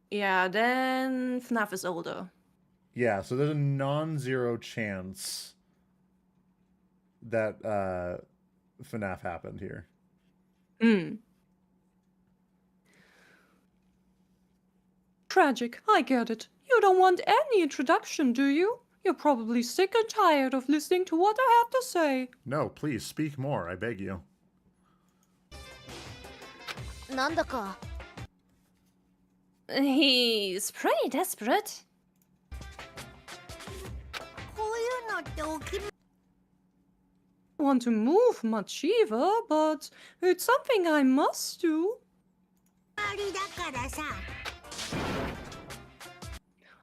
Yeah, then FNAF is older. Yeah, so there's a non-zero chance that FNAF happened here. Tragic, I get it. You don't want any introduction, do you? You're probably sick and tired of listening to what I have to say. No, please, speak more, I beg you. なんだか He's pretty desperate. こういうのってお決ま Want to move much either, but it's something I must do. りだからさ。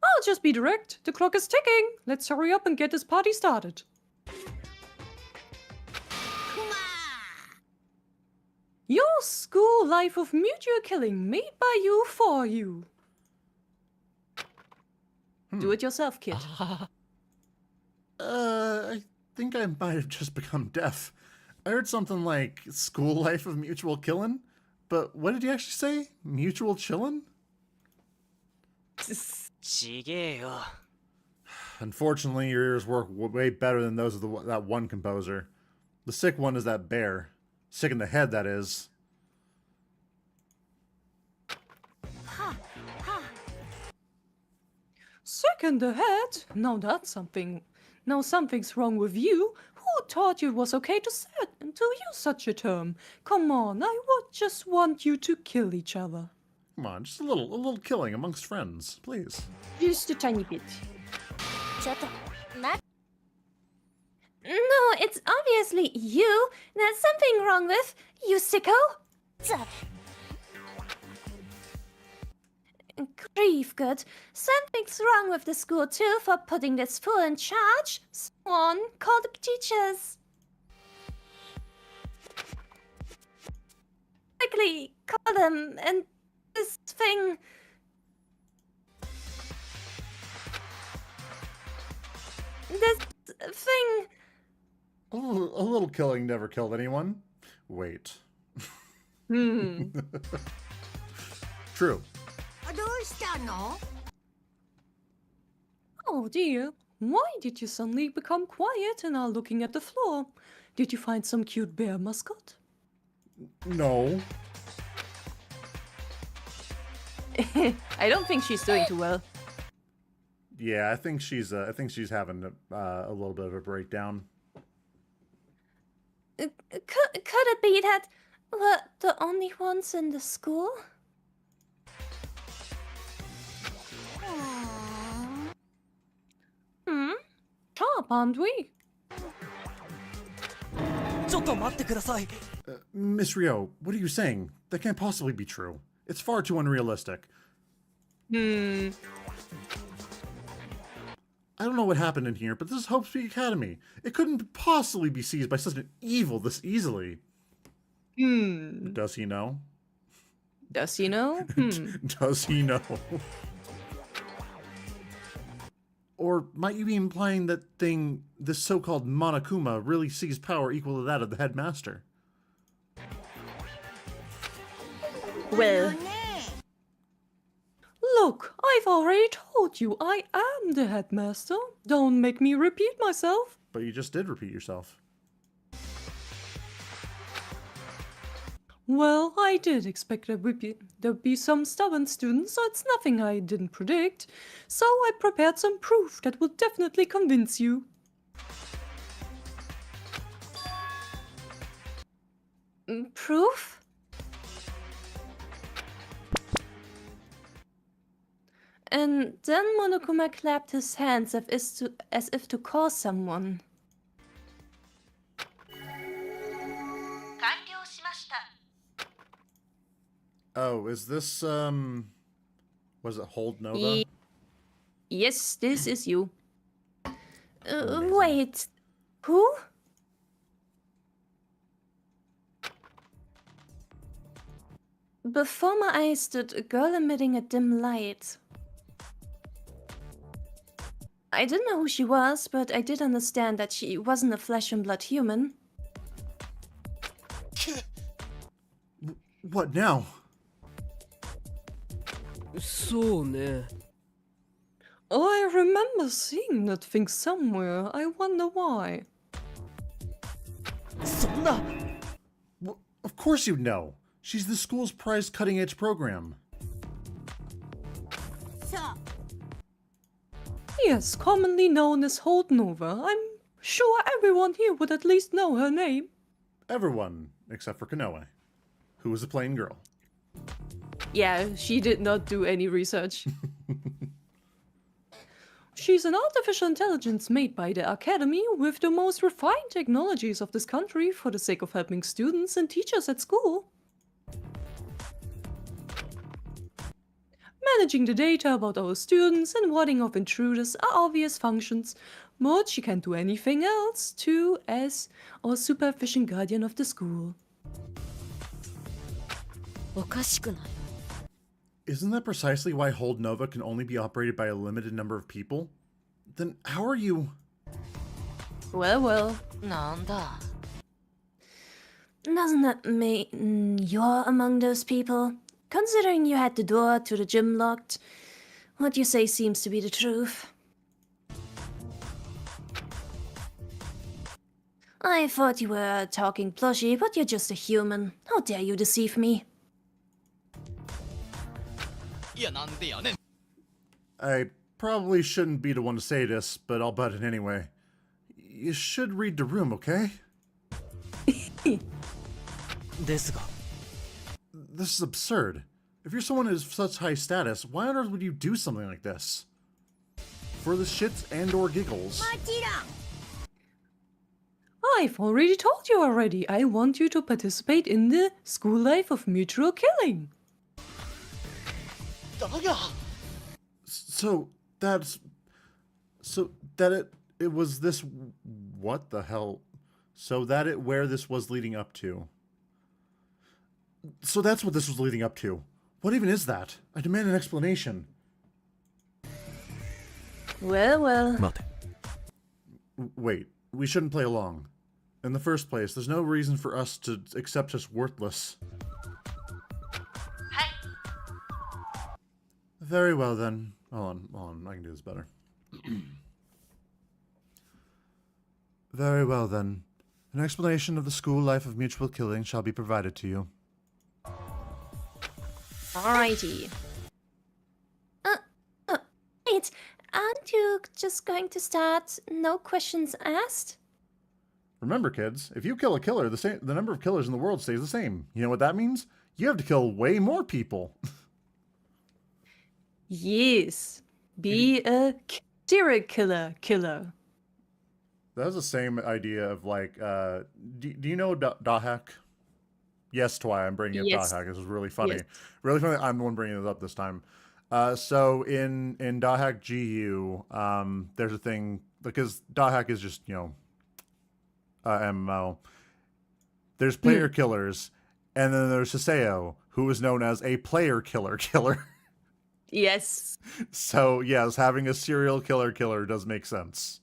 I'll just be direct. The clock is ticking. Let's hurry up and get this party started. Your school life of mutual killing made by you for you. Do it yourself, kid. I think I might have just become deaf. I heard something like school life of mutual killing, but what did you actually say? Mutual chillin'? ちげえよ。 Unfortunately, your ears work way better than those of that one composer. The sick one is that bear. Sick in the head, that is. Sick in the head? Now that's something. Now something's wrong with you. Who taught you it was okay to use such a term? Come on, I would just want you to kill each other. Come on, just a little killing amongst friends, please. Just a tiny bit. ちょっとな No, it's obviously you. There's something wrong with you, sicko. Grief, good. Something's wrong with the school too for putting this fool in charge. Swan, call the teachers. Quickly, call them and this thing. This thing. A little killing never killed anyone. Wait. True. どうしたの Oh dear, why did you suddenly become quiet and are looking at the floor? Did you find some cute bear mascot? No. I don't think she's doing too well. Yeah, I think she's having a little bit of a breakdown. Could it be that we're the only ones in the school? Sharp, aren't we? ちょっと待ってください。 Miss Rio, what are you saying? That can't possibly be true. It's far too unrealistic. I don't know what happened in here, but this is Hope Speak Academy. It couldn't possibly be seized by such an evil this easily. Does he know? Does he know? Does he know? Or might you be implying that this so-called Monokuma, really seized power equal to that of the headmaster? Well, Look, I've already told you I am the headmaster. Don't make me repeat myself. But you just did repeat yourself. Well, I did expect there'd be some stubborn students, so it's nothing I didn't predict. So I prepared some proof that will definitely convince you. Proof? And then Monokuma clapped his hands as if to call someone. 完了しました。 Oh, is this, was it Hold Nova? Yes, this is you. Wait. Who? Before my eyes stood a girl emitting a dim light. I didn't know who she was, but I did understand that she wasn't a flesh and blood human. What now? そうね。I remember seeing that thing somewhere. I wonder why. そんな Of course you'd know. She's the school's prize cutting-edge program. Yes, commonly known as Hold Nova. I'm sure everyone here would at least know her name. Everyone, except for Kanoe, who was a plain girl. Yeah, she did not do any research. She's an artificial intelligence made by the Academy with the most refined technologies of this country for the sake of helping students and teachers at school. Managing the data about our students and warding off intruders are obvious functions, but she can't do anything else too as our super efficient guardian of the school. おかしくない？ Isn't that precisely why Hold Nova can only be operated by a limited number of people? Then how are you... Well, well. なんだ Doesn't that mean you're among those people? Considering you had the door to the gym locked, what you say seems to be the truth. I thought you were a talking plushie, but you're just a human. How dare you deceive me? いやなんでやねん I probably shouldn't be the one to say this, but I'll butt it anyway. You should read the room, okay? ですが This is absurd. If you're someone of such high status, why on earth would you do something like this? For the shits and or giggles. I've already told you already. I want you to participate in the school life of mutual killing. だが So that's... So that it was this... What the hell? So that it where this was leading up to. So that's what this was leading up to. What even is that? I demand an explanation. Well, well. 待て Wait, we shouldn't play along. In the first place, there's no reason for us to accept us worthless. はい。 Very well then. Hold on, I can do this better. Very well then. An explanation of the school life of mutual killing shall be provided to you. Alrighty. Wait, aren't you just going to start no questions asked? Remember, kids, if you kill a killer, the number of killers in the world stays the same. You know what that means? You have to kill way more people. Yes. Be a serial killer. That's the same idea of like, do you know Dahak? Yes, Twy, I'm bringing up Yes. Dahak. This is really funny. Yes. Really funny. I'm the one bringing it up this time. So in Dahak GU, there's a thing, because Dahak is just, you know, MMO. There's player killers, and then there's Saseo, who is known as a player killer. Yes. So, yes, having a serial killer does make sense.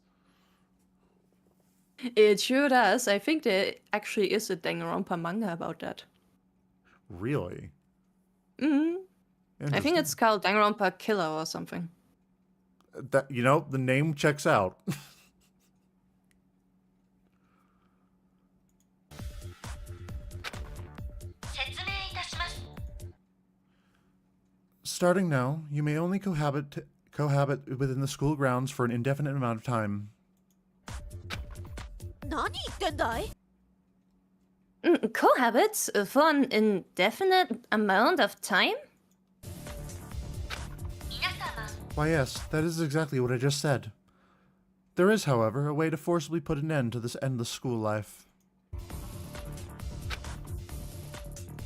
It sure does. I think there actually is a Danganronpa manga about that. Really? I think it's called Danganronpa Killer or something. That, you know, the name checks out. Starting now, you may only cohabit within the school grounds for an indefinite amount of time. 何言ってんだい？ Cohabit for an indefinite amount of time? 皆様 Why yes, that is exactly what I just said. There is, however, a way to forcibly put an end to this endless school life.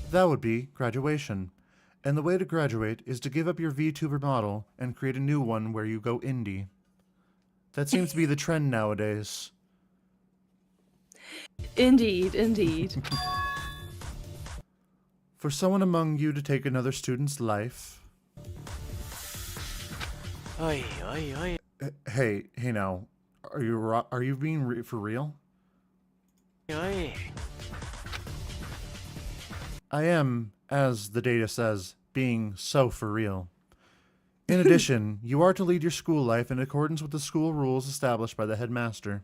That would be graduation. And the way to graduate is to give up your VTuber model and create a new one where you go indie. That seems to be the trend nowadays. Indeed, indeed. For someone among you to take another student's life... Oi, oi, oi. Hey now. Are you being for real? Oi. I am, as the data says, being so for real. In addition, you are to lead your school life in accordance with the school rules established by the headmaster.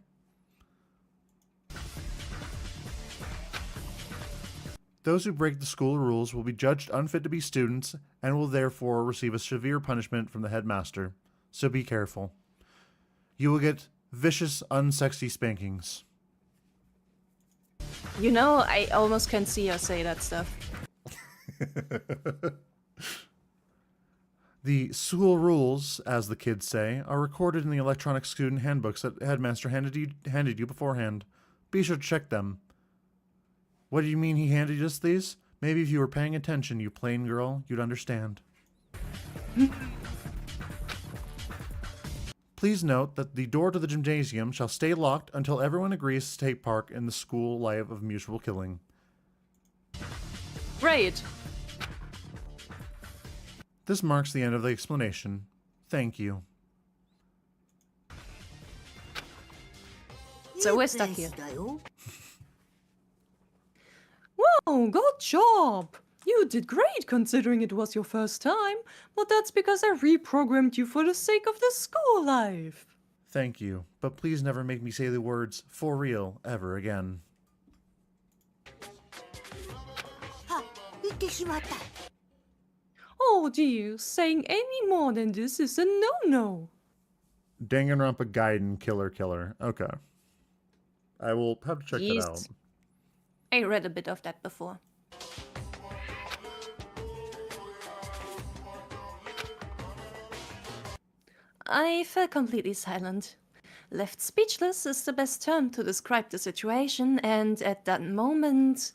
Those who break the school rules will be judged unfit to be students and will therefore receive a severe punishment from the headmaster, so be careful. You will get vicious, unsexy spankings. You know, I almost can see her say that stuff. The school rules, as the kids say, are recorded in the electronic student handbooks that the headmaster handed you beforehand. Be sure to check them. What do you mean he handed us these? Maybe if you were paying attention, you plain girl, you'd understand. Please note that the door to the gymnasium shall stay locked until everyone agrees to take part in the school life of mutual killing. Great. This marks the end of the explanation. Thank you. So we're stuck here. Wow, good job! You did great considering it was your first time, but that's because I reprogrammed you for the sake of the school life. Thank you, but please never make me say the words "for real" ever again. Oh dear, saying any more than this is a no-no. Danganronpa Gaiden Killer. Okay. I will have to check that out. I read a bit of that before. I fell completely silent. Left speechless is the best term to describe the situation, and at that moment...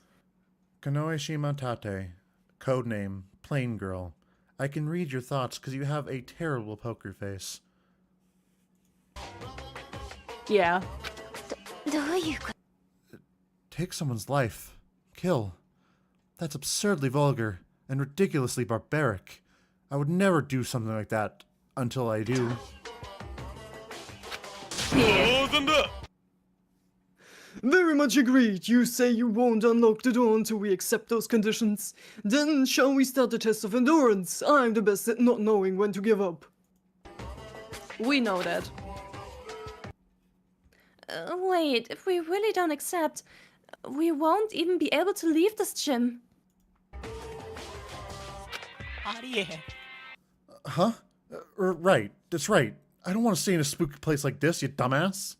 Kanoe Shimatate, codename Plain Girl. I can read your thoughts because you have a terrible poker face. Yeah. Take someone's life. Kill. That's absurdly vulgar and ridiculously barbaric. I would never do something like that until I do. Very much agreed. You say you won't unlock the door until we accept those conditions. Then shall we start the test of endurance? I'm the best at not knowing when to give up. We know that. Wait, if we really don't accept, we won't even be able to leave this gym. Huh? Right, that's right. I don't want to stay in a spooky place like this, you dumbass.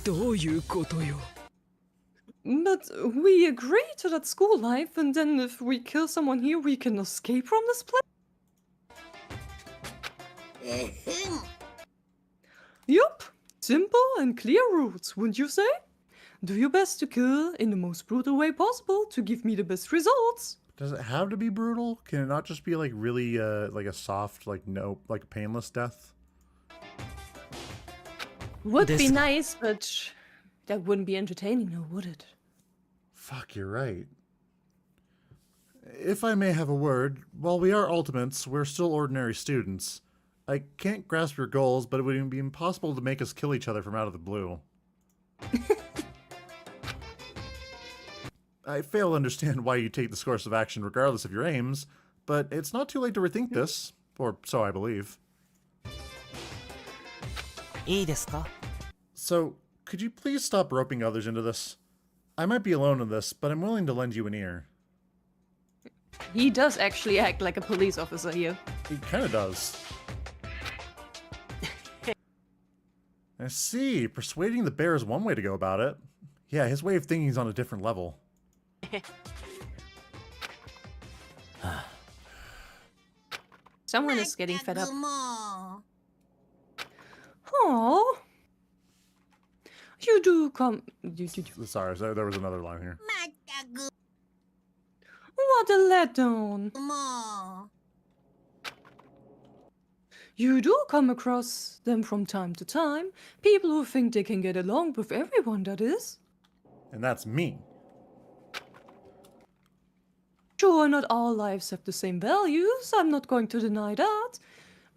But we agree to that school life, and then if we kill someone here, we can escape from this place? Yup. Simple and clear rules, wouldn't you say? Do your best to kill in the most brutal way possible to give me the best results. Does it have to be brutal? Can it not just be like really like a soft, like no, like a painless death? Would be nice, but that wouldn't be entertaining, now would it? Fuck, you're right. If I may have a word, while we are ultimates, we're still ordinary students. I can't grasp your goals, but it would be impossible to make us kill each other from out of the blue. I fail to understand why you take this course of action regardless of your aims, but it's not too late to rethink this, or so I believe. So, could you please stop roping others into this? I might be alone in this, but I'm willing to lend you an ear. He does actually act like a police officer here. He kinda does. I see. Persuading the bear is one way to go about it. Yeah, his way of thinking is on a different level. Someone is getting fed up. も Oh, you do come. Sorry, there was another line here. まったく What a letdown. も You do come across them from time to time. People who think they can get along with everyone, that is. And that's me. Sure, not all lives have the same values, I'm not going to deny that.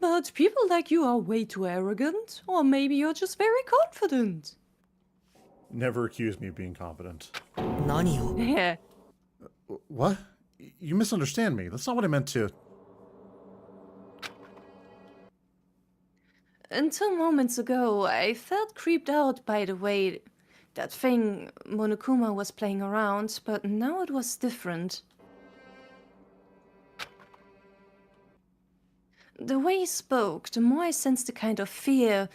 But people like you are way too arrogant, or maybe you're just very confident. Never accuse me of being confident. 何を Yeah. What? You misunderstand me. That's not what I meant to. Until moments ago, I felt creeped out by the way that thing Monokuma was playing around, but now it was different. The way he spoke, the more I sensed the kind of fear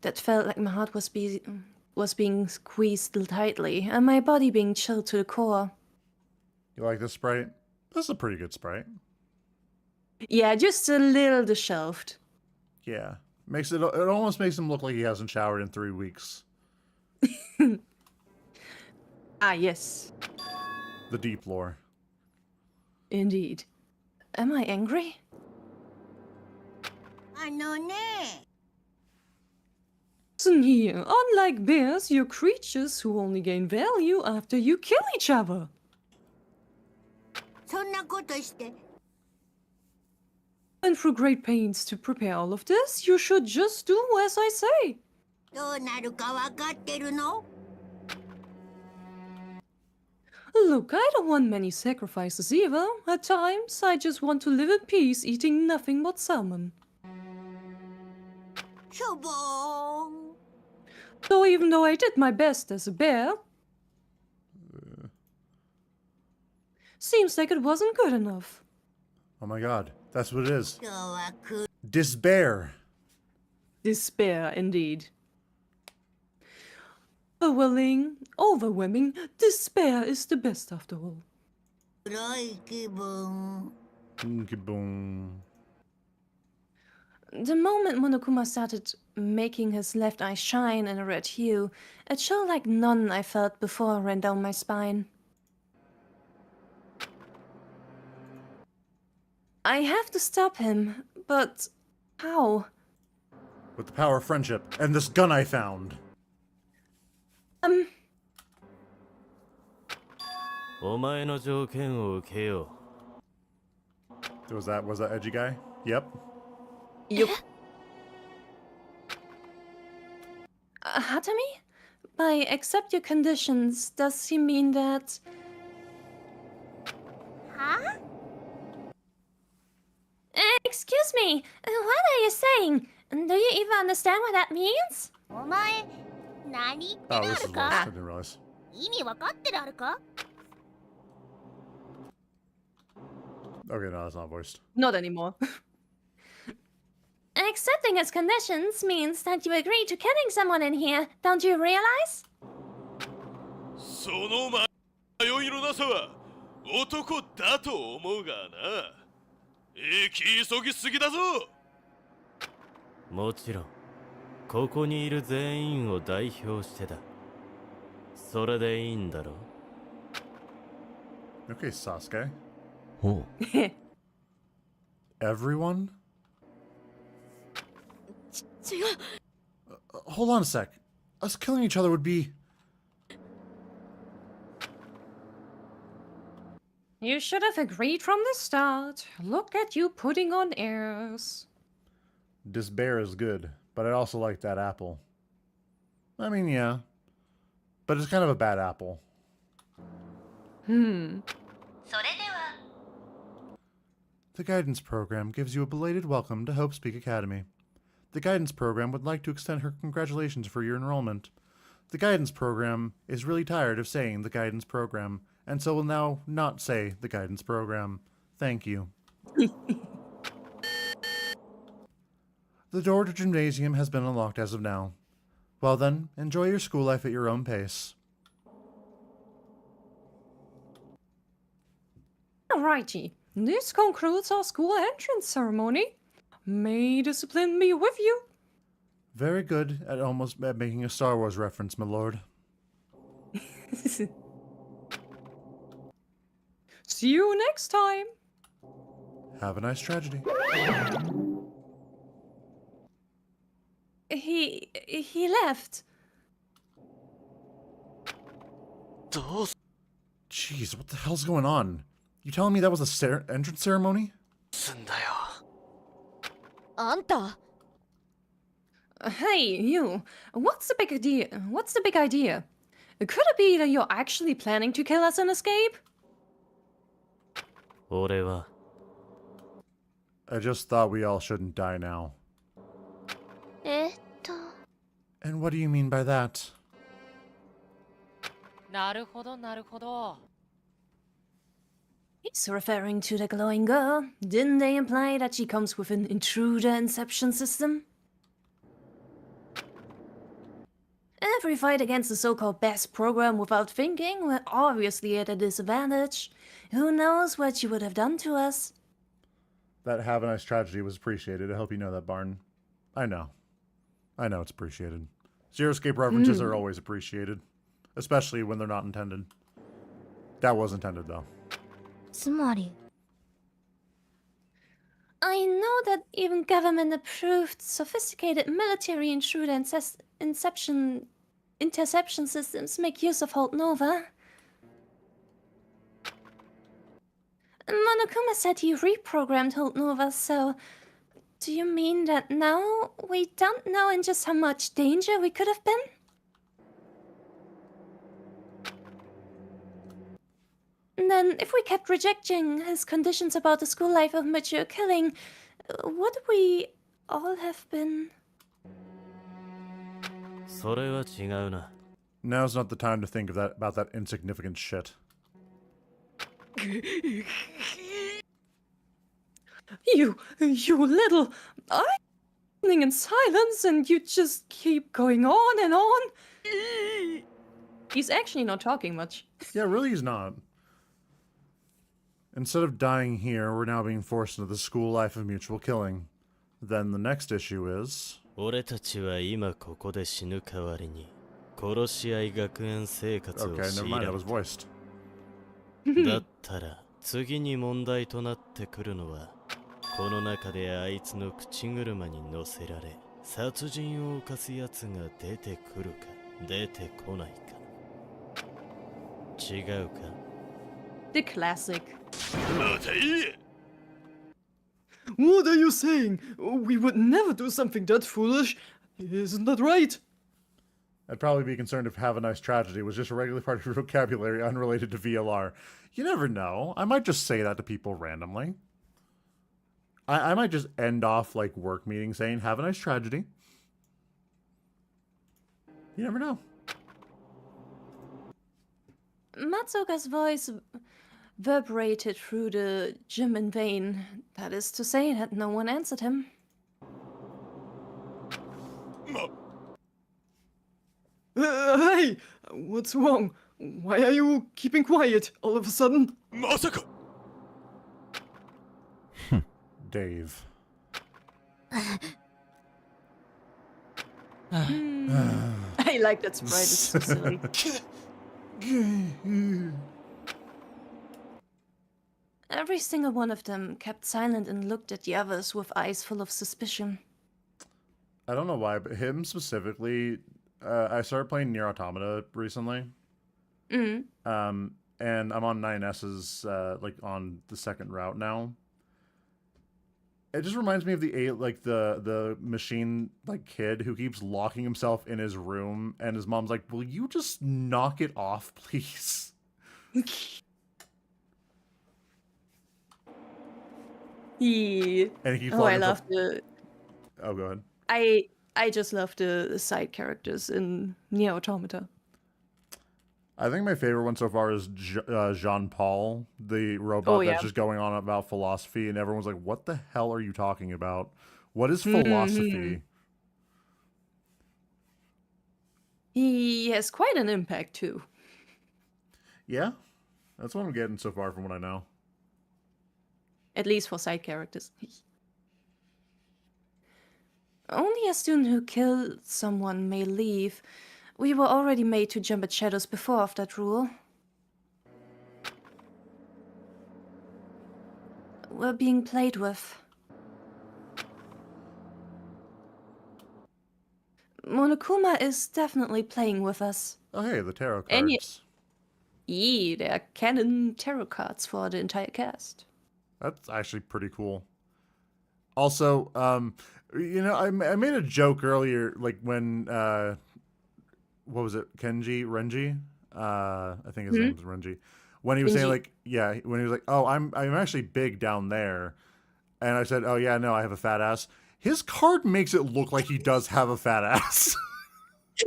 that felt like my heart was being squeezed tightly, and my body being chilled to the core. You like this sprite? This is a pretty good sprite. Yeah, just a little disheveled. Yeah. It almost makes him look like he hasn't showered in 3 weeks. Ah, yes. The deep lore. Indeed. Am I angry? あのね Listen here, unlike bears, you're creatures who only gain value after you kill each other. そんなことして And through great pains to prepare all of this, you should just do as I say. どうなるかわかってるの Look, I don't want many sacrifices either. At times, I just want to live in peace eating nothing but salmon. しょぼーん So even though I did my best as a bear, seems like it wasn't good enough. Oh my god. That's what it is. 今日はく Despair. Despair, indeed. Overwhelming despair is the best after all. 黒い気分 Kaboom. The moment Monokuma started making his left eye shine in a red hue, a chill like none I felt before ran down my spine. I have to stop him, but how? With the power of friendship and this gun I found. お前の条件を受けよう。 Was that edgy guy? Yep. Yup. Hatami? By accept your conditions, does he mean that... は Excuse me, what are you saying? Do you even understand what that means? お前何言って Oh, る this あ is る lost. か I didn't realize. 意味わかってるあるか Okay, no, that's not voiced. Not anymore. Accepting his conditions means that you agree to killing someone in here, don't you realize? その迷いのなさは男だと思うがな。行き急ぎすぎだぞ。もちろん、ここにいる全員を代表してだ。それでいいんだろ Okay, Sasuke. う。 Everyone? 違う。 Hold on a sec. Us killing each other would be... You should have agreed from the start. Look at you putting on airs. Despair is good, but I also like that apple. I mean, yeah. But it's kind of a bad apple. それでは The Guidance Program gives you a belated welcome to Hope Speak Academy. The Guidance Program would like to extend her congratulations for your enrollment. The Guidance Program is really tired of saying the Guidance Program, and so will now not say the Guidance Program. Thank you. The door to gymnasium has been unlocked as of now. Well then, enjoy your school life at your own pace. Alrighty, This concludes our school entrance ceremony. May discipline be with you. Very good at making a Star Wars reference, my lord. See you next time. Have a nice tragedy. He left. Jeez, what the hell's going on? You telling me that was a entrance ceremony? あんた Hey, you. What's the big idea? What's the big idea? Could it be that you're actually planning to kill us and escape? 俺は I just thought we all shouldn't die now. と And what do you mean by that? なるほどなるほど。 He's referring to the glowing girl. Didn't they imply that she comes with an intruder inception system? Every fight against the so-called best program without thinking, we're obviously at a disadvantage. Who knows what she would have done to us? That Have a Nice Tragedy was appreciated. I hope you know that, Barn. I know. I know it's appreciated. Zero Escape references are always appreciated. Especially when they're not intended. That was intended, though. つまり I know that even government-approved, sophisticated military intruder interception systems make use of Holt Nova. Monokuma said he reprogrammed Holt Nova, so... Do you mean that now we don't know in just how much danger we could have been? And then, if we kept rejecting his conditions about the school life of mature killing, would we all have been... それは違うな。 Now's not the time to think of about that insignificant shit. You little... I'm listening in silence and you just keep going on and on. He's actually not talking much. Yeah, really he's not. Instead of dying here, we're now being forced into the school life of mutual killing. Then the next issue is... 俺たちは今ここで死ぬ代わりに殺し合い学園生活を Okay, 強 never い mind, ら that れ was voiced. だったら次に問題となってくるのはこの中であいつの口車に乗せられ殺人を犯す奴が出てくるか出てこないか違うか The classic. またいい What are you saying? We would never do something that foolish. Isn't that right? I'd probably be concerned if Have a Nice Tragedy was just a regular part of your vocabulary unrelated to VLR. You never know. I might just say that to people randomly. I might just end off like work meetings saying, have a nice tragedy. You never know. Matsuoka's voice reverberated through the gym in vain. That is to say that no one answered him. Hey! What's wrong? Why are you keeping quiet all of a sudden? Masaka! Dave. I like that sprite, it's so silly. Every single one of them kept silent and looked at the others with eyes full of suspicion. I don't know why, but him specifically, I started playing Nier Automata recently. Mm. And I'm on 9S's, like, on the second route now. It just reminds me of the machine, like, kid who keeps locking himself in his room, and his mom's like, will you just knock it off, please? Yeah. And he keeps Oh, I locking love himself... the... Oh, go ahead. I just love the side characters in Nier Automata. I think my favorite one so far is Jean-Paul, the robot that's just going on about philosophy, and everyone's like, what the hell are you talking about? What is philosophy? He has quite an impact, too. Yeah? That's what I'm getting so far from what I know. At least for side characters. Only a student who killed someone may leave. We were already made to jump at shadows before of that rule. We're being played with. Monokuma is definitely playing with us. Oh, hey, the tarot And cards. there are canon tarot cards for the entire cast. That's actually pretty cool. Also, I made a joke earlier, like when, what was it, Renji? I think his name was Renji. When he was saying, like, yeah, when he was like, oh, I'm actually big down there. And I said, oh, yeah, no, I have a fat ass. His card makes it look like he does have a fat ass.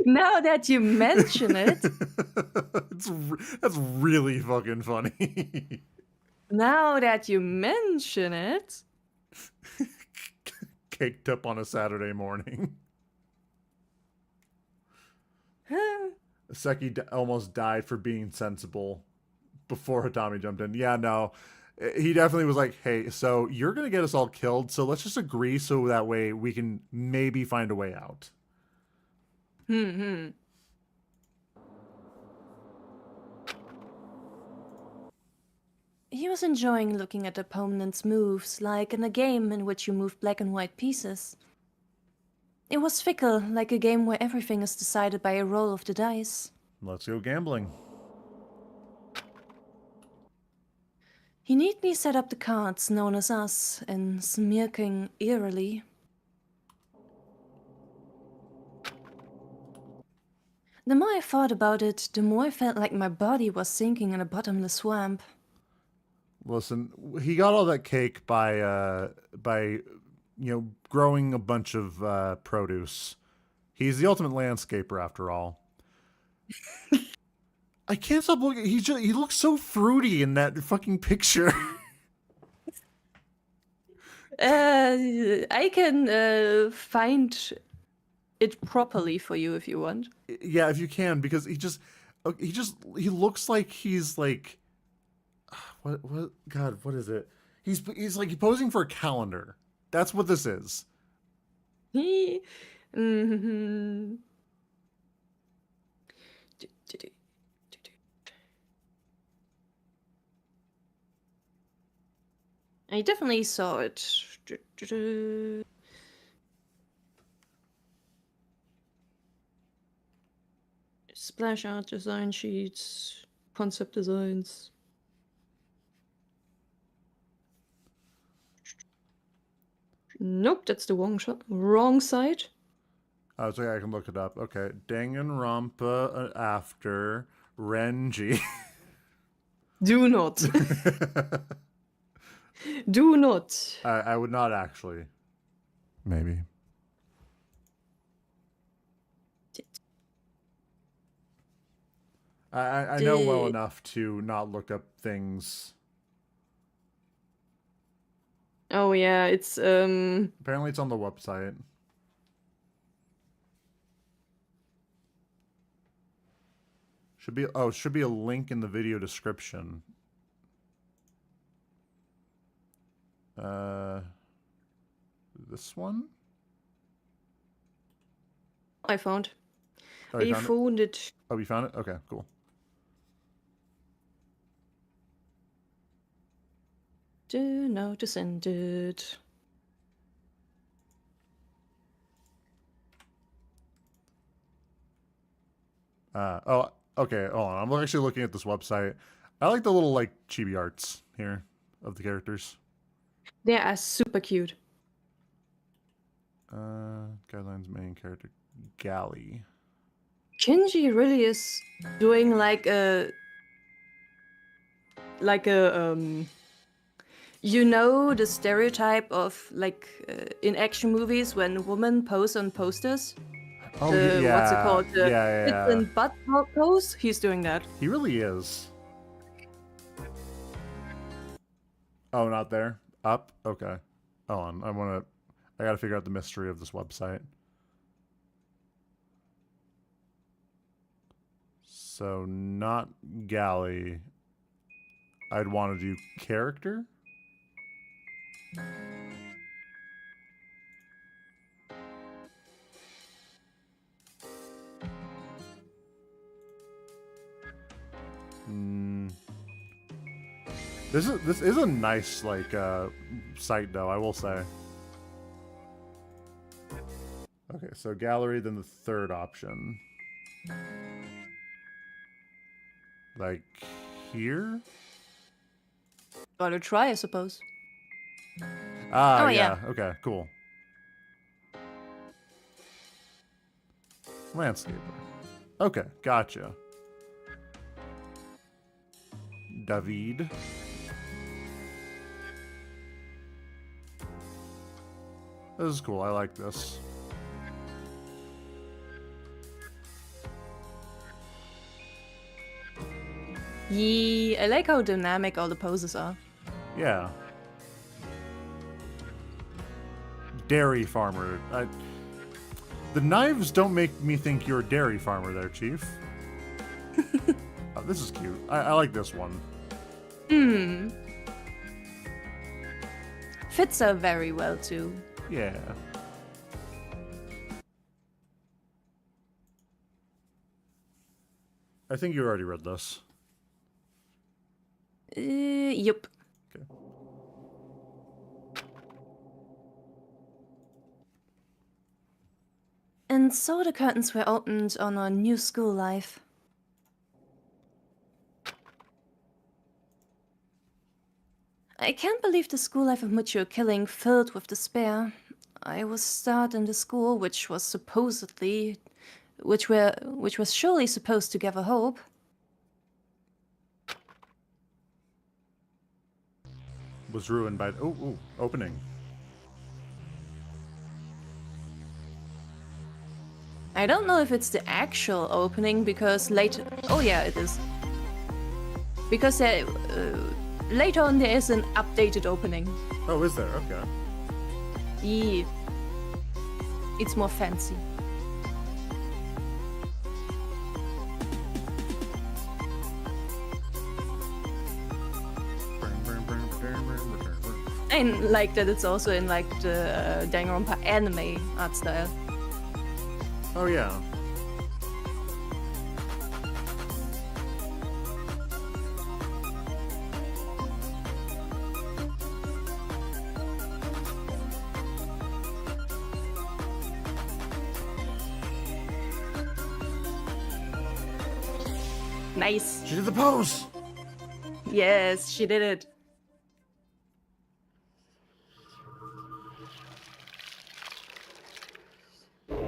Now that you mention it. That's really fucking funny. Now that you mention it. Caked up on a Saturday morning. Seki almost died for being sensible before Hitami jumped in. Yeah, no. He definitely was like, hey, so you're going to get us all killed, so let's just agree so that way we can maybe find a way out. He was enjoying looking at opponent's moves, like in a game in which you move black and white pieces. It was fickle, like a game where everything is decided by a roll of the dice. Let's go gambling. He neatly set up the cards known as us, and smirking eerily. The more I thought about it, the more I felt like my body was sinking in a bottomless swamp. Listen, he got all that cake by growing a bunch of produce. He's the ultimate landscaper after all. I can't stop looking. He looks so fruity in that fucking picture. I can find it properly for you if you want. Yeah, if you can, because he looks like he's like, what God, what is it? He's like posing for a calendar. That's what this is. I definitely saw it. Splash art design sheets, concept designs. Nope, that's the wrong side. Oh, so yeah, I can look it up. Okay, Danganronpa after Renji. Do not. Do not. I would not actually. Maybe. I know well enough to not look up things. Oh yeah, it's apparently it's on the website. Should be a link in the video description. This one? I found. Oh, I found it. Oh, you found it? Okay, cool. Do not to send it. Oh, okay, hold on. I'm actually looking at this website. I like the little, like, chibi arts here of the characters. They are super cute. Guidelines main character, Galley. Kinji really is doing like a the stereotype of like in action movies when women pose on posters. Oh yeah, what's it called? The yeah. and butt pose. He's doing that. He really is. Oh, not there. Up. Okay. Hold on. I gotta figure out the mystery of this website. So not Galley. I'd want to do character. This is a nice site though, I will say. Okay, so gallery, then the third option. Like here? Gotta try, I suppose. Ah, Oh, yeah. yeah. Okay, cool. Landscaper. Okay, gotcha. David. This is cool. I like this. Yeah, I like how dynamic all the poses are. Yeah. Dairy farmer. The knives don't make me think you're a dairy farmer there, Chief. Oh, this is cute. I like this one. Fits her very well, too. Yeah. I think you already read this. Yup. Okay. And so the curtains were opened on our new school life. I can't believe the school life of which you're killing filled with despair. I was starred in the school which was supposedly, which was surely supposed to give a hope. Was ruined by opening. I don't know if it's the actual opening because later. Oh yeah, it is. Because later on there is an updated opening. Oh, is there? Okay. Yeah. It's more fancy. I like that it's also in like the Danganronpa anime art style. Oh yeah. Nice. She did the pose. Yes, she did it.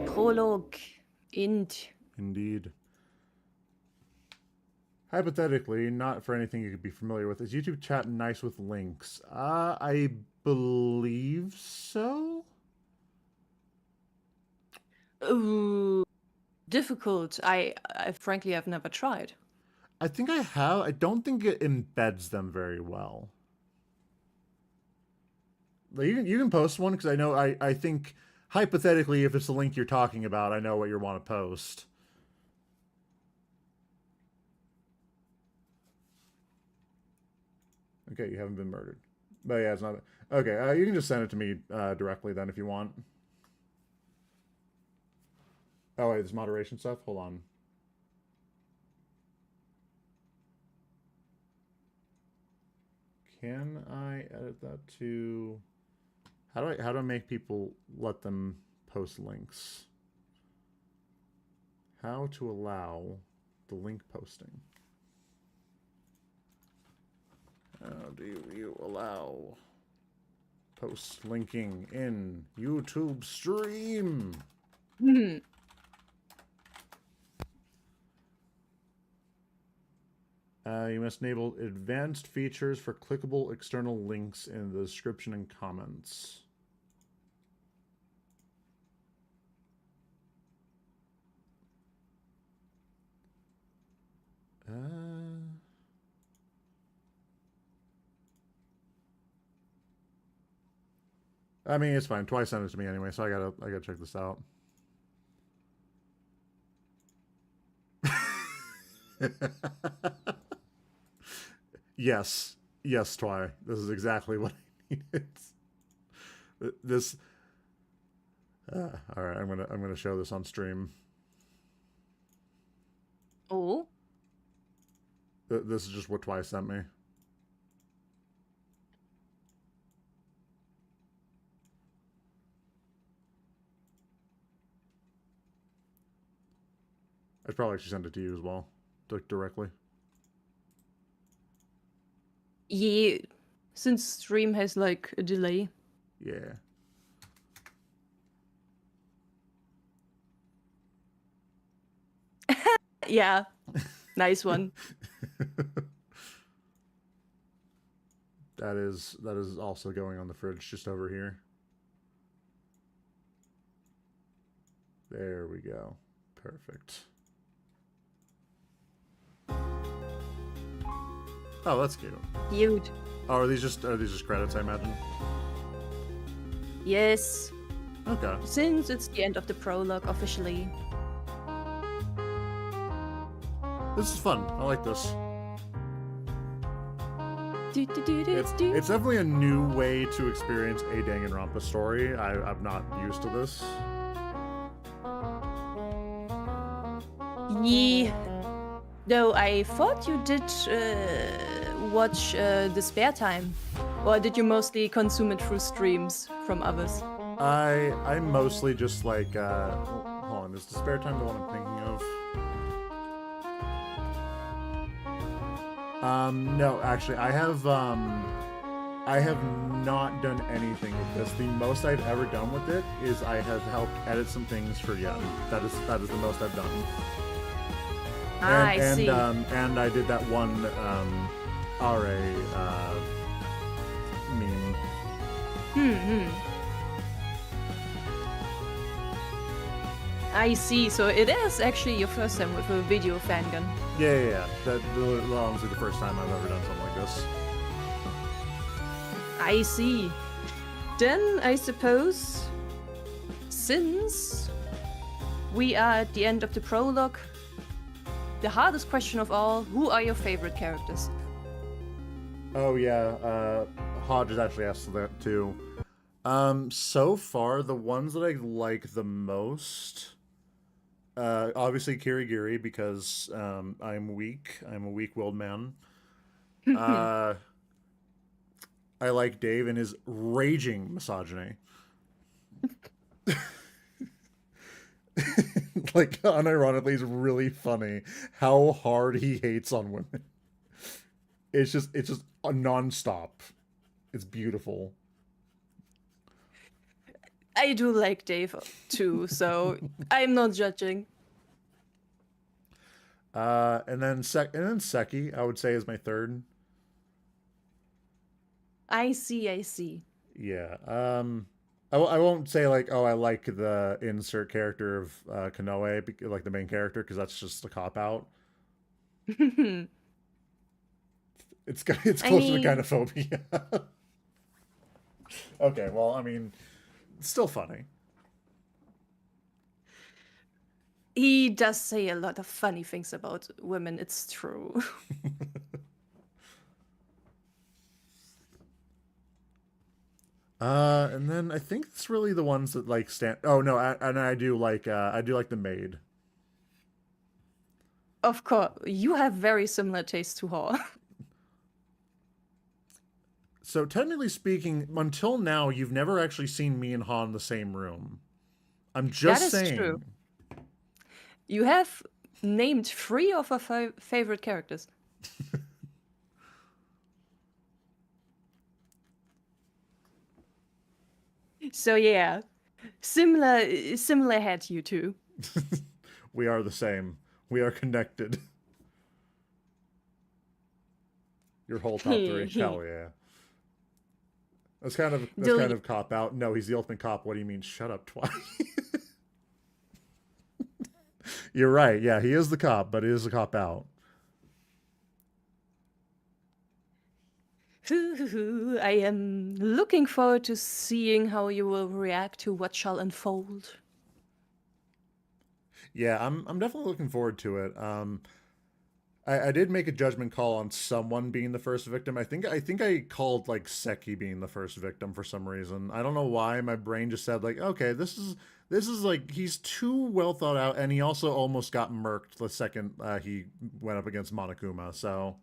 Prologue. Indeed. Hypothetically, not for anything you could be familiar with, is YouTube chat nice with links? I believe so. Ooh, difficult. I frankly have never tried. I think I have. I don't think it embeds them very well. Like, you can post one because I know I think hypothetically if it's the link you're talking about, I know what you want to post. Okay, you haven't been murdered. But yeah, it's not. Okay, you can just send it to me directly then if you want. Oh wait, there's moderation stuff. Hold on. Can I edit that to? How do I make people let them post links? How to allow the link posting? How do you allow post linking in YouTube stream? You must enable advanced features for clickable external links in the description and comments. I mean, it's fine. Twice sent it to me anyway, so I gotta check this out. Yes, Twy. This is exactly what I needed. This. All right, I'm gonna show this on stream. Oh. This is just what Twice sent me. I'd probably actually send it to you as well, directly. Yeah, since stream has like a delay. Yeah. Yeah, nice one. That is also going on the fridge just over here. There we go. Perfect. Oh, that's cute. Cute. Oh, are these just credits, I imagine? Yes. Okay. Since it's the end of the prologue officially. This is fun. I like this. It's definitely a new way to experience a Danganronpa story. I'm not used to this. Yeah. Though I thought you did watch the spare time. Or did you mostly consume it through streams from others? I mostly just like hold on, is the spare time the one I'm thinking of? No, actually I have not done anything with this. The most I've ever done with it is I have helped edit some things for Yen. That is the most I've done. I see. And I did that one RA meme. I see. So it is actually your first time with a video fangun. Yeah. That honestly the first time I've ever done something like this. I see. Then I suppose, since we are at the end of the prologue, the hardest question of all, who are your favorite characters? Oh yeah, Hodge has actually asked that too. So far, the ones that I like the most, obviously Kirigiri, because I'm weak. I'm a weak-willed man. I like Dave and his raging misogyny. Like, unironically, it's really funny how hard he hates on women. It's just a non-stop. It's beautiful. I do like Dave too, so I'm not judging. And then Seki, I would say, is my third. I see. Yeah. I won't say like, oh, I like the insert character of Kanoe, like the main character, because that's just a cop out. It's close to gynophobia. Okay, well, I mean, it's still funny. He does say a lot of funny things about women, it's true. And then I think it's really the ones that like stand. Oh no, and I do like the maid. Of course, you have very similar taste to her. So technically speaking, until now, you've never actually seen me and Ha in the same room. I'm just saying. That is true. You have named 3 of our favorite characters. So yeah, similar head, you two. We are the same. We are connected. Your whole top 3, hell yeah. That's kind of cop out. No, he's the ultimate cop. What do you mean? Shut up, twice. You're right. Yeah, he is the cop, but it is a cop out. I am looking forward to seeing how you will react to what shall unfold. Yeah, I'm definitely looking forward to it. I did make a judgment call on someone being the first victim. I think I called like Seki being the first victim for some reason. I don't know why. My brain just said like, okay, this is like he's too well thought out, and he also almost got murked the second he went up against Monokuma. So,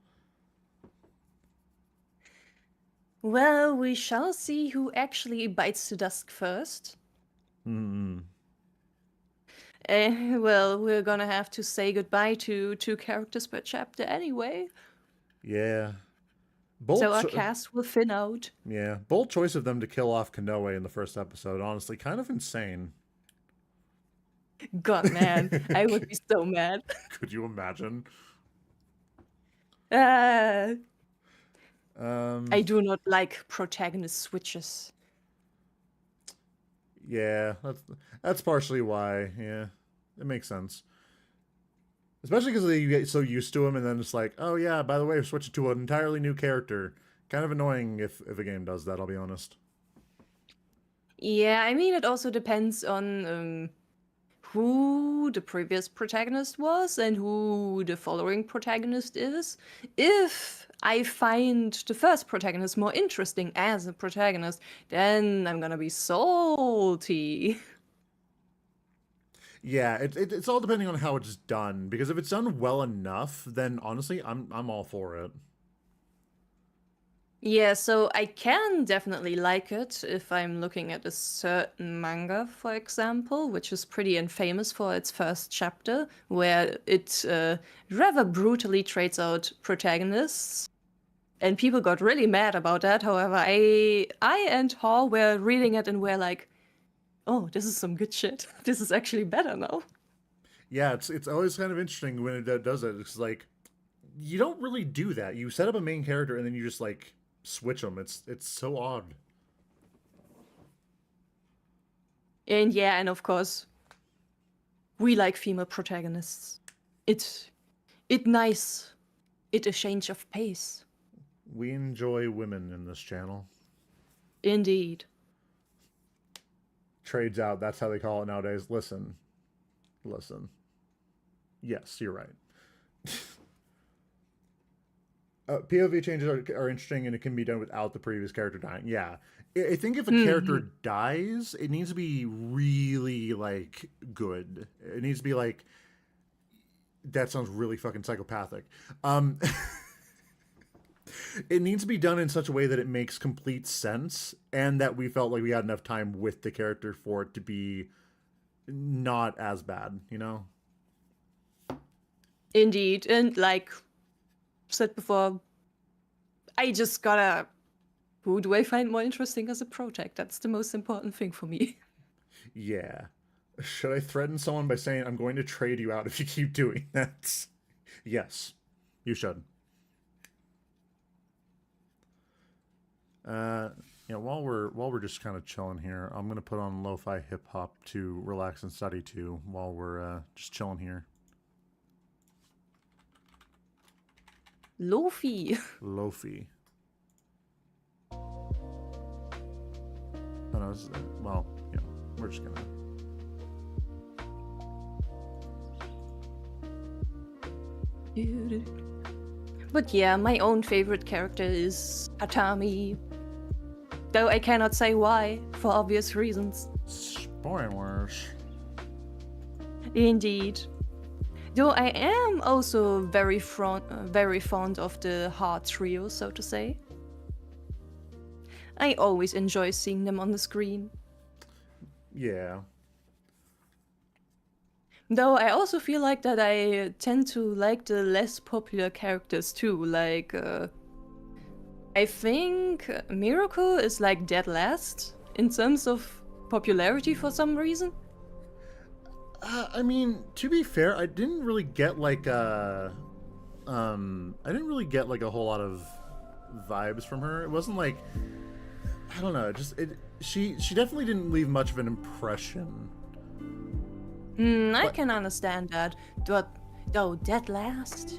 well, we shall see who actually bites the dust first. Well, we're gonna have to say goodbye to 2 characters per chapter anyway. Yeah. So our cast will thin out. Yeah. Bold choice of them to kill off Konoe in the first episode. Honestly, kind of insane. God, man. I would be so mad. Could you imagine? I do not like protagonist switches. Yeah, that's partially why. Yeah, it makes sense. Especially because you get so used to him, and then it's like, oh yeah, by the way, we're switching to an entirely new character. Kind of annoying if a game does that, I'll be honest. Yeah, I mean, it also depends on who the previous protagonist was and who the following protagonist is. If I find the first protagonist more interesting as a protagonist, then I'm gonna be salty. Yeah, it's all depending on how it's done. Because if it's done well enough, then honestly, I'm all for it. Yeah, so I can definitely like it if I'm looking at a certain manga, for example, which is pretty infamous for its first chapter, where it rather brutally trades out protagonists. And people got really mad about that. However, I and Hall were reading it and we're like, oh, this is some good shit. This is actually better now. Yeah, it's always kind of interesting when it does it. It's like, you don't really do that. You set up a main character and then you just like switch them. It's so odd. And yeah, and of course, we like female protagonists. It nice. It a change of pace. We enjoy women in this channel. Indeed. Trades out, that's how they call it nowadays. Listen. Yes, you're right. POV changes are interesting, and it can be done without the previous character dying. Yeah. I think if a character dies, it needs to be really, like, good. It needs to be, like... That sounds really fucking psychopathic. It needs to be done in such a way that it makes complete sense, and that we felt like we had enough time with the character for it to be not as bad, you know? Indeed. And like said before, I just gotta... Who do I find more interesting as a project? That's the most important thing for me. Yeah. Should I threaten someone by saying, I'm going to trade you out if you keep doing that? Yes, you should. While we're just kind of chilling here, I'm gonna put on lo-fi hip hop to relax and study to while we're just chilling here. Lo-fi. Lo-fi. Oh, no, well, yeah, we're just gonna. But yeah, my own favorite character is Atami. Though I cannot say why, for obvious reasons. Spoilers. Indeed. Though I am also very fond of the Heart Trio, so to say. I always enjoy seeing them on the screen. Yeah. Though I also feel like that I tend to like the less popular characters too. Like, I think Miracle is like dead last in terms of popularity for some reason. I mean, to be fair, I didn't really get like a whole lot of vibes from her. It wasn't like, I don't know, she definitely didn't leave much of an impression. I can understand that. Though dead last.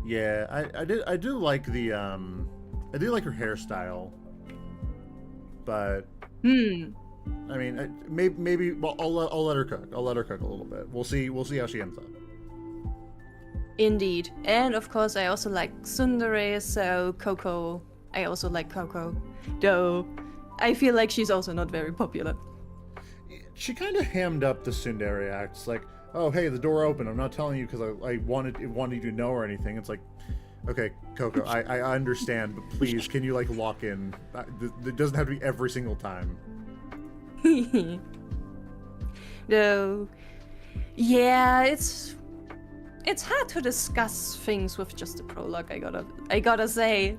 Yeah, I do like the I do like her hairstyle, but I mean, maybe well, I'll let her cook. I'll let her cook a little bit. We'll see how she ends up. Indeed. And of course, I also like tsundere, so Coco. I also like Coco. Though, I feel like she's also not very popular. She kind of hammed up the tsundere acts, like, oh, hey, the door opened. I'm not telling you because I wanted you to know or anything. It's like, okay, Coco, I understand, but please, can you, like, lock in? It doesn't have to be every single time. Though, yeah, it's hard to discuss things with just a prologue, I gotta say.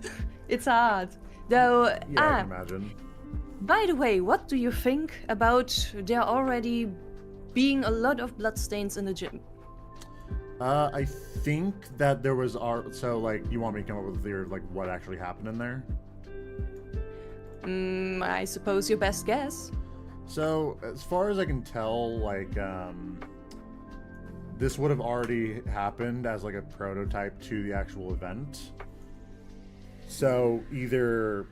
It's hard. Though, Yeah, I can imagine. By the way, what do you think about there already being a lot of bloodstains in the gym? I think that there was so, like, you want me to come up with a theory of, like, what actually happened in there? I suppose your best guess. So, as far as I can tell, like, this would have already happened as, like, a prototype to the actual event. So, either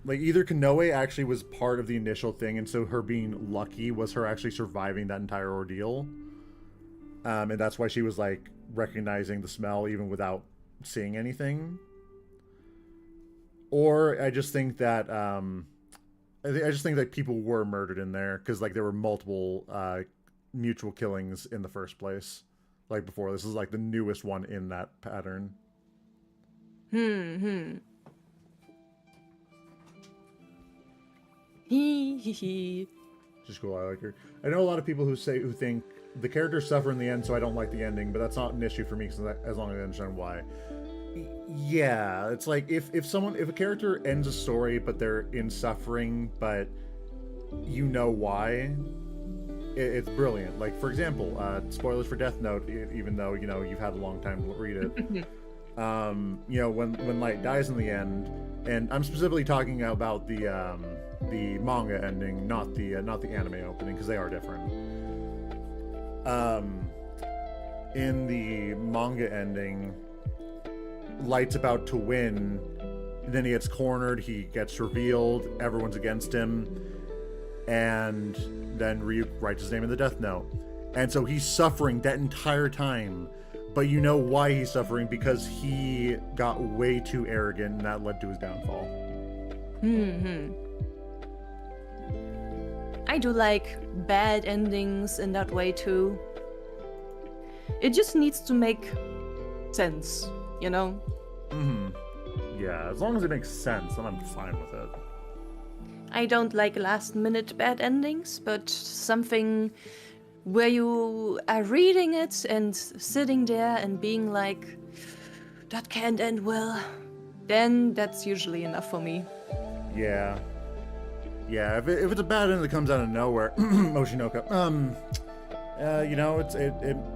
Kanoe actually was part of the initial thing, and so her being lucky was her actually surviving that entire ordeal. And that's why she was, like, recognizing the smell even without seeing anything. Or I just think that, I just think that people were murdered in there, because, like, there were multiple mutual killings in the first place. Like, before. This is, like, the newest one in that pattern. She's cool, I like her. I know a lot of people who think the characters suffer in the end, so I don't like the ending, but that's not an issue for me, as long as I understand why. Yeah, it's like, if a character ends a story, but they're in suffering, but you know why, it's brilliant. Like, for example, spoilers for Death Note, even though, you know, you've had a long time to read it. You know, when Light dies in the end, and I'm specifically talking about the manga ending, not the anime opening, because they are different. In the manga ending, Light's about to win, and then he gets cornered, he gets revealed, everyone's against him, and then Ryuk writes his name in the Death Note. And so he's suffering that entire time, but you know why he's suffering, because he got way too arrogant, and that led to his downfall. I do like bad endings in that way too. It just needs to make sense, you know? Yeah, as long as it makes sense, then I'm fine with it. I don't like last-minute bad endings, but something where you are reading it and sitting there and being like, that can't end well, then that's usually enough for me. Yeah. Yeah, if it's a bad end that comes out of nowhere, Oshinoko, you know,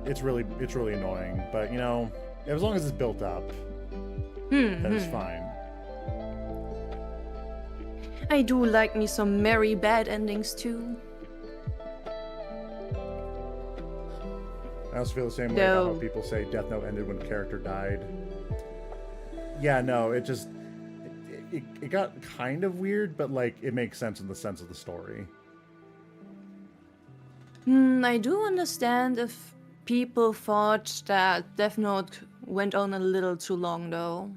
it's really annoying. But, you know, as long as it's built up, then it's fine. I do like me some merry bad endings too. I also feel the same way about how people say Death Note ended when a character died. Yeah, no, it got kind of weird, but, like, it makes sense in the sense of the story. I do understand if people thought that Death Note went on a little too long, though.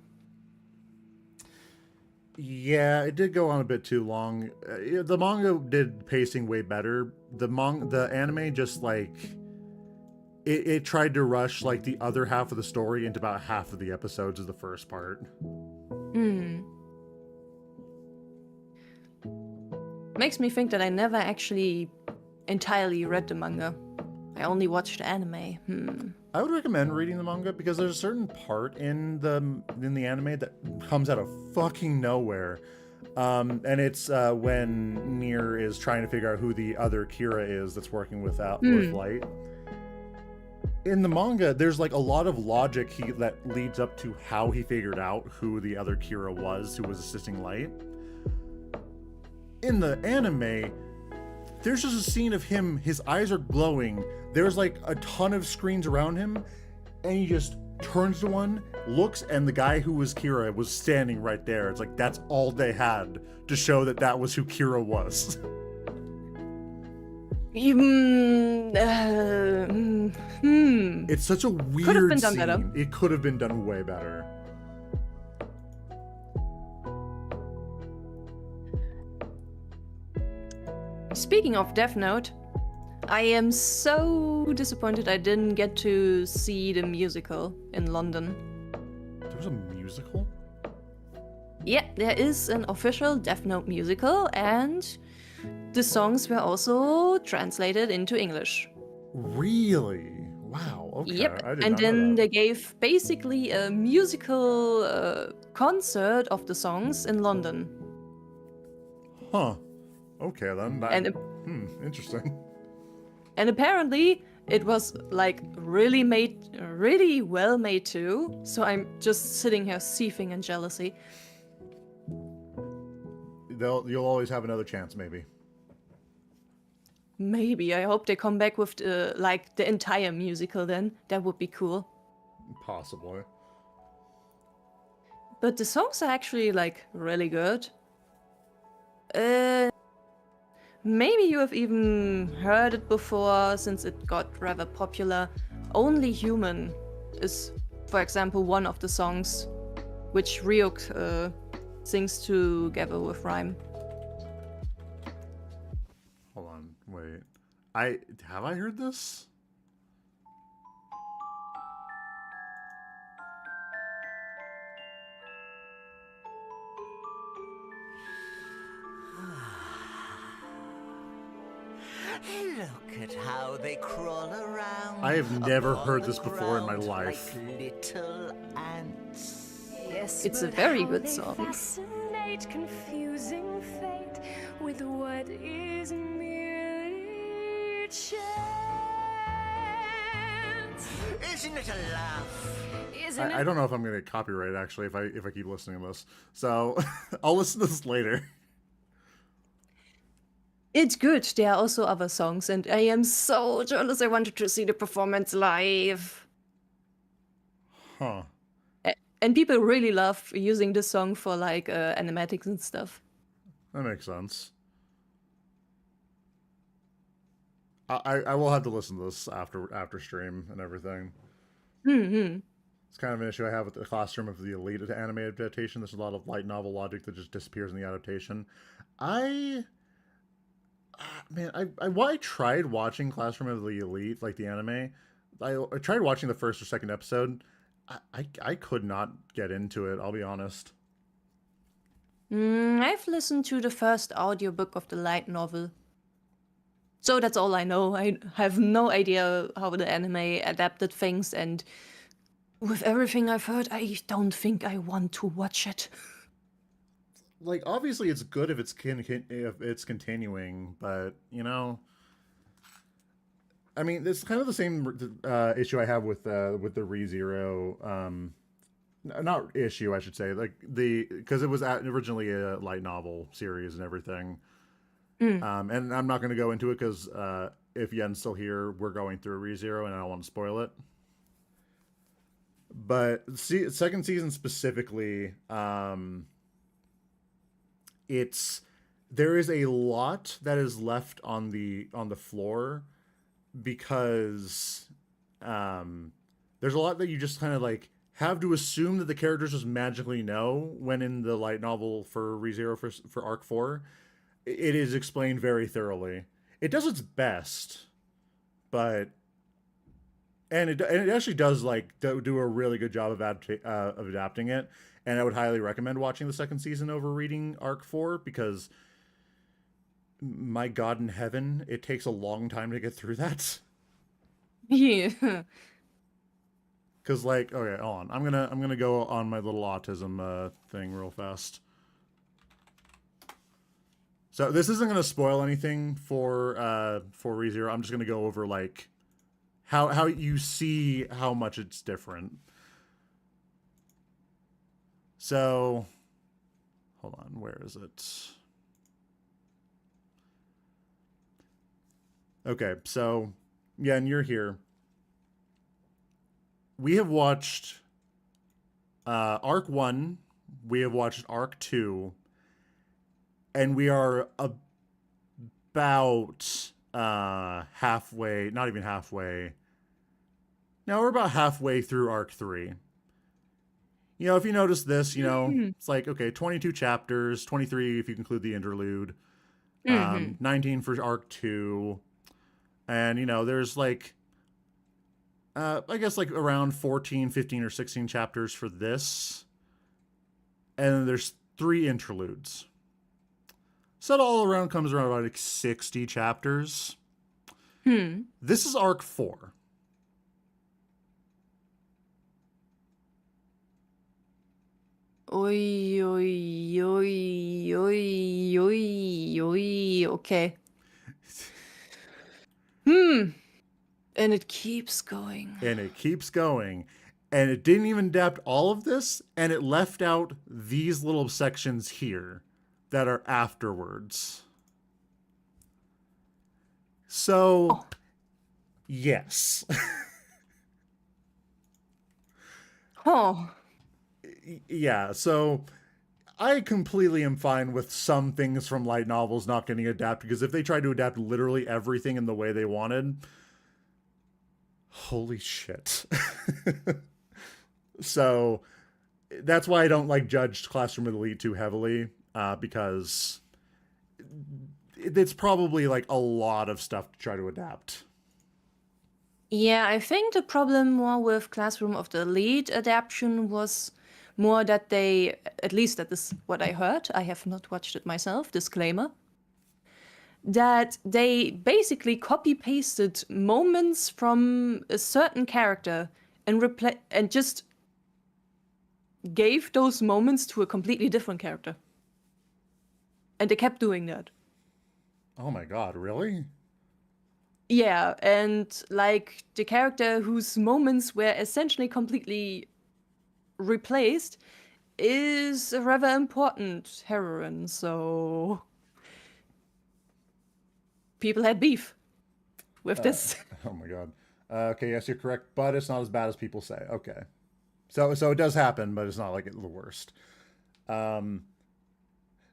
Yeah, it did go on a bit too long. The manga did pacing way better. The anime just, like, it tried to rush, like, the other half of the story into about half of the episodes of the first part. Makes me think that I never actually entirely read the manga. I only watched the anime. I would recommend reading the manga because there's a certain part in the anime that comes out of fucking nowhere. And it's when Nier is trying to figure out who the other Kira is that's working with Light. In the manga, there's, like, a lot of logic that leads up to how he figured out who the other Kira was who was assisting Light. In the anime, there's just a scene of him, his eyes are glowing, there's, like, a ton of screens around him, and he just turns to one, looks, and the guy who was Kira was standing right there. It's like, that's all they had to show that was who Kira was. It's such a weird Could have been done scene. better. It could have been done way better. Speaking of Death Note, I am so disappointed I didn't get to see the musical in London. There was a musical? Yeah, there is an official Death Note musical, and the songs were also translated into English. Really? Wow. Okay. Yep, I did and not know then that. they gave basically a musical concert of the songs in London. Huh. Okay then. And Interesting. And apparently it was like really well made too. So I'm just sitting here seething in jealousy. You'll always have another chance, maybe. Maybe. I hope they come back with like the entire musical then. That would be cool. Possibly. But the songs are actually like really good. Maybe you have even heard it before since it got rather popular. Only Human is, for example, one of the songs which Ryuk sings together with Rhyme. Hold on. Wait. Have I heard this? Look at how they crawl around. I have never upon heard the this before in my ground life. Like little ants. Yes, It's a but very how good they song. Fascinate confusing fate with what is merely chance. Isn't it a laugh? Isn't I don't know if I'm gonna get copyrighted actually if I keep listening to this. So I'll listen to this later. It's good. There are also other songs, and I am so jealous. I wanted to see the performance live. Huh. And people really love using this song for like animatics and stuff. That makes sense. I will have to listen to this after stream and everything. Mm-hmm. It's kind of an issue I have with the Classroom of the Elite anime adaptation. There's a lot of light novel logic that just disappears in the adaptation. I tried watching Classroom of the Elite, like the anime. I tried watching the first or second episode. I could not get into it, I'll be honest. I've listened to the first audiobook of the light novel. So that's all I know. I have no idea how the anime adapted things, and with everything I've heard, I don't think I want to watch it. Like, obviously it's good if it's continuing, but, you know... I mean, it's kind of the same issue I have with the ReZero, not issue, I should say, like because it was originally a light novel series and everything. And I'm not going to go into it because if Yen's still here, we're going through ReZero, and I don't want to spoil it. But second season specifically, there is a lot that is left on the floor. Because there's a lot that you just kind of like have to assume that the characters just magically know, when in the light novel for ReZero for Arc 4, it is explained very thoroughly. It does its best, but it actually does like do a really good job of adapting it, and I would highly recommend watching the second season over reading Arc 4 because, my God in heaven, it takes a long time to get through that. Yeah. Cause like, okay, hold on. I'm gonna go on my little autism thing real fast. So this isn't gonna spoil anything for ReZero. I'm just gonna go over like how you see how much it's different. So hold on, where is it? Okay, so, yeah, and you're here. We have watched Arc 1, we have watched Arc 2, and we are about halfway, not even halfway. No, we're about halfway through arc 3. You know, if you notice this, you know, it's like, okay, 22 chapters, 23 if you include the interlude, 19 for arc 2. And, you know, there's like, I guess like around 14, 15, or 16 chapters for this. And then there's 3 interludes. So it all around comes around about like 60 chapters. This is arc 4. Oi, oi, oi, oi, oi, oi. Okay. And it keeps going. And it keeps going. And it didn't even adapt all of this, and it left out these little sections here that are afterwards. So, yes. Oh. Yeah, so I completely am fine with some things from light novels not getting adapted, because if they tried to adapt literally everything in the way they wanted, holy shit. So that's why I don't like judge Classroom Elite too heavily, because it's probably like a lot of stuff to try to adapt. Yeah, I think the problem more with Classroom of the Elite adaptation was more that they, at least that is what I heard, I have not watched it myself, disclaimer, that they basically copy-pasted moments from a certain character and just gave those moments to a completely different character. And they kept doing that. Oh my god, really? Yeah, and like the character whose moments were essentially completely replaced is a rather important heroine, so people had beef with this. Oh my god. Okay, yes, you're correct, but it's not as bad as people say. Okay. So it does happen, but it's not like the worst. That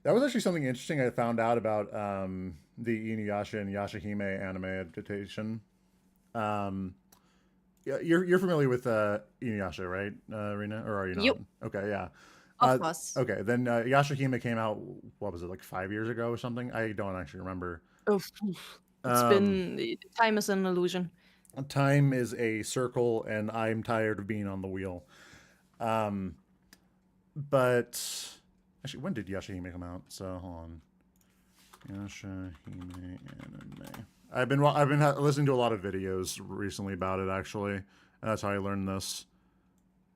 was actually something interesting I found out about the Inuyasha and Yashahime anime adaptation. Yeah, you're familiar with Inuyasha, right, Rena? Or are you not? Yep. Okay, yeah. Of course. Okay, then Yashahime came out, what was it, like 5 years ago or something? I don't actually remember. It's been... Time is an illusion. Time is a circle, and I'm tired of being on the wheel. But actually, when did Yashahime come out? So hold on. Yashahime anime. I've been listening to a lot of videos recently about it, actually, and that's how I learned this.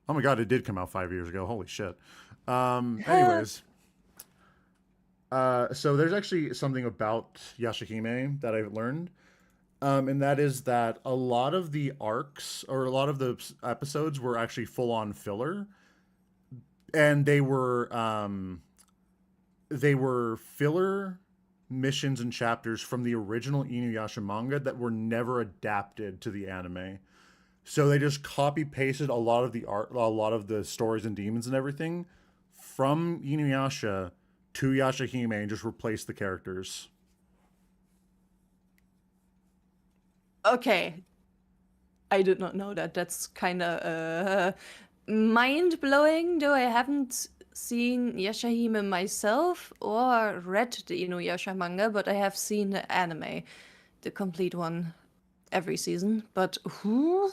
Oh my god, it did come out 5 years ago. Holy shit. Anyways, so there's actually something about Yashahime that I've learned. And that is that a lot of the arcs or a lot of the episodes were actually full-on filler, and they were filler missions and chapters from the original Inuyasha manga that were never adapted to the anime. So they just copy-pasted a lot of the art, a lot of the stories and demons and everything from Inuyasha to Yashahime and just replaced the characters. Okay. I did not know that. That's kind of mind-blowing, though I haven't seen Yashahime myself or read the Inuyasha manga, but I have seen the anime, the complete one, every season. But well,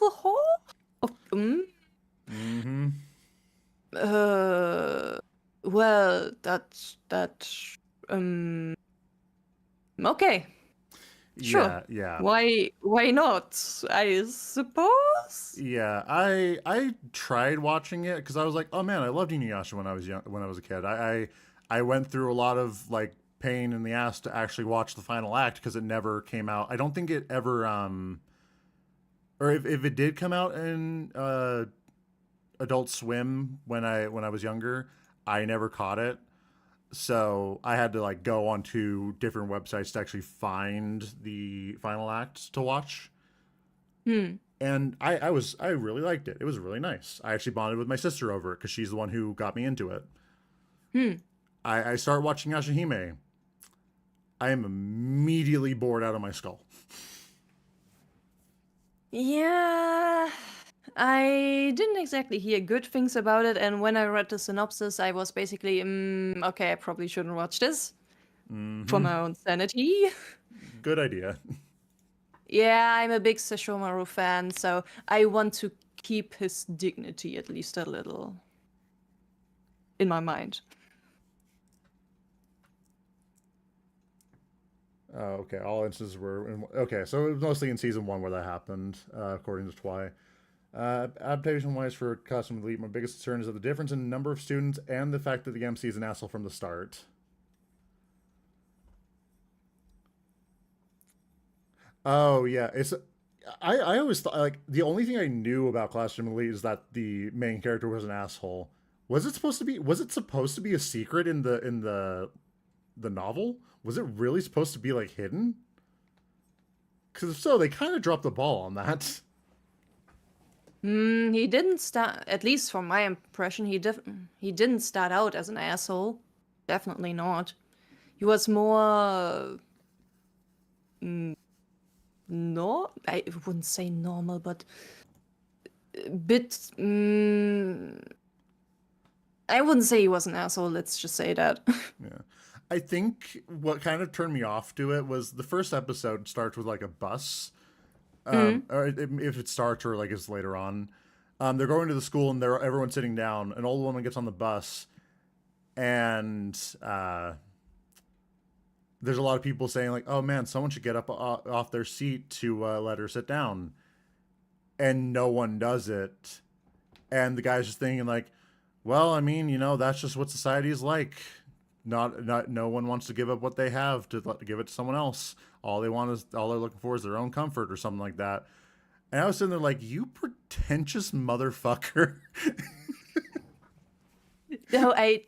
okay. Sure. Yeah. Why not? I suppose. Yeah, I tried watching it because I was like, oh man, I loved Inuyasha when I was a kid. I went through a lot of like pain in the ass to actually watch the final act because it never came out. I don't think it ever or if it did come out in Adult Swim when I was younger, I never caught it. So I had to like go onto different websites to actually find the final act to watch. And I really liked it. It was really nice. I actually bonded with my sister over it because she's the one who got me into it. I started watching Yashahime. I am immediately bored out of my skull. Yeah, I didn't exactly hear good things about it, and when I read the synopsis, I was basically, okay, I probably shouldn't watch this for my own sanity. Good idea. Yeah, I'm a big Sesshomaru fan, so I want to keep his dignity at least a little in my mind. Okay, all instances were okay. So it was mostly in season 1 where that happened, according to Twy. Adaptation-wise for Custom Elite, my biggest concern is that the difference in number of students and the fact that the MC is an asshole from the start. Oh yeah, it's. I always thought like the only thing I knew about Classroom Elite is that the main character was an asshole. Was it supposed to be? Was it supposed to be a secret in the novel? Was it really supposed to be like hidden? Because if so, they kind of dropped the ball on that. He didn't start, at least from my impression, he didn't start out as an asshole. Definitely not. He was more no, I wouldn't say normal, but a bit. I wouldn't say he was an asshole. Let's just say that. Yeah. I think what kind of turned me off to it was the first episode starts with like a bus. Or if it starts or like it's later on. They're going to the school and everyone's sitting down. An old woman gets on the bus and there's a lot of people saying like, oh man, someone should get up off their seat to let her sit down. And no one does it. And the guy's just thinking like, well, I mean, you know, that's just what society is like. No one wants to give up what they have to give it to someone else. All they're looking for is their own comfort or something like that. And I was sitting there like, you pretentious motherfucker. No, I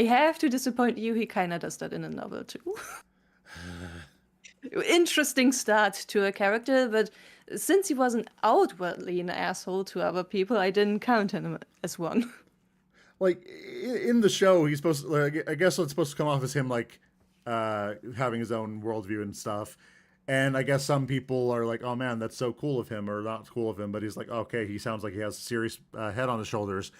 have to disappoint you. He kind of does that in a novel too. Interesting start to a character, but since he wasn't outwardly an asshole to other people, I didn't count him as one. Like in the show, he's supposed to, like, I guess it's supposed to come off as him like having his own worldview and stuff. And I guess some people are like, oh man, that's so cool of him, or not cool of him. But he's like, okay, he sounds like he has a serious head on his shoulders.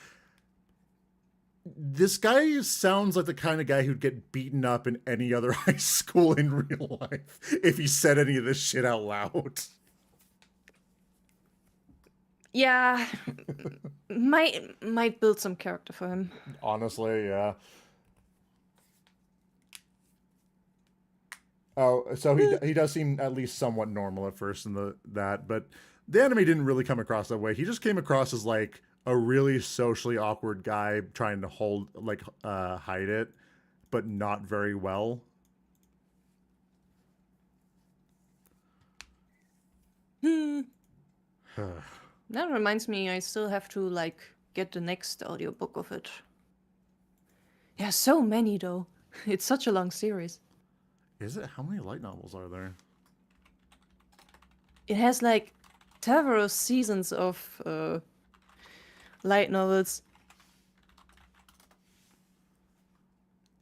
This guy sounds like the kind of guy who'd get beaten up in any other high school in real life if he said any of this shit out loud. Yeah, might build some character for him. Honestly, yeah. Oh, so he does seem at least somewhat normal at first in that, but the anime didn't really come across that way. He just came across as like a really socially awkward guy trying to hide it, but not very well. That reminds me, I still have to like get the next audiobook of it. Yeah, so many though. It's such a long series. Is it? How many light novels are there? It has like several seasons of light novels.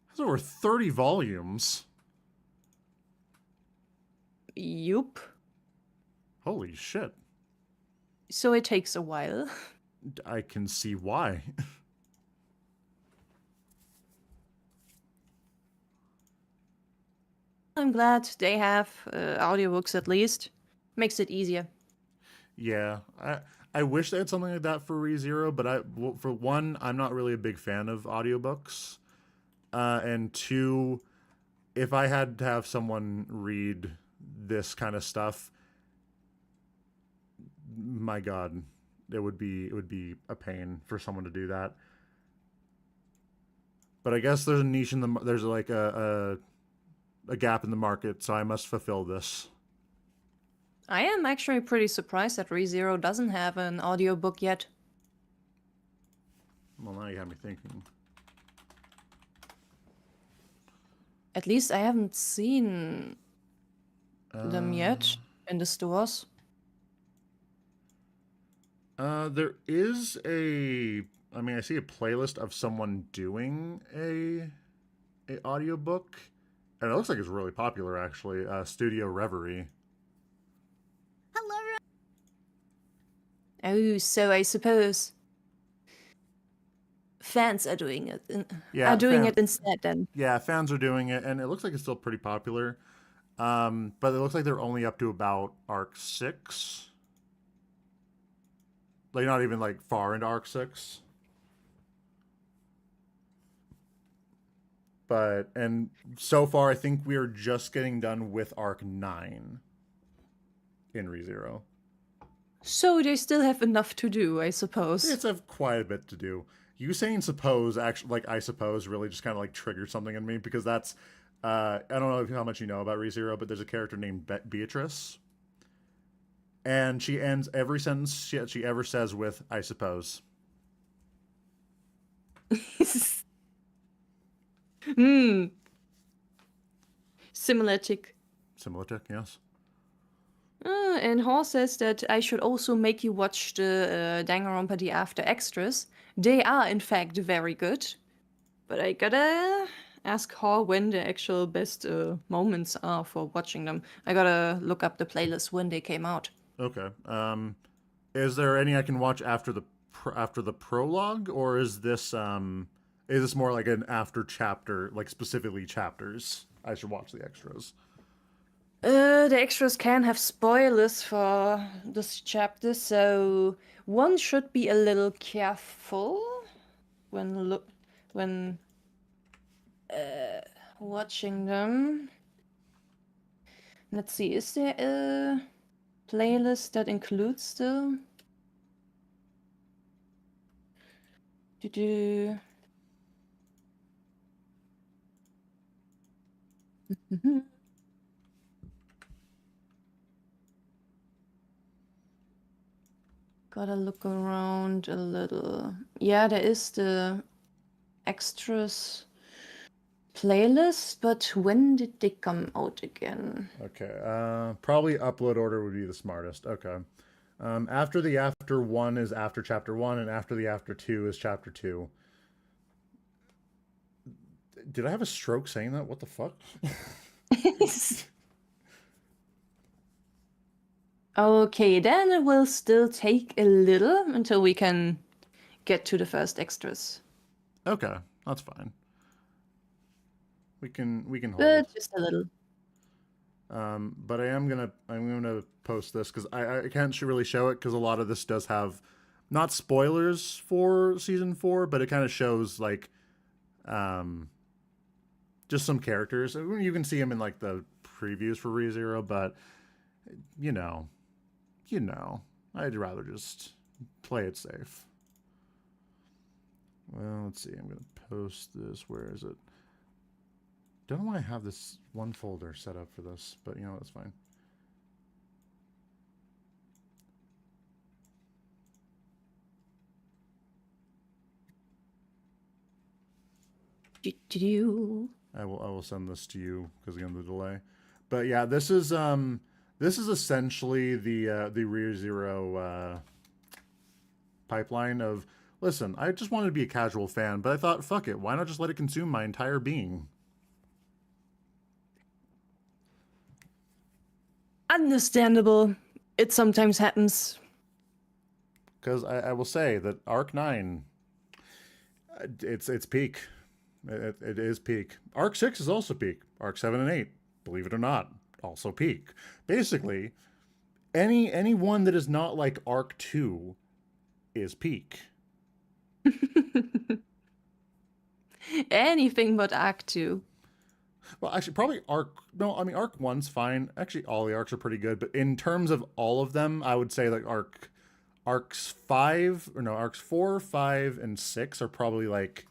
It has over 30 volumes. Yup. Holy shit. So it takes a while. I can see why. I'm glad they have audiobooks at least. Makes it easier. Yeah, I wish they had something like that for ReZero, but for one, I'm not really a big fan of audiobooks. And two, if I had to have someone read this kind of stuff, my God, it would be a pain for someone to do that. But I guess there's a niche there's like a gap in the market, so I must fulfill this. I am actually pretty surprised that ReZero doesn't have an audiobook yet. Well, now you have me thinking. At least I haven't seen them yet in the stores. There is I see a playlist of someone doing a audiobook. And it looks like it's really popular, actually. Studio Reverie. Hello. Oh, so I suppose fans are doing it. Yeah, Are doing it instead then. Yeah, fans are doing it, and it looks like it's still pretty popular. But it looks like they're only up to about Arc 6. Like, not even, like, far into Arc 6. And so far, I think we are just getting done with Arc 9 in ReZero. So they still have enough to do, I suppose. It's quite a bit to do. You saying suppose, actually, like, I suppose, really just kind of, like, triggered something in me, because that's, I don't know how much you know about ReZero, but there's a character named Beatrice. And she ends every sentence she ever says with, I suppose. Similar tick. Similar tick, yes. And Hall says that I should also make you watch the Danganronpa the After extras. They are, in fact, very good. But I gotta ask Hall when the actual best moments are for watching them. I gotta look up the playlist when they came out. Okay. Is there any I can watch after the prologue, or is this more like an after chapter, like specifically chapters? I should watch the extras. The extras can have spoilers for this chapter, so one should be a little careful when watching them. Let's see, is there a playlist that includes the Gotta look around a little. Yeah, there is the extras playlist, but when did they come out again? Okay, probably upload order would be the smartest. Okay. After the After 1 is after Chapter 1, and after the After 2 is Chapter 2. Did I have a stroke saying that? What the fuck? Okay, then it will still take a little until we can get to the first extras. Okay, that's fine. We can hold. Just a little. But I'm gonna post this because I can't really show it because a lot of this does have not spoilers for season 4, but it kind of shows like just some characters. You can see them in like the previews for ReZero, but you know, I'd rather just play it safe. Well, let's see. I'm gonna post this. Where is it? Don't know why I have this one folder set up for this, but you know, that's fine. I will send this to you because again the delay. But yeah, this is essentially the ReZero pipeline of, listen, I just wanted to be a casual fan, but I thought, fuck it, why not just let it consume my entire being? Understandable. It sometimes happens. Because I will say that Arc 9, it's peak. It is peak. Arc 6 is also peak. Arc 7 and 8, believe it or not, also peak. Basically, any one that is not like Arc 2 is peak. Anything but Arc 2. Well, actually, probably Arc 1's fine. Actually, all the arcs are pretty good. But in terms of all of them, I would say like Arcs 4, 5, and 6 are probably like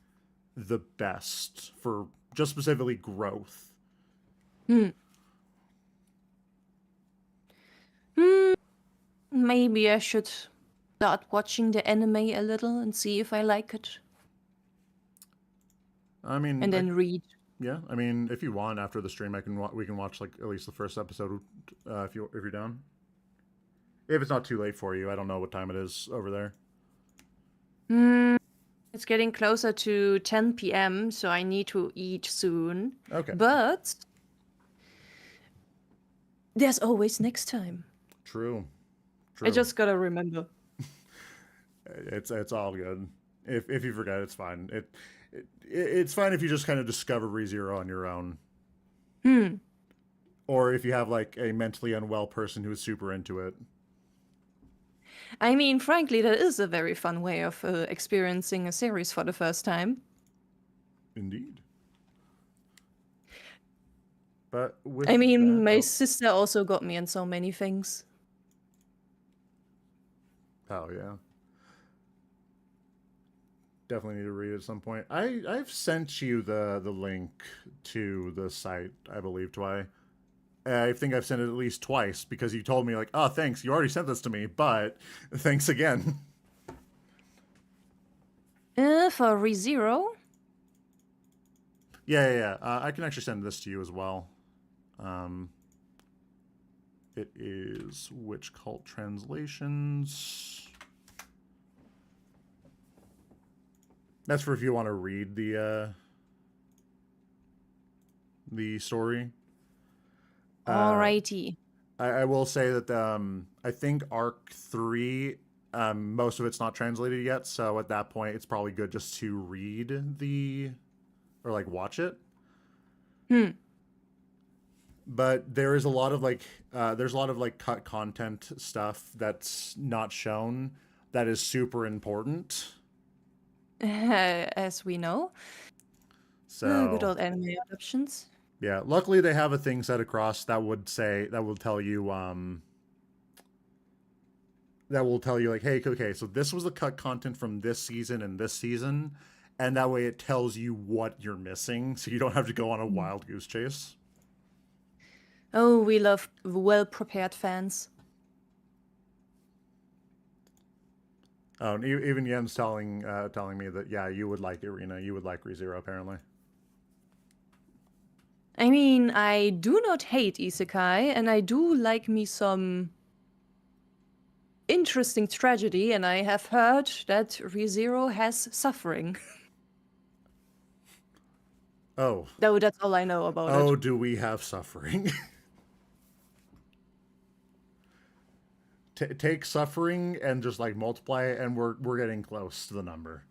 the best for just specifically growth. Maybe I should start watching the anime a little and see if I like it. I mean, and then read. Yeah, I mean, if you want after the stream, we can watch like at least the first episode if you're down. If it's not too late for you, I don't know what time it is over there. It's getting closer to 10 p.m., so I need to eat soon. Okay. But There's always next time. True. I just gotta remember. It's all good. If you forget, it's fine. It's fine if you just kind of discover ReZero on your own. Or if you have like a mentally unwell person who is super into it. I mean, frankly, that is a very fun way of experiencing a series for the first time. Indeed. But I mean, my sister also got me in so many things. Oh yeah. Definitely need to read it at some point. I've sent you the link to the site, I believe, twice. I think I've sent it at least twice because you told me like, oh, thanks, you already sent this to me, but thanks again. For ReZero? Yeah. I can actually send this to you as well. It is Witch Cult Translations. That's for if you want to read the story. Alrighty. I will say that I think Arc 3, most of it's not translated yet, so at that point it's probably good just to read or like watch it. But there is a lot of like cut content stuff that's not shown that is super important. As we know. So good old anime adaptations. Yeah, luckily they have a thing set across that will tell you like, hey, okay, so this was the cut content from this season and this season, and that way it tells you what you're missing, so you don't have to go on a wild goose chase. Oh, we love well-prepared fans. Oh, and even Yen's telling me that, yeah, you would like Irina, you would like ReZero, apparently. I mean, I do not hate isekai, and I do like me some interesting tragedy, and I have heard that ReZero has suffering. Oh. Though that's all I know about it. Oh, do we have suffering? Take suffering and just like multiply it, and we're getting close to the number.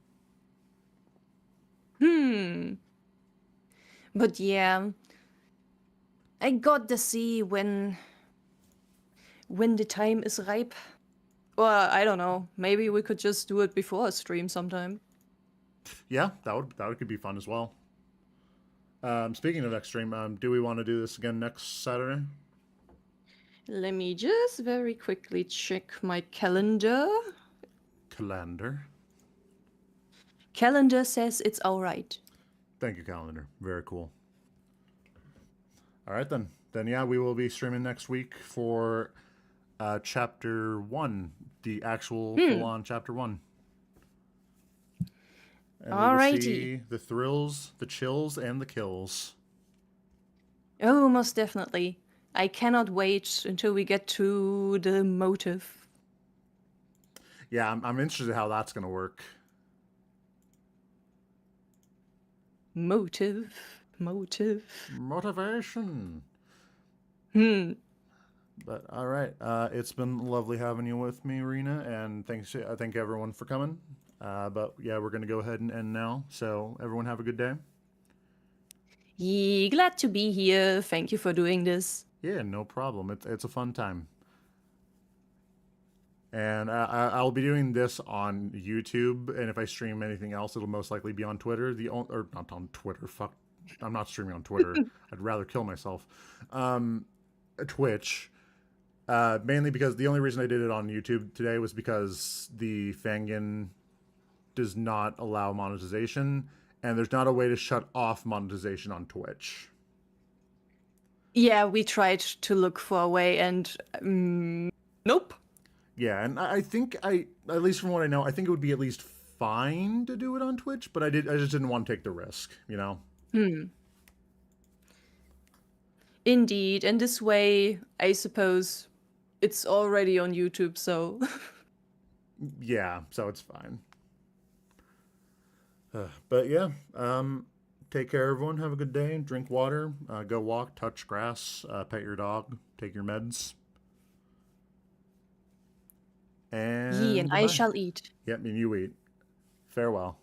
But yeah, I got to see when the time is ripe. Or I don't know, maybe we could just do it before a stream sometime. Yeah, that could be fun as well. Speaking of next stream, do we want to do this again next Saturday? Let me just very quickly check my calendar. Calendar says it's all right. Thank you, calendar. Very cool. All right, then. Then, yeah, we will be streaming next week for Chapter 1, the actual full-on Chapter 1. And we will see the thrills, the chills, and the kills. Oh, most definitely. I cannot wait until we get to the motive. Yeah, I'm interested how that's going to work. Motivation. But all right, it's been lovely having you with me, Rena, and I thank everyone for coming. But yeah, we're gonna go ahead and end now. So everyone have a good day. Glad to be here. Thank you for doing this. Yeah, no problem. It's a fun time. And I'll be doing this on YouTube, and if I stream anything else, it'll most likely be on Twitter. Or not on Twitter. Fuck, I'm not streaming on Twitter. I'd rather kill myself. Twitch. Mainly because the only reason I did it on YouTube today was because the Fangin does not allow monetization, and there's not a way to shut off monetization on Twitch. Yeah, we tried to look for a way, and nope. Yeah, and I think at least from what I know, I think it would be at least fine to do it on Twitch, but I just didn't want to take the risk, you know? Indeed, and this way, I suppose it's already on YouTube, so... Yeah, so it's fine. But yeah, Take care, everyone. Have a good day. Drink water. Go walk, touch grass, pet your dog, take your meds. And Yea, and I goodbye. shall eat. Yep, and you eat. Farewell.